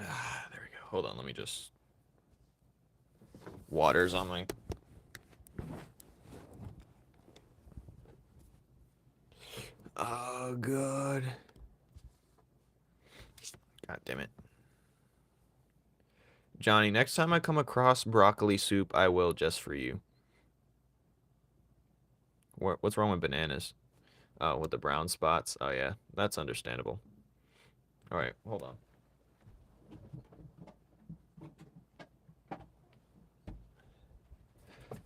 [SPEAKER 2] Ah, there we go. Hold on, let me just Water's on my... Oh, God. God damn it. Johnny, next time I come across broccoli soup, I will just for you. What's wrong with bananas? Oh, with the brown spots? Oh, yeah. That's understandable. Alright, hold on.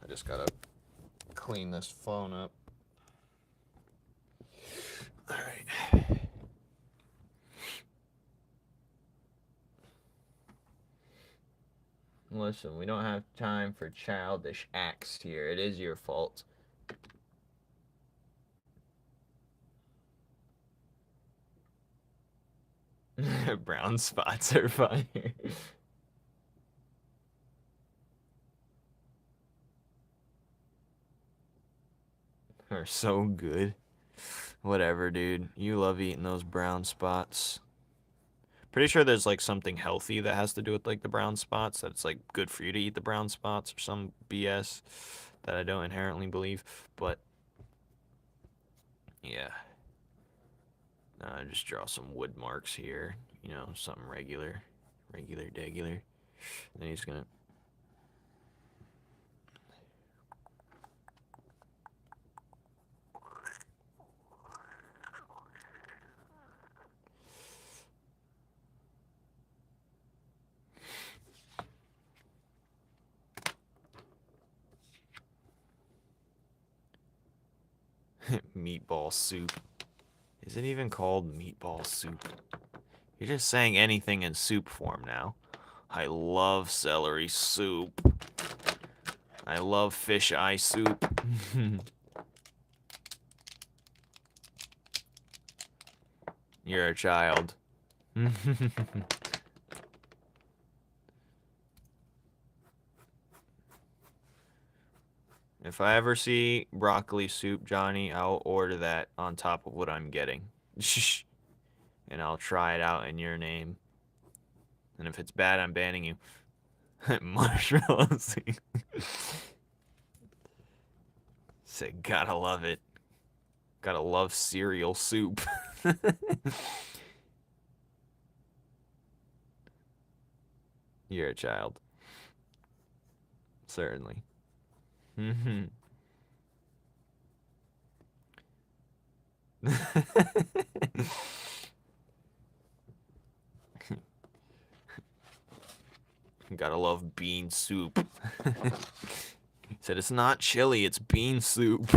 [SPEAKER 2] I just gotta clean this phone up. Alright. Listen, we don't have time for childish acts here. It is your fault. Brown spots are fire. Are so good. Whatever, dude. You love eating those brown spots. Pretty sure there's like something healthy that has to do with like the brown spots. That it's like good for you to eat the brown spots or some BS that I don't inherently believe. But yeah. Just draw some wood marks here. You know, something regular. Regular. Then he's gonna... Meatball soup. Is it even called meatball soup? You're just saying anything in soup form now. I love celery soup. I love fish eye soup. You're a child. If I ever see broccoli soup, Johnny, I'll order that on top of what I'm getting. And I'll try it out in your name. And if it's bad, I'm banning you. Marshmallows. Said, gotta love it. Gotta love cereal soup. You're a child. Certainly. Gotta love bean soup. Said it's not chili, it's bean soup.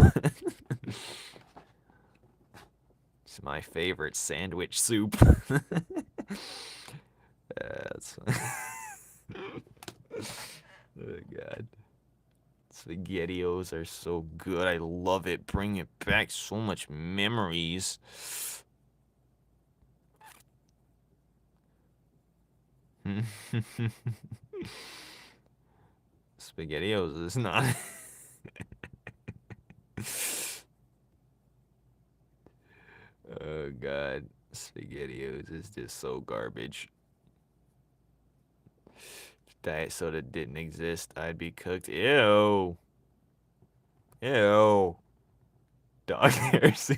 [SPEAKER 2] It's my favorite sandwich soup. That's oh god. SpaghettiOs are so good. I love it. Bring it back. So much memories. SpaghettiOs is not. Oh god. SpaghettiOs is just so garbage. If diet soda didn't exist, I'd be cooked. Ew. Ew. Dog hairs.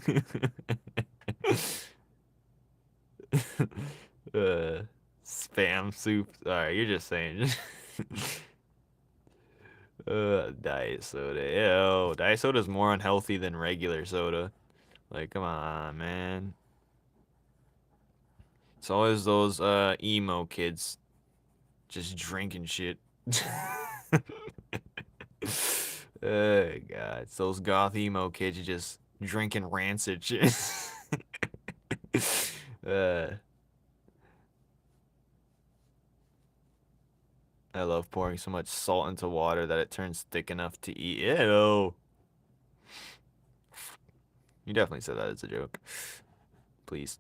[SPEAKER 2] Spam soup. Alright, you're just saying. Diet soda. Ew. Diet soda is more unhealthy than regular soda. Like, come on, man. It's always those emo kids just drinking shit. Oh god, it's those goth emo kids just drinking rancid shit. I love pouring so much salt into water that it turns thick enough to eat. Ew. You definitely said that as a joke. Please.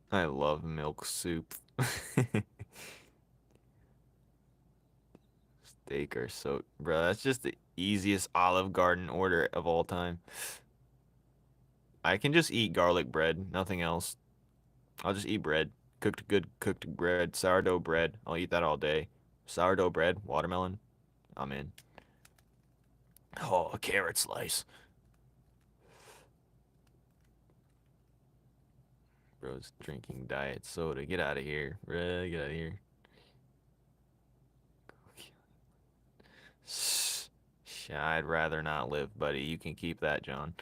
[SPEAKER 2] I love milk soup. Steak or so, bro. That's just the easiest Olive Garden order of all time. I can just eat garlic bread, nothing else. I'll just eat bread. Cooked bread, sourdough bread. I'll eat that all day. Sourdough bread, watermelon. I'm in. Oh, a carrot slice. Bro's drinking diet soda. Get out of here. Bruh, get out of here. I'd rather not live, buddy. You can keep that, John.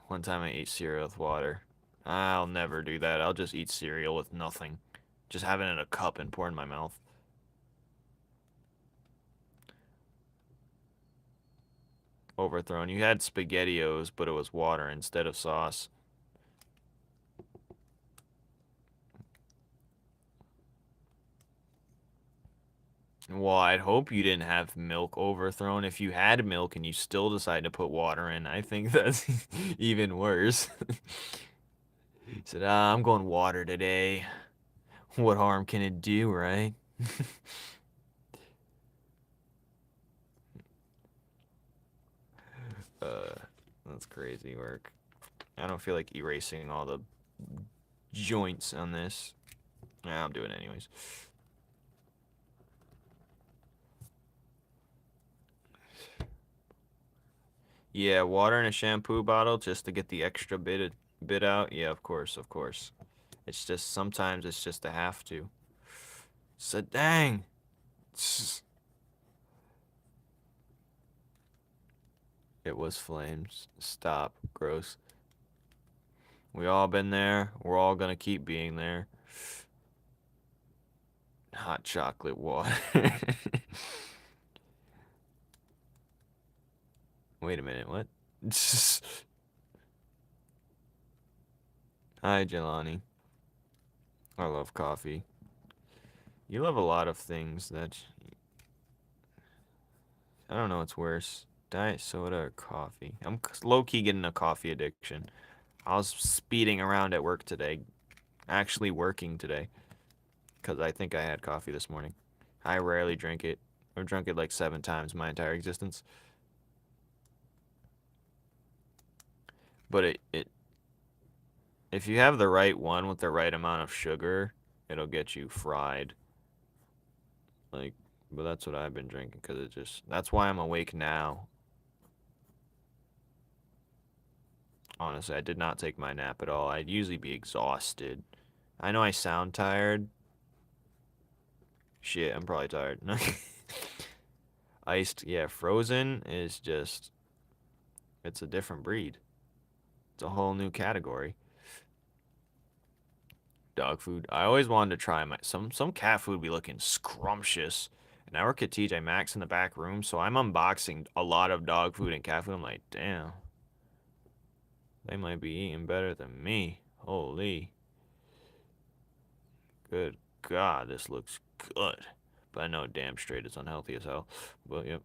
[SPEAKER 2] One time I ate cereal with water. I'll never do that. I'll just eat cereal with nothing. Just have it in a cup and pour in my mouth. Overthrown. You had SpaghettiOs, but it was water instead of sauce. Well, I'd hope you didn't have milk overthrown. If you had milk and you still decide to put water in, I think that's even worse. He said, I'm going water today. What harm can it do, right? That's crazy work. I don't feel like erasing all the joints on this. Nah, I'll do it anyways. Yeah, water in a shampoo bottle just to get the extra bit out. Yeah, of course, of course. It's just sometimes it's just a have to. So dang. It was flames. Stop. Gross. We all been there. We're all gonna keep being there. Hot chocolate water. Wait a minute, what? Hi, Jelani. I love coffee. You love a lot of things that... I don't know what's worse. Diet soda or coffee? I'm low-key getting a coffee addiction. I was speeding around at work today. Actually working today. Because I think I had coffee this morning. I rarely drink it. I've drunk it like 7 times my entire existence. But if you have the right one with the right amount of sugar, it'll get you fried. Like, but that's what I've been drinking because it just, that's why I'm awake now. Honestly, I did not take my nap at all. I'd usually be exhausted. I know I sound tired. Shit, I'm probably tired. Iced, yeah, frozen is just, it's a different breed. It's a whole new category. Dog food. I always wanted to try some cat food be looking scrumptious. And I work at TJ Maxx in the back room, so I'm unboxing a lot of dog food and cat food. I'm like, damn. They might be eating better than me. Holy. Good God, this looks good. But I know damn straight it's unhealthy as hell. But yep.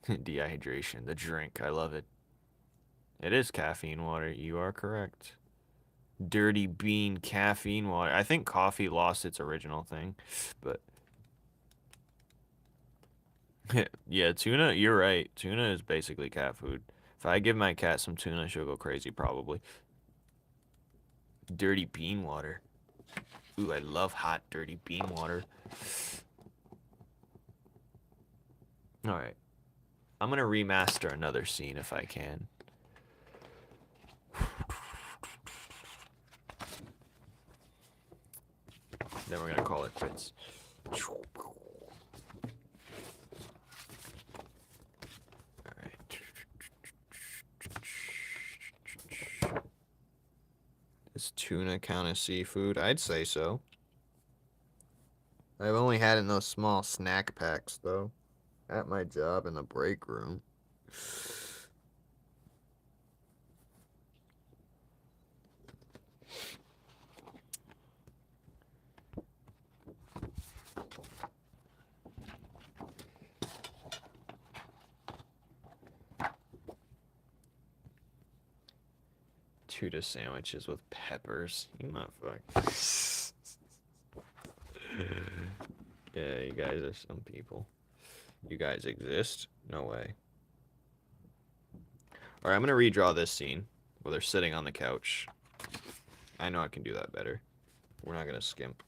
[SPEAKER 2] Dehydration, the drink. I love it. It is caffeine water. You are correct. Dirty bean caffeine water. I think coffee lost its original thing, but yeah, tuna, you're right. Tuna is basically cat food. If I give my cat some tuna, she'll go crazy probably. Dirty bean water. Ooh, I love hot dirty bean water. All right. I'm going to remaster another scene if I can. Then we're going to call it quits. Alright. Does tuna count as seafood? I'd say so. I've only had it in those small snack packs, though. At my job in the break room. Tuna sandwiches with peppers. You motherfucker. Yeah, you guys are some people. You guys exist? No way. Alright, I'm gonna redraw this scene where they're sitting on the couch.
[SPEAKER 1] I know I can do that better. We're not gonna skimp.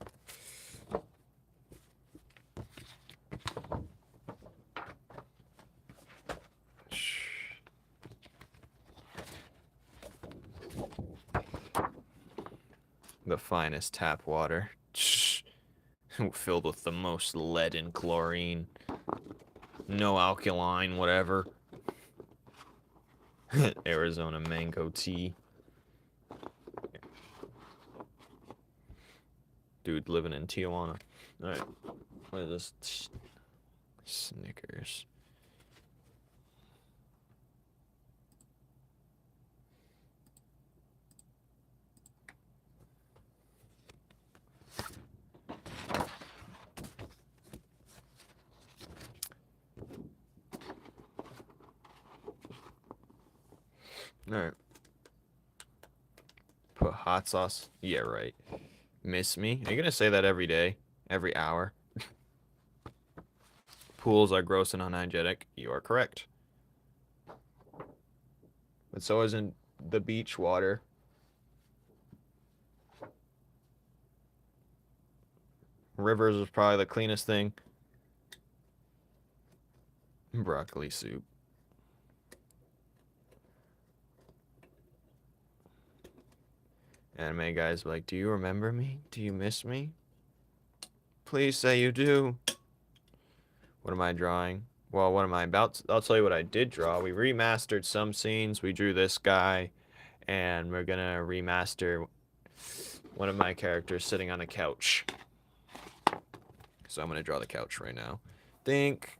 [SPEAKER 1] The finest tap water. Filled with the most lead and chlorine. No alkaline, whatever. Arizona mango tea. Dude living in Tijuana. Alright. What is this? Snickers. Alright. Put hot sauce. Yeah, right. Miss me? Are you gonna say that every day? Every hour? Pools are gross and unhygienic. You are correct. But so isn't the beach water. Rivers is probably the cleanest thing. Broccoli soup. Anime guys be like, do you remember me? Do you miss me? Please say you do. What am I drawing? Well, what am I about to, I'll tell you what I did draw. We remastered some scenes. We drew this guy. And we're gonna remaster one of my characters sitting on a couch. So I'm gonna draw the couch right now. Think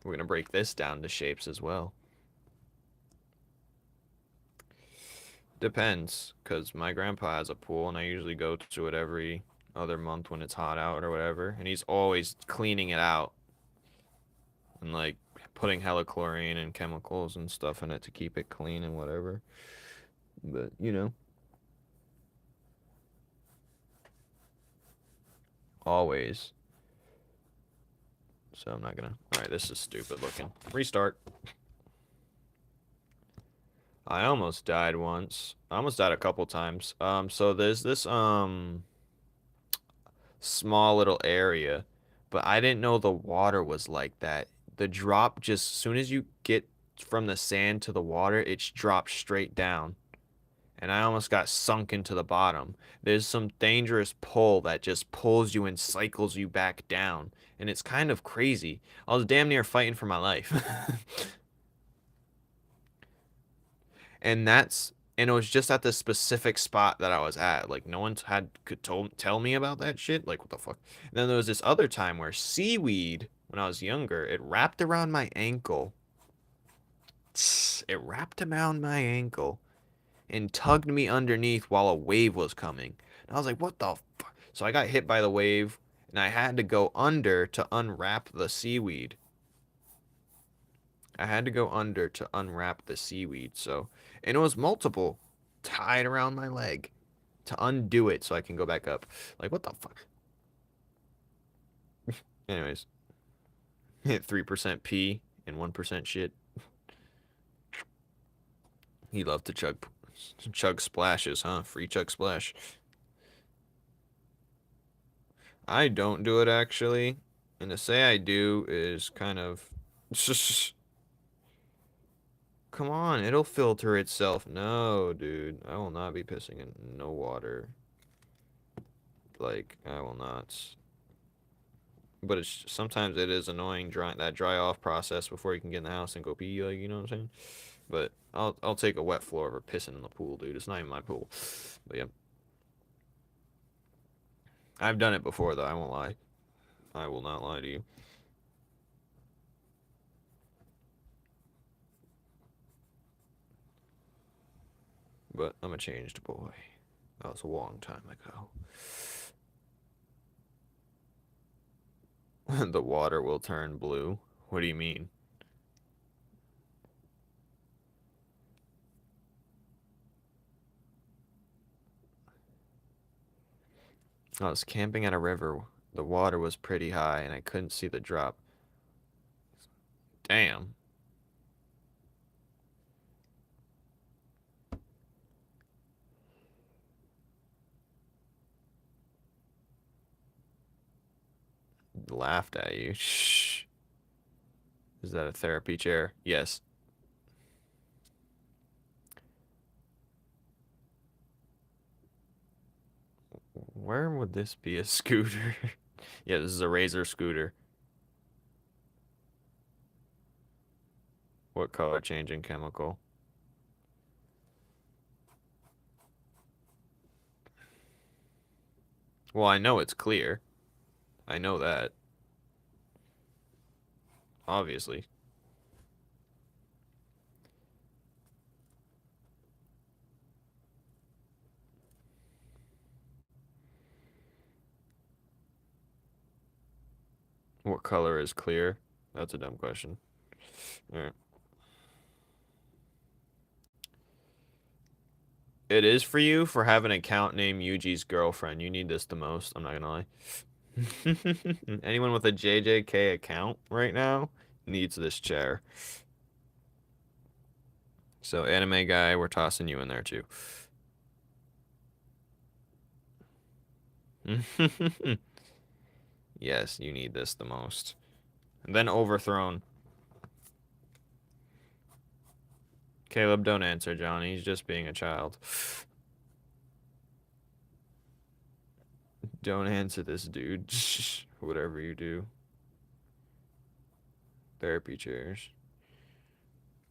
[SPEAKER 1] we're gonna break this down to shapes as well. Depends, because my grandpa has a pool and I usually go to it every other month when it's hot out or whatever. And he's always cleaning it out. And like putting hella chlorine and chemicals and stuff in it to keep it clean and whatever. But, you know. Always. So I'm not gonna... Alright, this is stupid looking. Restart. I almost died once. I almost died a couple times. So there's this, small little area. But I didn't know the water was like that. The drop just... As soon as you get from the sand to the water, it drops straight down. And I almost got sunk into the bottom. There's some dangerous pull that just pulls you and cycles you back down. And it's kind of crazy. I was damn near fighting for my life. And it was just at the specific spot that I was at. Like, no one could tell me about that shit. Like, what the fuck? And then there was this other time where seaweed, when I was younger, it wrapped around my ankle. It wrapped around my ankle and tugged me underneath while a wave was coming. And I was like, what the fuck? So I got hit by the wave, and I had to go under to unwrap the seaweed. I had to go under to unwrap the seaweed, so... And it was multiple tied around my leg to undo it so I can go back up. Like, what the fuck? Anyways. Hit 3% pee and 1% shit. He loved to chug splashes, huh? Free chug splash. I don't do it, actually. And to say I do is kind of... Come on, it'll filter itself. No, dude. I will not be pissing in no water. Like, I will not. But it's sometimes it is annoying that dry off process before you can get in the house and go pee, like, you know what I'm saying? But I'll take a wet floor over pissing in the pool, dude. It's not even my pool. But yeah. I've done it before, though. I won't lie. I will not lie to you. But I'm a changed boy. That was a long time ago. The water will turn blue. What do you mean? I was camping at a river. The water was pretty high and I couldn't see the drop. Damn.
[SPEAKER 2] laughed at you. Shh. Is that a therapy chair? Yes. Where would this be a scooter? Yeah, this is a Razor scooter. What color changing chemical? Well, I know it's clear. I know that. Obviously. What color is clear? That's a dumb question. Alright. It is for you for having an account named Yuji's girlfriend. You need this the most. I'm not gonna lie. Anyone with a JJK account right now needs this chair. So, anime guy, we're tossing you in there too. Yes, you need this the most. And then overthrown. Caleb, don't answer, Johnny. He's just being a child. Don't answer this, dude. Whatever you do. Therapy chairs.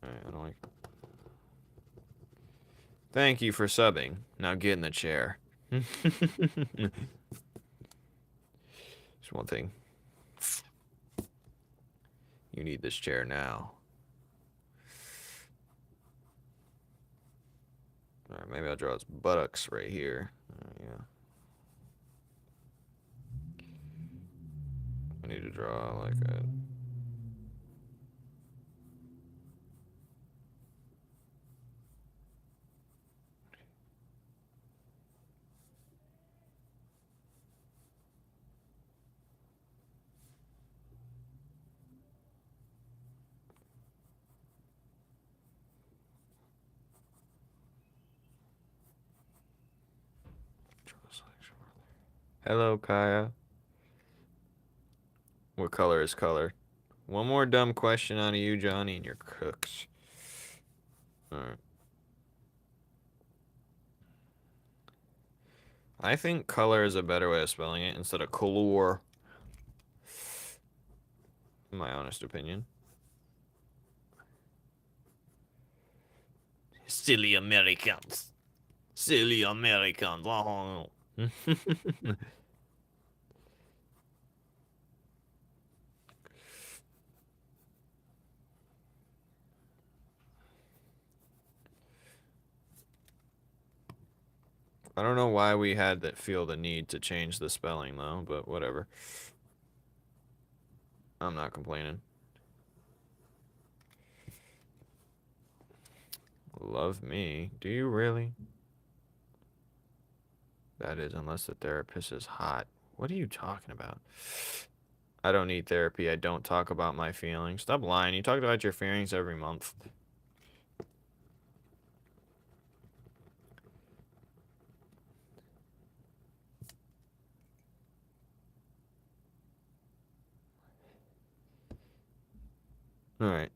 [SPEAKER 2] Alright, I don't like... Thank you for subbing. Now get in the chair. Just one thing. You need this chair now. Alright, maybe I'll draw his buttocks right here. Yeah. I need to draw like a... Hello, Kaya. What color is color? One more dumb question out of you, Johnny, and you're cooked. Alright. I think color is a better way of spelling it instead of color. In my honest opinion. Silly Americans. Silly Americans. Oh. I don't know why we had that feel the need to change the spelling though, but whatever. I'm not complaining. Love me. Do you really? That is, unless the therapist is hot. What are you talking about? I don't need therapy. I don't talk about my feelings. Stop lying. You talk about your feelings every month. Alright.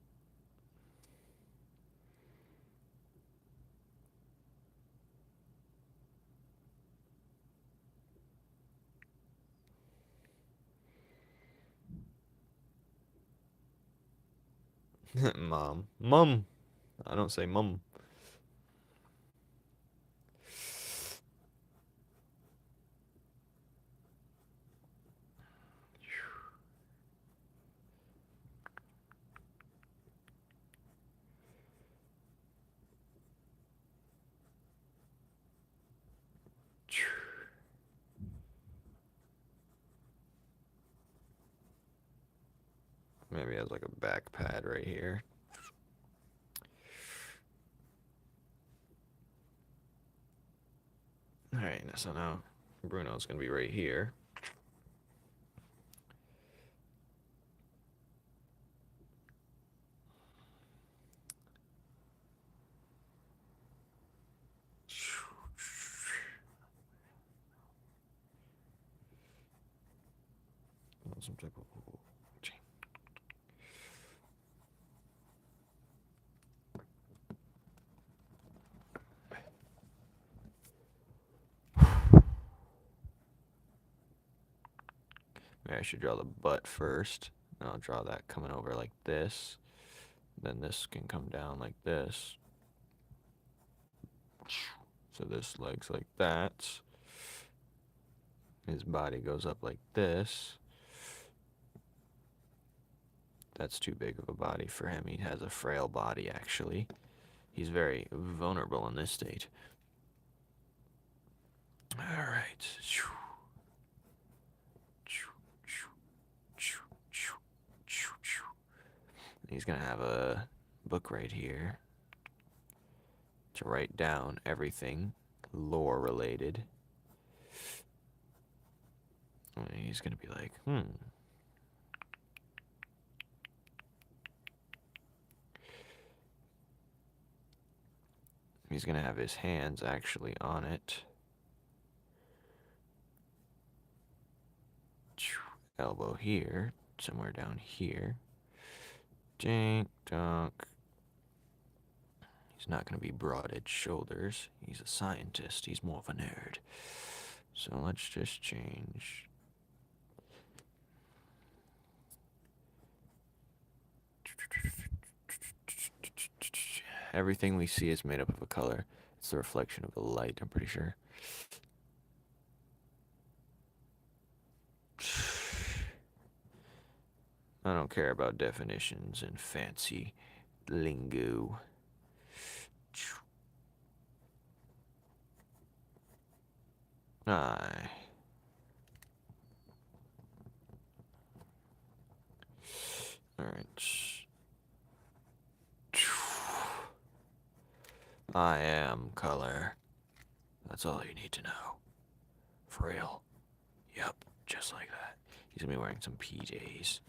[SPEAKER 2] Mom. Mum. I don't say mum. Maybe it has like a back pad right here. Alright, so now Bruno's gonna be right here.
[SPEAKER 1] some type of chain. Maybe I should draw the butt first. And I'll draw that coming over like this. Then this can come down like this. So this leg's like that. His body goes up like this. That's too big of a body for him. He has a frail body, actually. He's very vulnerable in this state. Alright. He's gonna have a book right here to write down everything lore related. And he's gonna be like, He's gonna have his hands actually on it. Elbow here, somewhere down here. Dink, dunk. He's not gonna be broad-edged shoulders. He's a scientist. He's more of a nerd. So let's just change. Everything we see is made up of a color. It's the reflection of the light, I'm pretty sure. I don't care about definitions and fancy lingo. Alright. I am color. That's all you need to know. For real. Yep, just like that. He's gonna be wearing some PJs.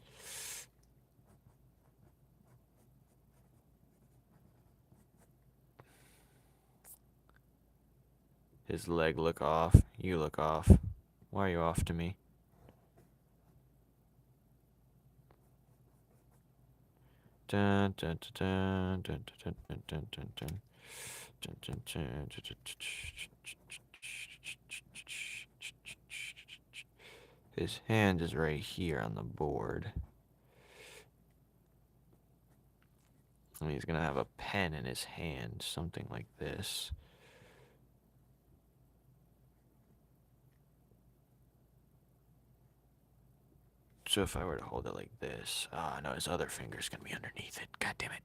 [SPEAKER 1] His leg look off. You look off. Why are you off to me? Dun dun dun dun dun dun dun dun dun. His hand is right here on the board. And he's gonna have a pen in his hand, something like this. So if I were to hold it like this, no, his other finger's gonna be underneath it. God damn it.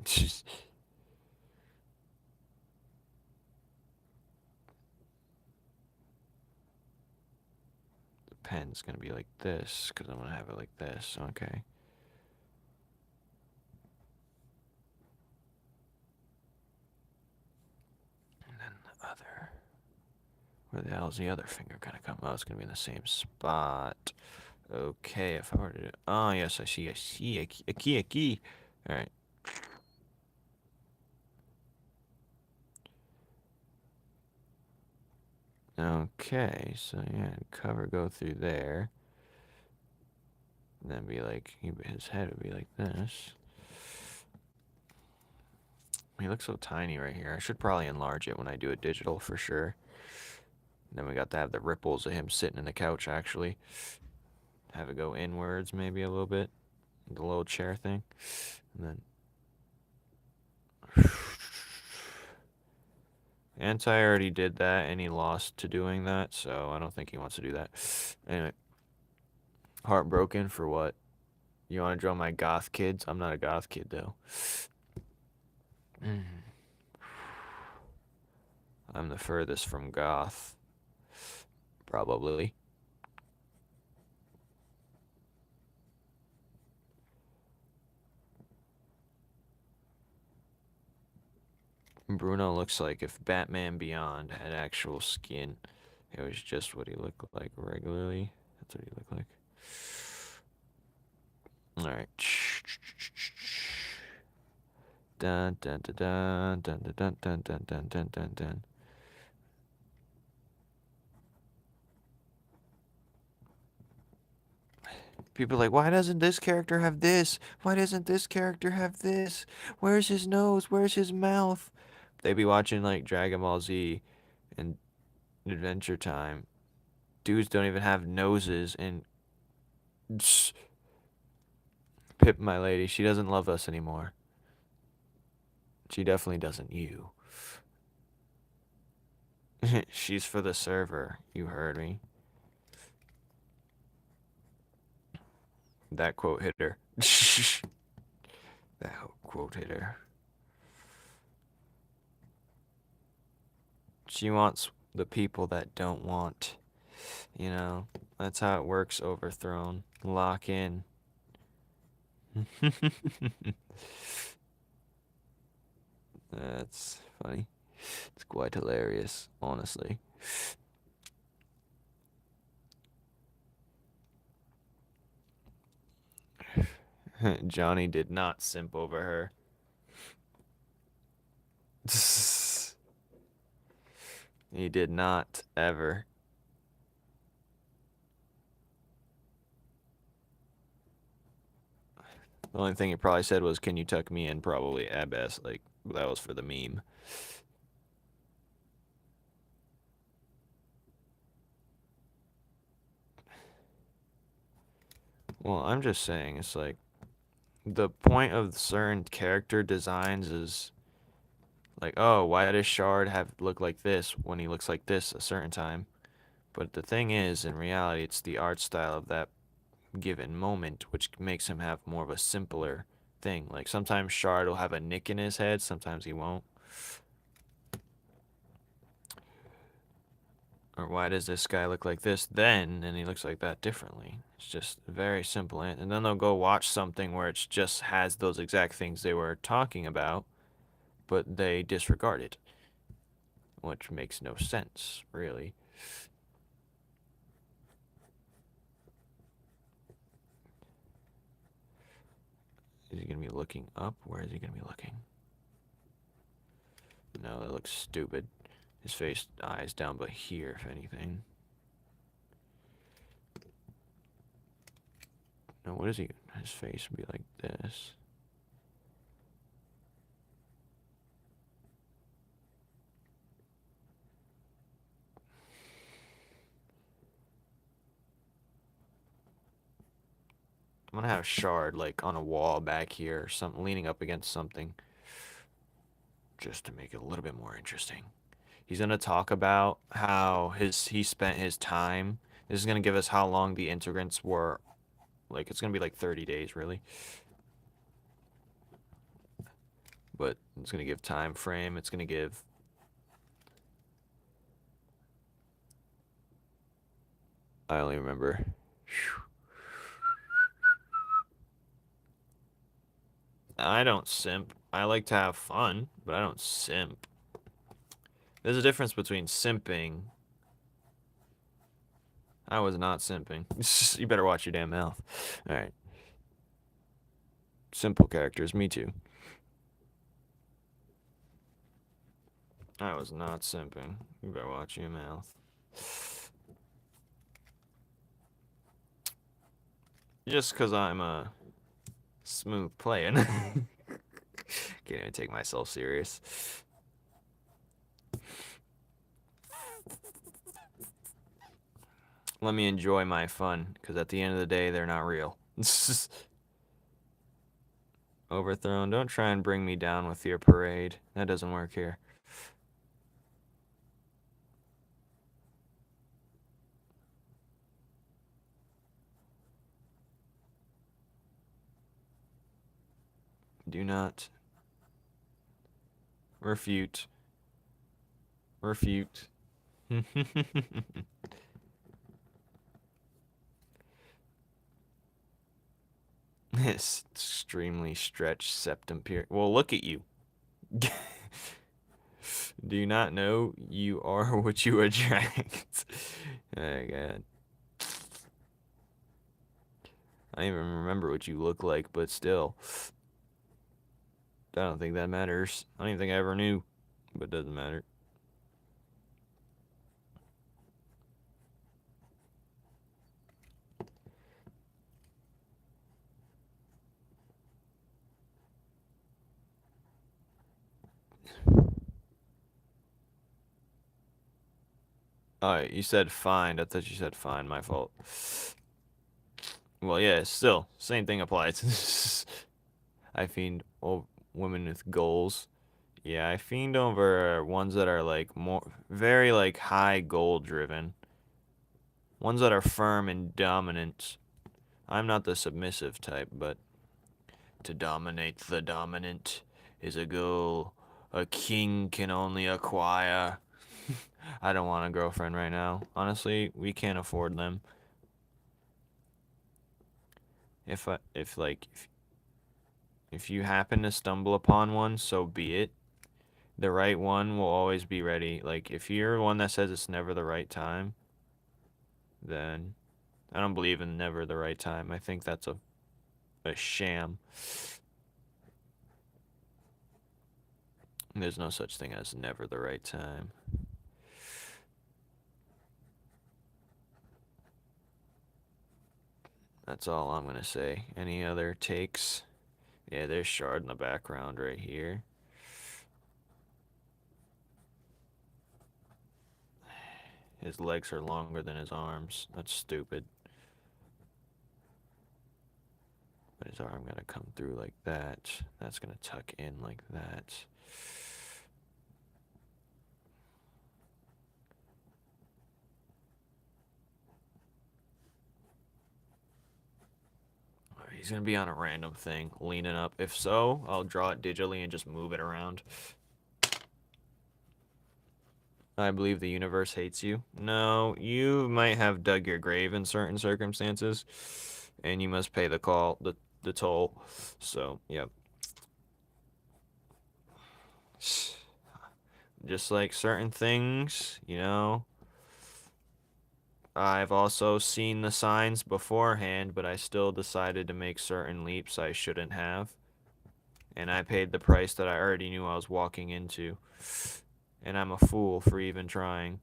[SPEAKER 1] Just... The pen's gonna be like this, because I'm gonna have it like this, okay. And then the other... Where the hell is the other finger gonna come? Oh, it's gonna be in the same spot. Okay, if I were to... Oh, yes, I see. A key. Alright. Okay, so yeah, cover go through there. And then be like, his head would be like this. He looks so tiny right here. I should probably enlarge it when I do it digital for sure. And then we got to have the ripples of him sitting in the couch actually. Have it go inwards maybe a little bit. The little chair thing. And then... Anti already did that and he lost to doing that, so I don't think he wants to do that. Anyway. Heartbroken for what? You want to draw my goth kids? I'm not a goth kid though. I'm the furthest from goth. Probably. Bruno looks like if Batman Beyond had actual skin. It was just what he looked like regularly. That's what he looked like. Alright. Dun dun dun dun dun dun dun dun dun dun dun dun. People are like, why doesn't this character have this? Why doesn't this character have this? Where's his nose? Where's his mouth? They be watching like Dragon Ball Z and Adventure Time. Dudes don't even have noses, and Pip, my lady, she doesn't love us anymore. She definitely doesn't you. She's for the server, you heard me. That quote hit her. That quote hit her. She wants the people that don't want. You know, that's how it works, Overthrown. Lock in. That's funny. It's quite hilarious, honestly. Johnny did not simp over her. He did not ever. The only thing he probably said was, "Can you tuck me in?" Probably at best. Like, that was for the meme. Well, I'm just saying, it's like, the point of certain character designs is like, oh, why does Shard have look like this when he looks like this a certain time? But the thing is, in reality, it's the art style of that given moment which makes him have more of a simpler thing. Like, sometimes Shard will have a nick in his head, sometimes he won't. Or why does this guy look like this then and he looks like that differently? It's just very simple. And then they'll go watch something where it just has those exact things they were talking about, but they disregard it, which makes no sense, really. Is he going to be looking up? Where is he going to be looking? No, that looks stupid. His face, eyes down, but here, if anything. No, what is he? His face would be like this. I'm gonna have Shard like on a wall back here, or something, leaning up against something, just to make it a little bit more interesting. He's gonna talk about how he spent his time. This is gonna give us how long the integrants were. Like, it's gonna be like 30 days, really. But it's gonna give time frame. It's gonna give. I only remember. I don't simp. I like to have fun, but I don't simp. There's a difference between simping. I was not simping. You better watch your damn mouth. Alright. Simple characters, me too. I was not simping. You better watch your mouth. Just because I'm a smooth player. Can't even take myself serious. Let me enjoy my fun, because at the end of the day, they're not real. Overthrown, don't try and bring me down with your parade. That doesn't work here. Do not refute. Refute. This extremely stretched septum period. Well, look at you. Do you not know you are what you attract? Oh, God. I don't even remember what you look like, but still. I don't think that matters. I don't even think I ever knew, but it doesn't matter.
[SPEAKER 2] Alright, you said find. I thought you said find. My fault. Well, yeah, still, same thing applies. I fiend women with goals. Yeah, I fiend over ones that are like very like high goal driven. Ones that are firm and dominant. I'm not the submissive type, but to dominate the dominant is a goal a king can only acquire. I don't want a girlfriend right now. Honestly, we can't afford them. If you happen to stumble upon one, so be it. The right one will always be ready. Like if you're one that says it's never the right time, then I don't believe in never the right time. I think that's a sham. There's no such thing as never the right time. That's all I'm gonna say. Any other takes? Yeah, there's Shard in the background right here. His legs are longer than his arms. That's stupid. But his arm gonna come through like that. That's gonna tuck in like that. He's gonna be on a random thing, leaning up. If so, I'll draw it digitally and just move it around. I believe the universe hates you. No, you might have dug your grave in certain circumstances, and you must pay the the toll. So, yep. Just like certain things, you know. I've also seen the signs beforehand, but I still decided to make certain leaps I shouldn't have. And I paid the price that I already knew I was walking into. And I'm a fool for even trying.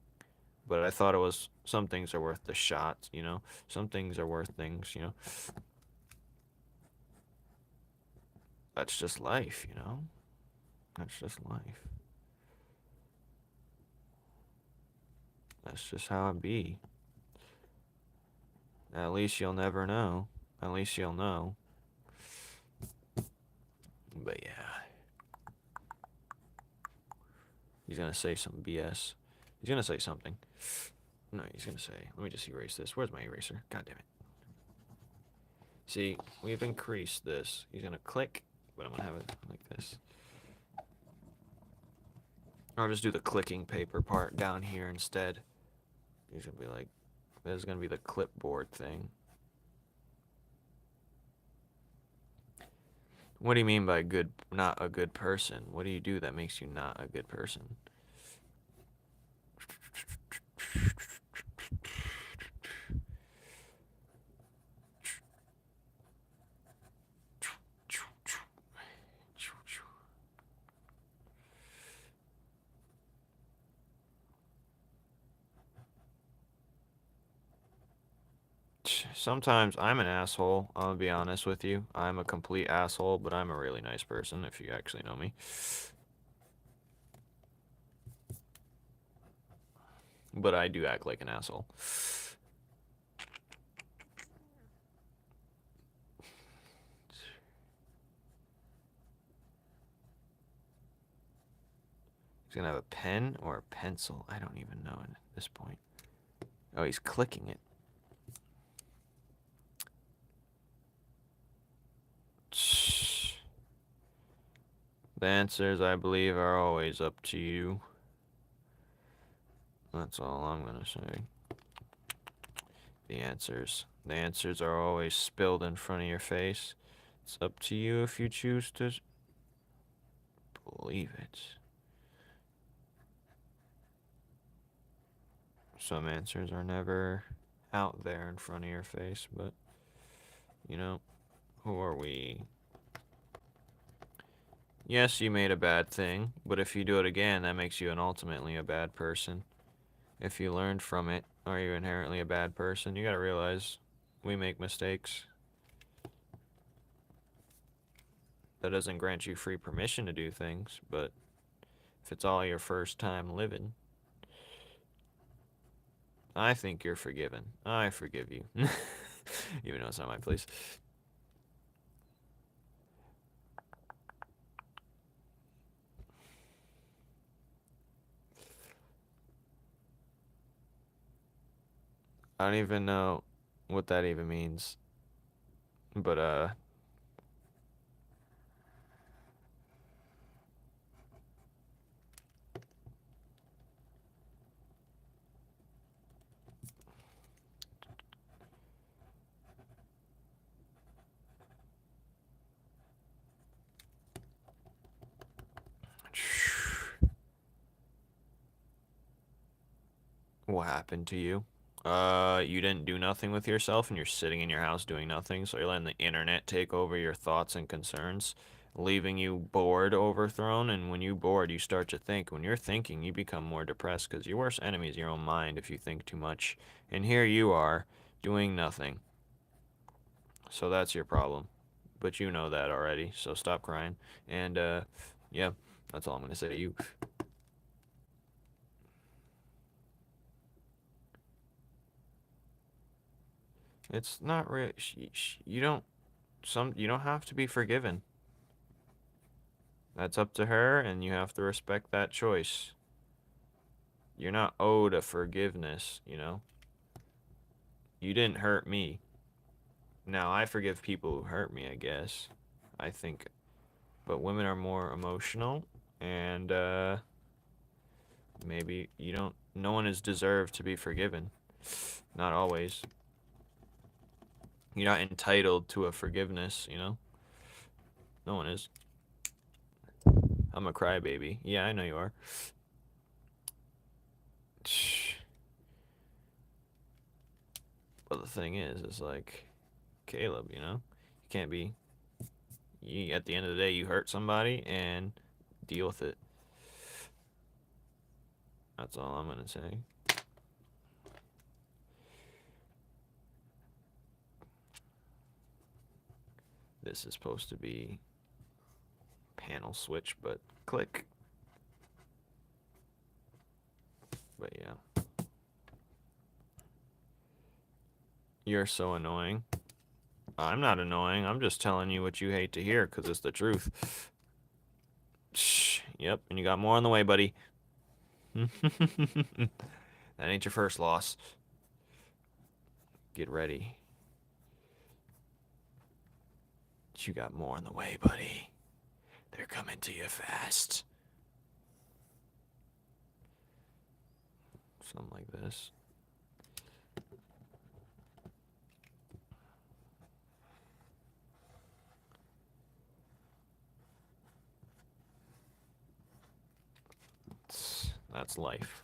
[SPEAKER 2] But I thought it was, some things are worth the shot, you know? Some things are worth things, you know? That's just life, you know? That's just life. That's just how it be. At least you'll never know. At least you'll know. But yeah. He's gonna say some BS. He's gonna say something. No, he's gonna say, let me just erase this. Where's my eraser? God damn it. See, we've increased this. He's gonna click, but I'm gonna have it like this. Or I'll just do the clicking paper part down here instead. He's gonna be like, this is gonna be the clipboard thing. What do you mean by good, not a good person? What do you do that makes you not a good person? Sometimes I'm an asshole. I'll be honest with you. I'm a complete asshole, but I'm a really nice person if you actually know me. But I do act like an asshole. He's gonna have a pen or a pencil. I don't even know at this point. Oh, he's clicking it. The answers, I believe, are always up to you. That's all I'm gonna say. The answers are always spilled in front of your face. It's up to you if you choose to believe it. Some answers are never out there in front of your face, but, you know, who are we? Yes, you made a bad thing, but if you do it again, that makes you ultimately a bad person. If you learned from it, are you inherently a bad person? You gotta realize we make mistakes. That doesn't grant you free permission to do things, but if it's all your first time living, I think you're forgiven. I forgive you. Even though it's not my place. I don't even know what that even means. But, what happened to you? You didn't do nothing with yourself and you're sitting in your house doing nothing, so you're letting the internet take over your thoughts and concerns, leaving you bored, overthrown, and when you bored, you start to think. When you're thinking, you become more depressed because your worst enemy is your own mind if you think too much. And here you are, doing nothing. So that's your problem. But you know that already, so stop crying. And, yeah, that's all I'm gonna say to you. It's not real. You don't. You don't have to be forgiven. That's up to her, and you have to respect that choice. You're not owed a forgiveness, you know? You didn't hurt me. Now, I forgive people who hurt me, I guess. I think. But women are more emotional, and, maybe you don't. No one is deserved to be forgiven. Not always. You're not entitled to a forgiveness, you know? No one is. I'm a crybaby. Yeah, I know you are. But the thing is like, Caleb, you know? You can't be. At the end of the day, you hurt somebody and deal with it. That's all I'm gonna say. This is supposed to be panel switch, but click. But yeah. You're so annoying. I'm not annoying. I'm just telling you what you hate to hear because it's the truth. Shh. Yep, and you got more on the way, buddy. That ain't your first loss. Get ready. You got more on the way, buddy. They're coming to you fast. Something like this. That's life.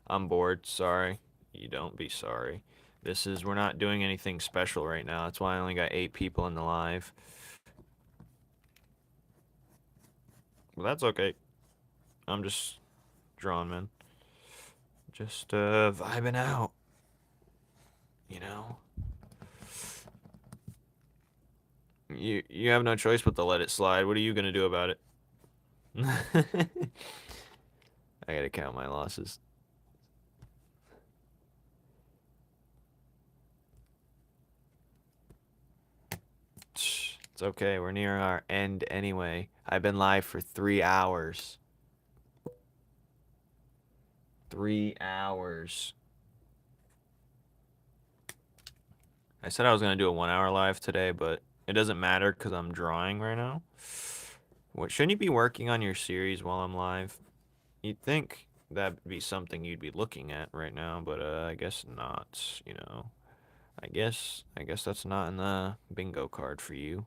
[SPEAKER 2] I'm bored. Sorry. You don't be sorry. We're not doing anything special right now. That's why I only got 8 people in the live. But that's okay. I'm just drawing, man. Just, vibing out. You know? You have no choice but to let it slide. What are you gonna do about it? I gotta count my losses. It's okay. We're near our end anyway. I've been live for 3 hours. 3 hours. I said I was going to do a 1-hour live today, but it doesn't matter because I'm drawing right now. What, shouldn't you be working on your series while I'm live? You'd think that'd be something you'd be looking at right now, but I guess not, you know. I guess that's not in the bingo card for you.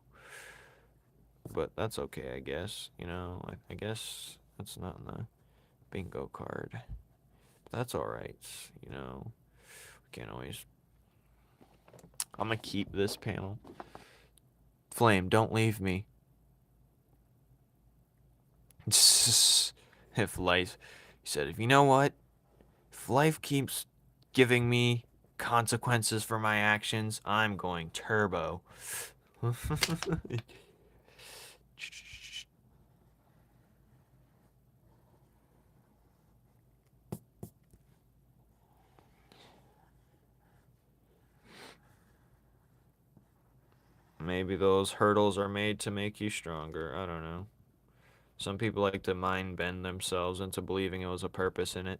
[SPEAKER 2] But that's okay, I guess, you know. I guess that's not in the bingo card. That's alright, you know. We can't always. I'm gonna keep this panel. Flame, don't leave me. If life, he said, if you know what? If life keeps giving me consequences for my actions, I'm going turbo. Maybe those hurdles are made to make you stronger. I don't know. Some people like to mind bend themselves into believing it was a purpose in it.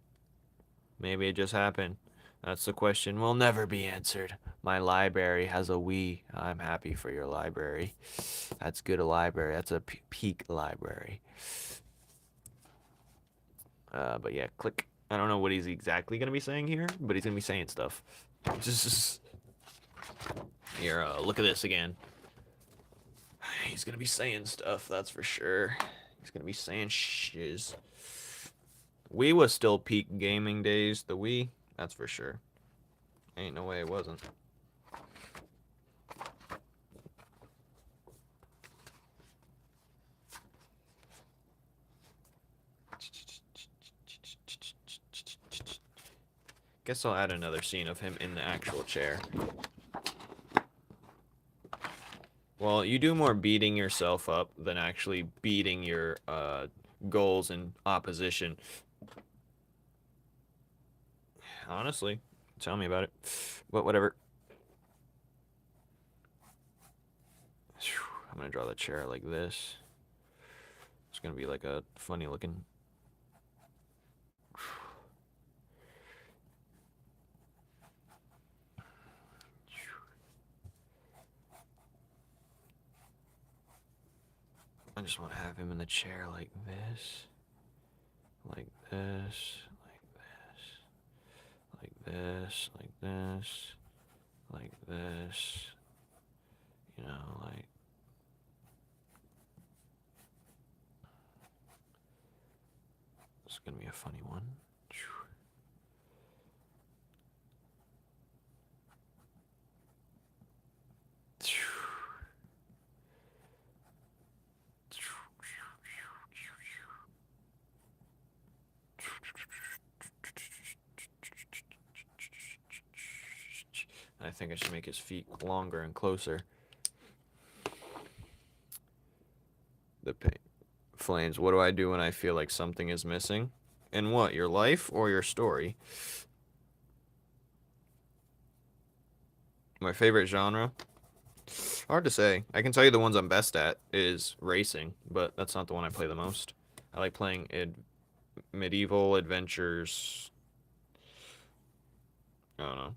[SPEAKER 2] Maybe it just happened. That's the question will never be answered. My library has a we. I'm happy for your library. That's good a library. That's a peak library. But yeah, click. I don't know what he's exactly gonna be saying here, but he's gonna be saying stuff. Just here. Look at this again. He's gonna be saying stuff. That's for sure. He's gonna be saying shiz. Wii was still peak gaming days. The Wii, that's for sure. Ain't no way it wasn't. Guess I'll add another scene of him in the actual chair. Well, you do more beating yourself up than actually beating your goals in opposition. Honestly, tell me about it. But whatever. I'm gonna draw the chair like this. It's gonna be like a funny looking. I just want to have him in the chair like this, like this, like this, like this, like this, you know, like. It's gonna be a funny one. I think I should make his feet longer and closer. The Flames, what do I do when I feel like something is missing? In what, your life or your story? My favorite genre? Hard to say. I can tell you the ones I'm best at is racing, but that's not the one I play the most. I like playing medieval adventures. I don't know.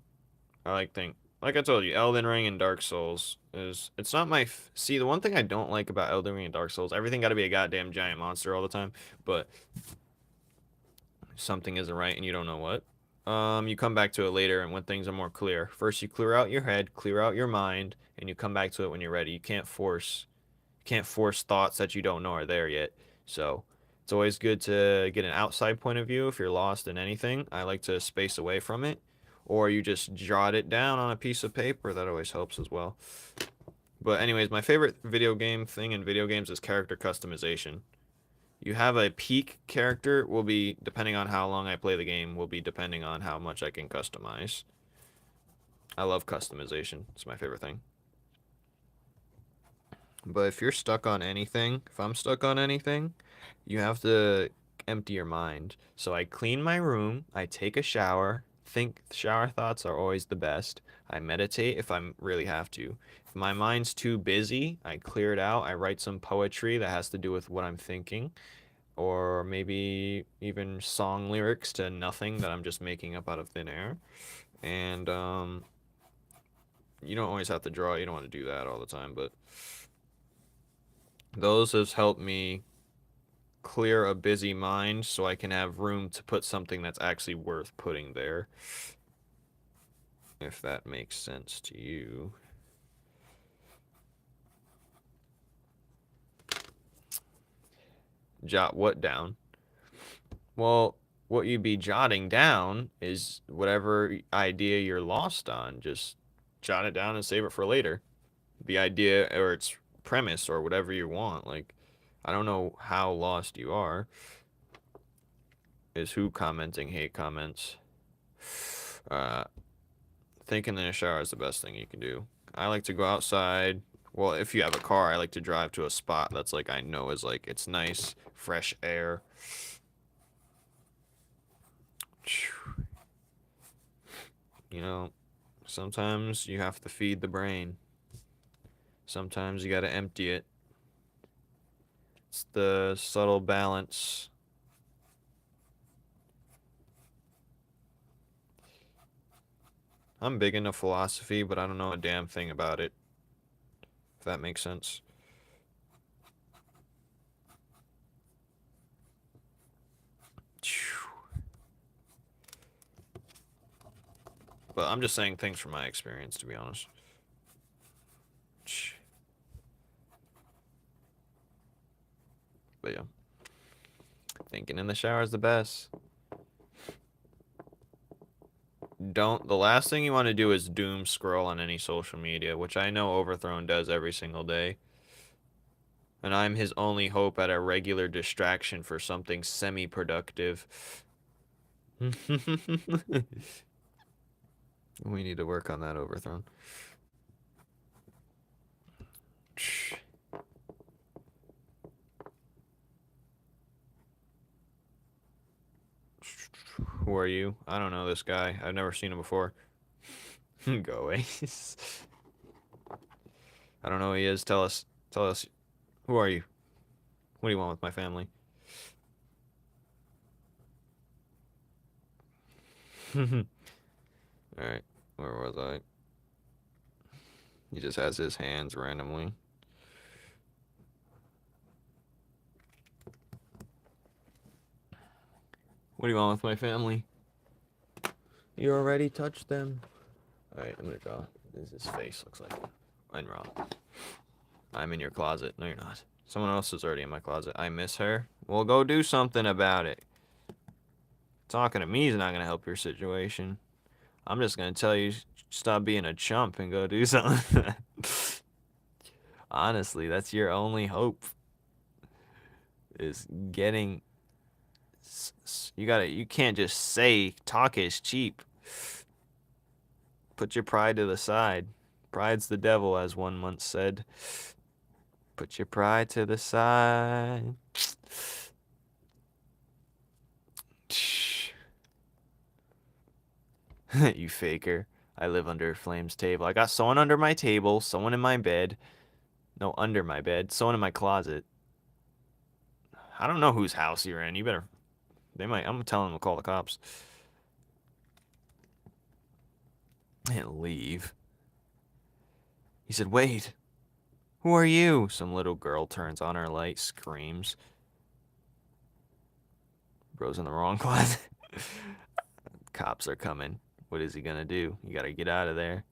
[SPEAKER 2] Like I told you, Elden Ring and Dark Souls is it's not my see the one thing I don't like about Elden Ring and Dark Souls, everything got to be a goddamn giant monster all the time, but something isn't right and you don't know what. You come back to it later and when things are more clear. First you clear out your head, clear out your mind, and you come back to it when you're ready. You can't force thoughts that you don't know are there yet. So it's always good to get an outside point of view if you're lost in anything. I like to space away from it. Or you just jot it down on a piece of paper. That always helps as well. But anyways, my favorite video game thing in video games is character customization. You have a peak character will be, depending on how long I play the game, will be depending on how much I can customize. I love customization. It's my favorite thing. But if you're stuck on anything, if I'm stuck on anything, you have to empty your mind. So I clean my room, I take a shower, think shower thoughts are always the best. I meditate if I really have to. If my mind's too busy, I clear it out. I write some poetry that has to do with what I'm thinking, or maybe even song lyrics to nothing that I'm just making up out of thin air. And you don't always have to draw. You don't want to do that all the time, but those has helped me clear a busy mind so I can have room to put something that's actually worth putting there. If that makes sense to you. Jot what down? Well, what you'd be jotting down is whatever idea you're lost on. Just jot it down and save it for later. The idea or its premise or whatever you want. Like, I don't know how lost you are. Is who commenting hate comments? Thinking in a shower is the best thing you can do. I like to go outside. Well, if you have a car, I like to drive to a spot that's like I know is like it's nice, fresh air. You know, sometimes you have to feed the brain. Sometimes you gotta empty it. It's the subtle balance. I'm big into philosophy, but I don't know a damn thing about it. If that makes sense. But I'm just saying things from my experience, to be honest. But yeah. Thinking in the shower is the best. The last thing you want to do is doom scroll on any social media, which I know Overthrown does every single day. And I'm his only hope at a regular distraction for something semi-productive. We need to work on that, Overthrown. Who are you? I don't know this guy. I've never seen him before. Go away. I don't know who he is. Tell us. Tell us. Who are you? What do you want with my family? Alright. Where was I? He just has his hands randomly. What do you want with my family? You already touched them. Alright, I'm gonna draw. This his face looks like. I'm wrong. I'm in your closet. No, you're not. Someone else is already in my closet. I miss her. Well, go do something about it. Talking to me is not gonna help your situation. I'm just gonna tell you stop being a chump and go do something. Honestly, that's your only hope. Is getting. You can't just say talk is cheap. Put your pride to the side. Pride's the devil, as one once said. Put your pride to the side. You faker. I live under Flame's table. I got someone under my table, someone in my bed. No, under my bed. Someone in my closet. I don't know whose house you're in. You better... I'm telling them to call the cops. And leave. He said, wait. Who are you? Some little girl turns on her light, screams. Bro's in the wrong closet. Cops are coming. What is he gonna do? You gotta get out of there.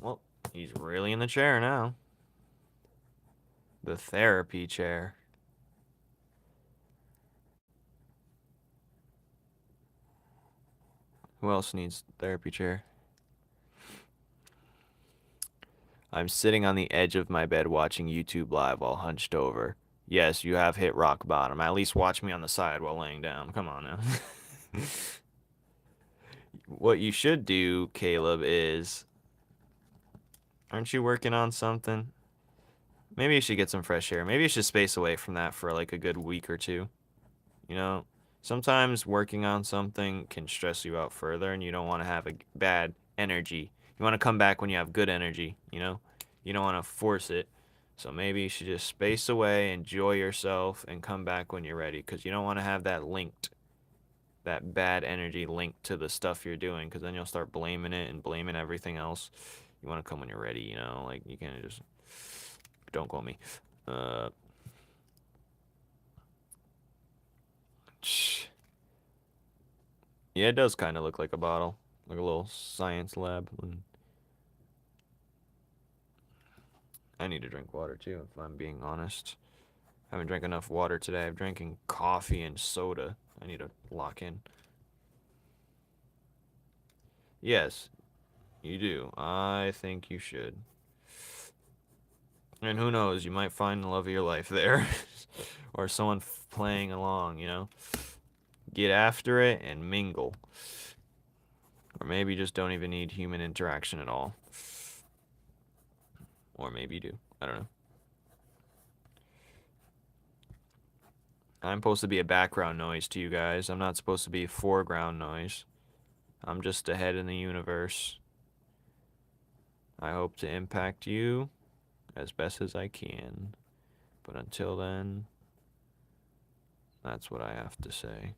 [SPEAKER 2] Well, he's really in the chair now. The therapy chair. Who else needs therapy chair? I'm sitting on the edge of my bed watching YouTube live while hunched over. Yes, you have hit rock bottom. At least watch me on the side while laying down. Come on now. What you should do, Caleb, is... Aren't you working on something? Maybe you should get some fresh air. Maybe you should space away from that for like a good week or two. You know, sometimes working on something can stress you out further and you don't want to have a bad energy. You want to come back when you have good energy, you know? You don't want to force it. So maybe you should just space away, enjoy yourself, and come back when you're ready. Because you don't want to have that bad energy linked to the stuff you're doing. Because then you'll start blaming it and blaming everything else. You want to come when you're ready, you know? Like, you can't just... Don't call me. Yeah, it does kind of look like a bottle. Like a little science lab. I need to drink water too, if I'm being honest. I haven't drank enough water today. I'm drinking coffee and soda. I need to lock in. Yes. You do. I think you should. And who knows, you might find the love of your life there. Or someone playing along, you know? Get after it and mingle. Or maybe you just don't even need human interaction at all. Or maybe you do. I don't know. I'm supposed to be a background noise to you guys. I'm not supposed to be a foreground noise. I'm just a head in the universe. I hope to impact you as best as I can. But until then, that's what I have to say.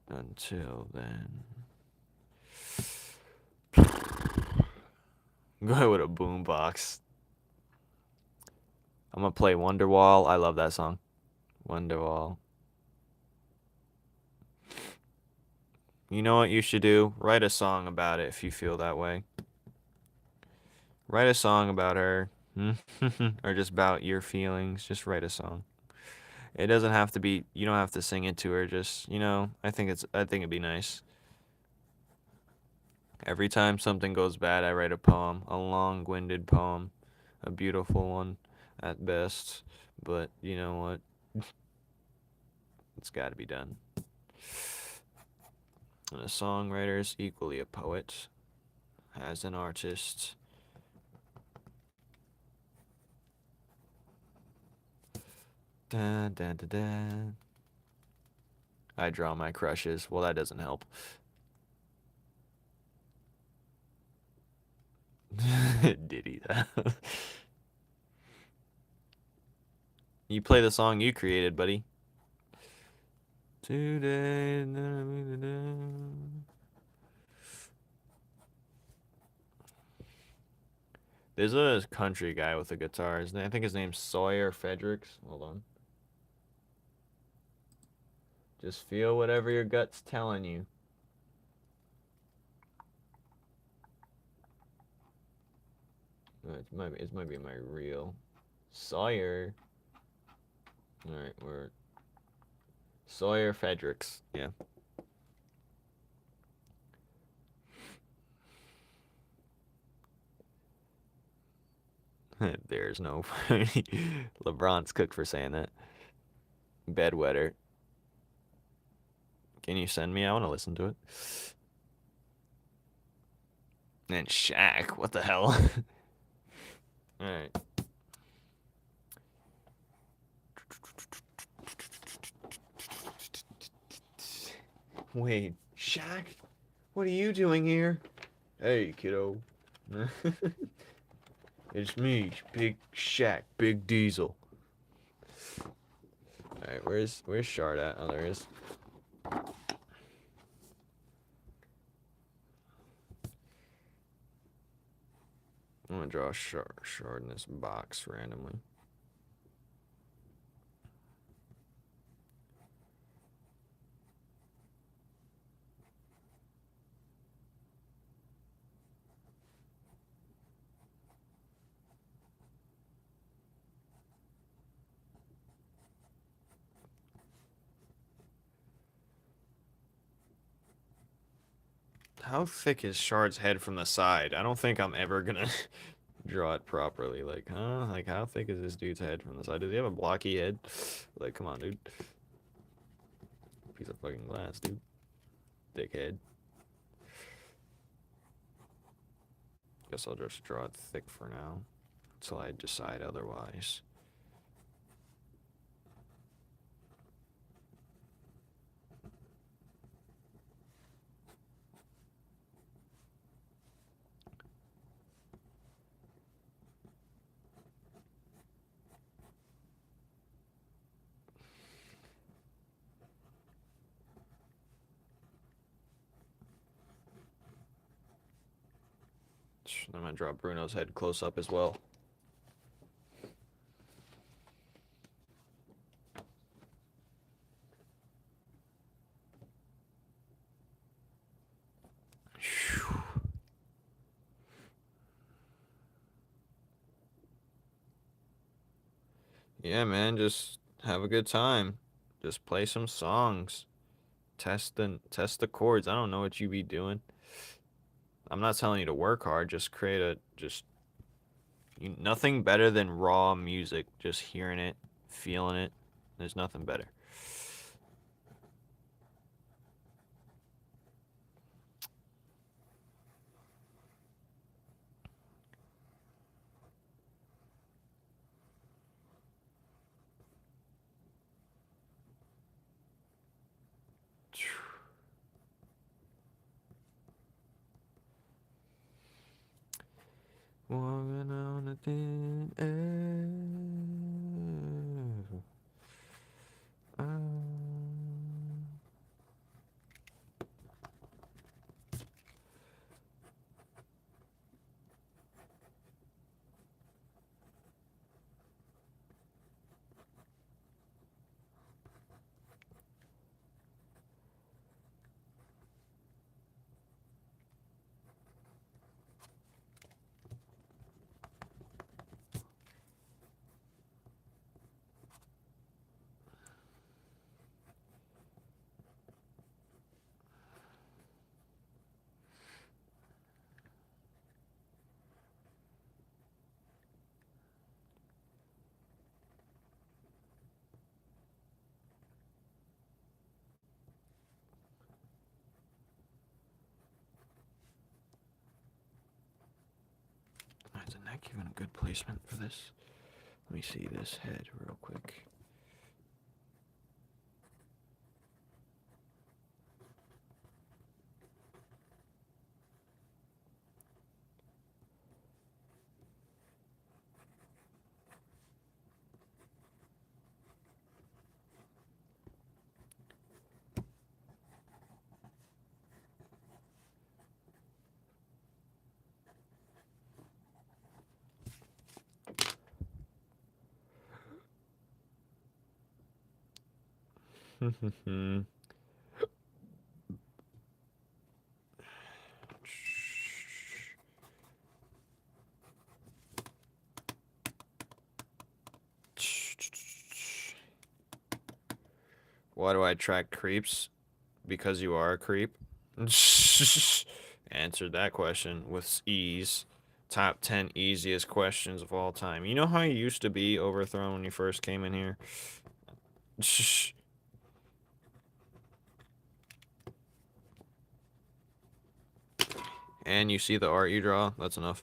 [SPEAKER 2] Until then. Go with a boombox. I'm gonna play Wonderwall. I love that song. Wonderwall. You know what you should do? Write a song about it if you feel that way. Write a song about her. Or just about your feelings. Just write a song. It doesn't have to be, you don't have to sing it to her. Just, you know, I think it'd be nice. Every time something goes bad, I write a poem. A long-winded poem. A beautiful one at best. But, you know what? It's gotta be done. And a songwriter is equally a poet. As an artist. Da, da, da, da. I draw my crushes. Well, that doesn't help. Did he that? You play the song you created, buddy. Today. There's a country guy with a guitar. I think his name's Sawyer Fredericks. Hold on. Just feel whatever your gut's telling you. It might be my real Sawyer. All right, we're Sawyer Fredericks. Yeah. There's no LeBron's cooked for saying that. Bedwetter. Can you send me? I want to listen to it. And Shaq, what the hell? Alright. Wait, Shaq? What are you doing here? Hey, kiddo. It's me, Big Shaq, Big Diesel. Alright, where's Shard at? Oh, there he is. I'm gonna draw a shard in this box randomly. How thick is Shard's head from the side? I don't think I'm ever gonna draw it properly. Like, huh? Like, how thick is this dude's head from the side? Does he have a blocky head? Like, come on, dude. Piece of fucking glass, dude. Thick head. Guess I'll just draw it thick for now. Until I decide otherwise. I'm gonna draw Bruno's head close up as well. Yeah, man, just have a good time. Just play some songs. Test the chords. I don't know what you be doing. I'm not telling you to work hard. Just create nothing better than raw music. Just hearing it, feeling it. There's nothing better. Walking on a thin air. Is the neck even a good placement for this? Let me see this head real quick. Why do I attract creeps? Because you are a creep? Answered that question with ease. Top 10 easiest questions of all time. You know how you used to be overthrown when you first came in here? And you see the art you draw? That's enough.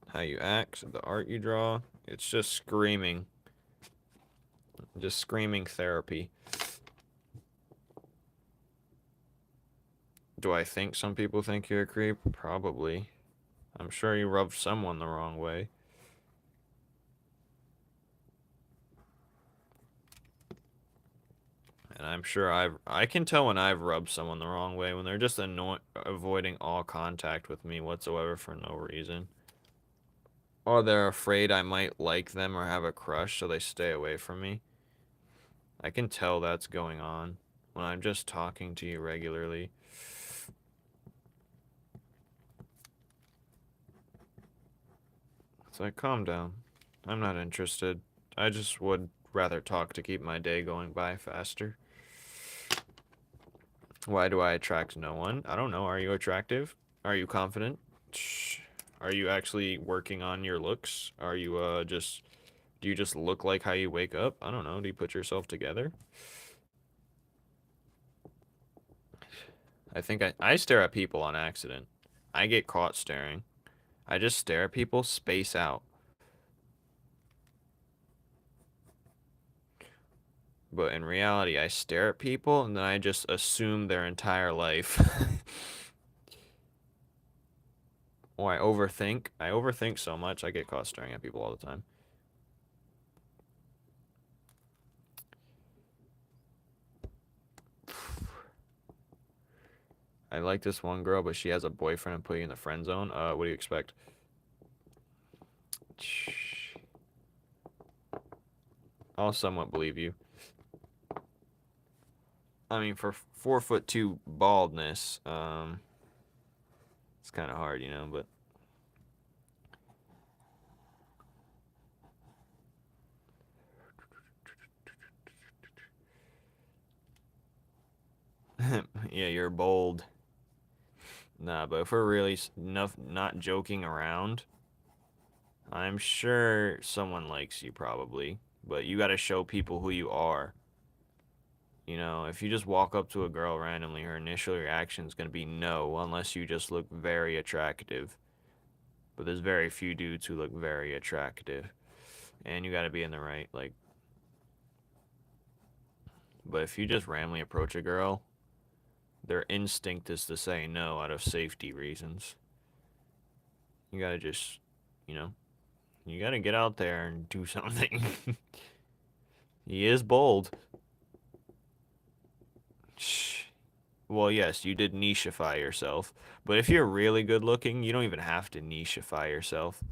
[SPEAKER 2] How you act, the art you draw, it's just screaming. Just screaming therapy. Do I think some people think you're a creep? Probably. I'm sure you rubbed someone the wrong way. And I'm sure I can tell when I've rubbed someone the wrong way, when they're just avoiding all contact with me whatsoever for no reason. Or they're afraid I might like them or have a crush, so they stay away from me. I can tell that's going on when I'm just talking to you regularly. It's like, calm down. I'm not interested. I just would rather talk to keep my day going by faster. Why do I attract no one? I don't know. Are you attractive? Are you confident? Are you actually working on your looks? Are you do you just look like how you wake up? I don't know. Do you put yourself together? I think I stare at people on accident. I get caught staring. I just stare at people, space out. But in reality, I stare at people and then I just assume their entire life. Or I overthink. I overthink so much, I get caught staring at people all the time. I like this one girl, but she has a boyfriend and put you in the friend zone. What do you expect? I'll somewhat believe you. I mean, for 4'2" baldness, it's kind of hard, you know, but. Yeah, you're bold. Nah, but if we're really not joking around, I'm sure someone likes you probably, but you gotta show people who you are. You know, if you just walk up to a girl randomly, her initial reaction is gonna be no, unless you just look very attractive. But there's very few dudes who look very attractive. And you gotta be in the right, like... But if you just randomly approach a girl, their instinct is to say no out of safety reasons. You gotta just, you know, you gotta get out there and do something. He is bold. Shh. Well, yes, you did nicheify yourself. But if you're really good looking, you don't even have to nicheify yourself.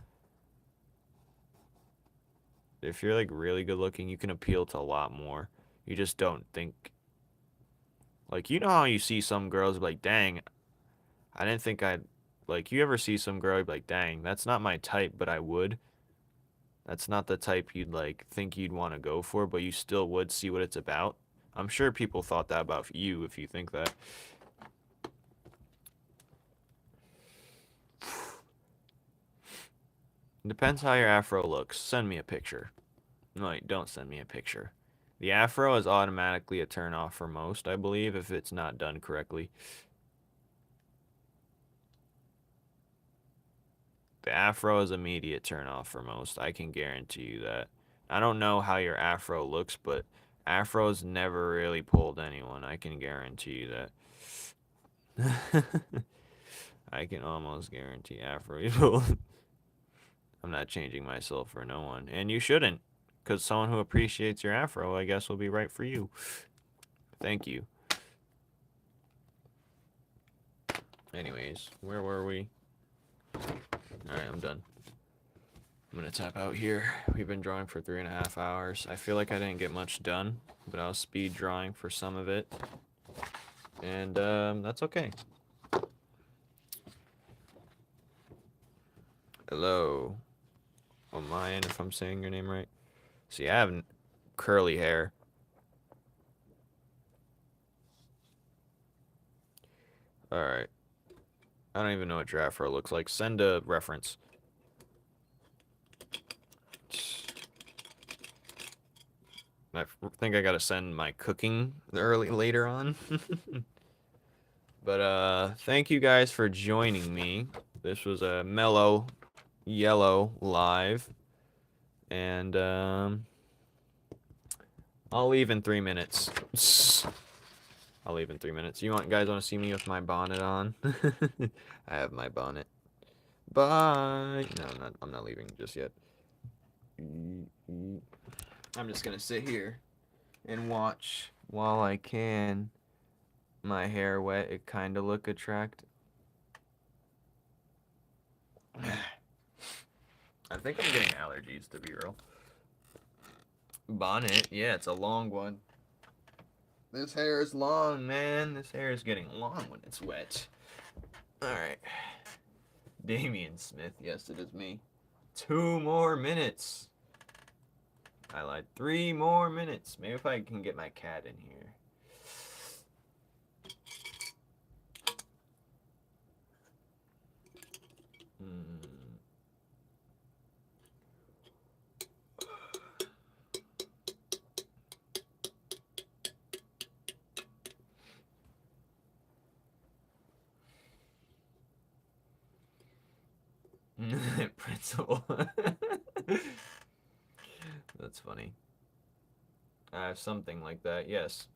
[SPEAKER 2] If you're like really good looking, you can appeal to a lot more. You just don't think. Like, you know how you see some girls be like, dang, I didn't think I'd. Like, you ever see some girl be like, dang, that's not my type, but I would. That's not the type you'd like think you'd want to go for, but you still would see what it's about. I'm sure people thought that about you if you think that. Depends how your afro looks. Send me a picture. No, don't send me a picture. The afro is automatically a turn off for most, I believe, if it's not done correctly. The afro is immediate turn off for most. I can guarantee you that. I don't know how your afro looks, but afros never really pulled anyone. I can guarantee you that. I can almost guarantee afro pulled. I'm not changing myself for no one. And you shouldn't. Because someone who appreciates your afro, I guess, will be right for you. Thank you. Anyways, where were we? Alright, I'm done. I'm gonna tap out here. We've been drawing for 3.5 hours. I feel like I didn't get much done, but I was speed drawing for some of it. And that's okay. Hello. On my end, if I'm saying your name right. See, I have curly hair. Alright. I don't even know what your afro looks like. Send a reference. I think I gotta send my cooking later on. But thank you guys for joining me. This was a mellow yellow live. And I'll leave in 3 minutes. I'll leave in 3 minutes. You guys want to see me with my bonnet on? I have my bonnet. Bye. No, I'm not leaving just yet. I'm just gonna sit here and watch while I can. My hair wet, it kind of look attractive. I think I'm getting allergies, to be real. Bonnet, yeah, it's a long one. This hair is long, man. This hair is getting long when it's wet. Alright. Damian Smith, yes, it is me. 2 more minutes. I lied. 3 more minutes. Maybe if I can get my cat in here. Principal. That's funny. I have something like that, yes.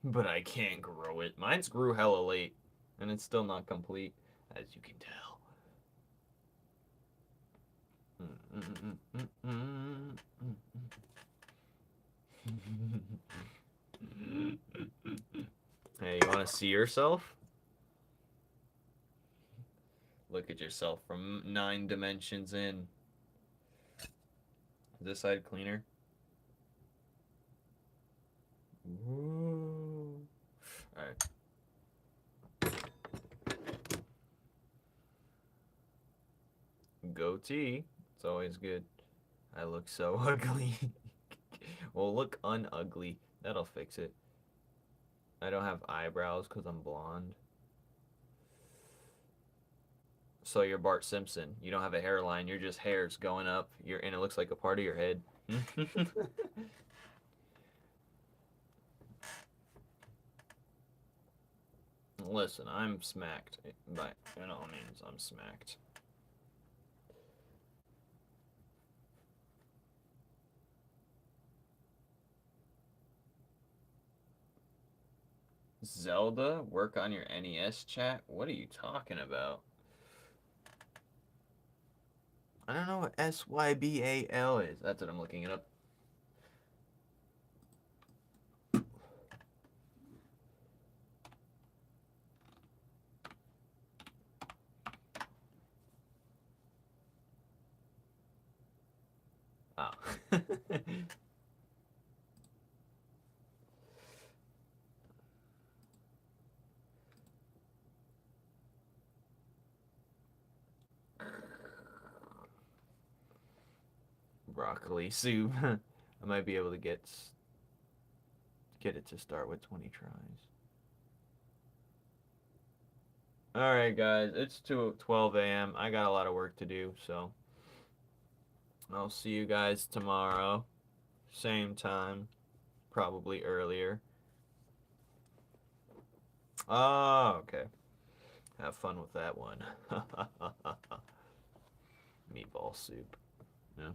[SPEAKER 2] But I can't grow it. Mine's grew hella late, and it's still not complete, as you can tell. Hey, you want to see yourself? Look at yourself from 9 dimensions in. Is this side cleaner? Ooh. Alright. Goatee. It's always good. I look so ugly. Well, look unugly. That'll fix it. I don't have eyebrows because I'm blonde. So you're Bart Simpson. You don't have a hairline. You're just hairs going up. And it looks like a part of your head. Listen, I'm smacked. By all means, I'm smacked. Zelda? Work on your NES chat? What are you talking about? I don't know what SYBAL is. That's what I'm looking it up. Oh. Broccoli soup. I might be able to get it to start with 20 tries. Alright guys, it's 12 a.m. I got a lot of work to do, so I'll see you guys tomorrow. Same time. Probably earlier. Oh, okay. Have fun with that one. Meatball soup. Yeah.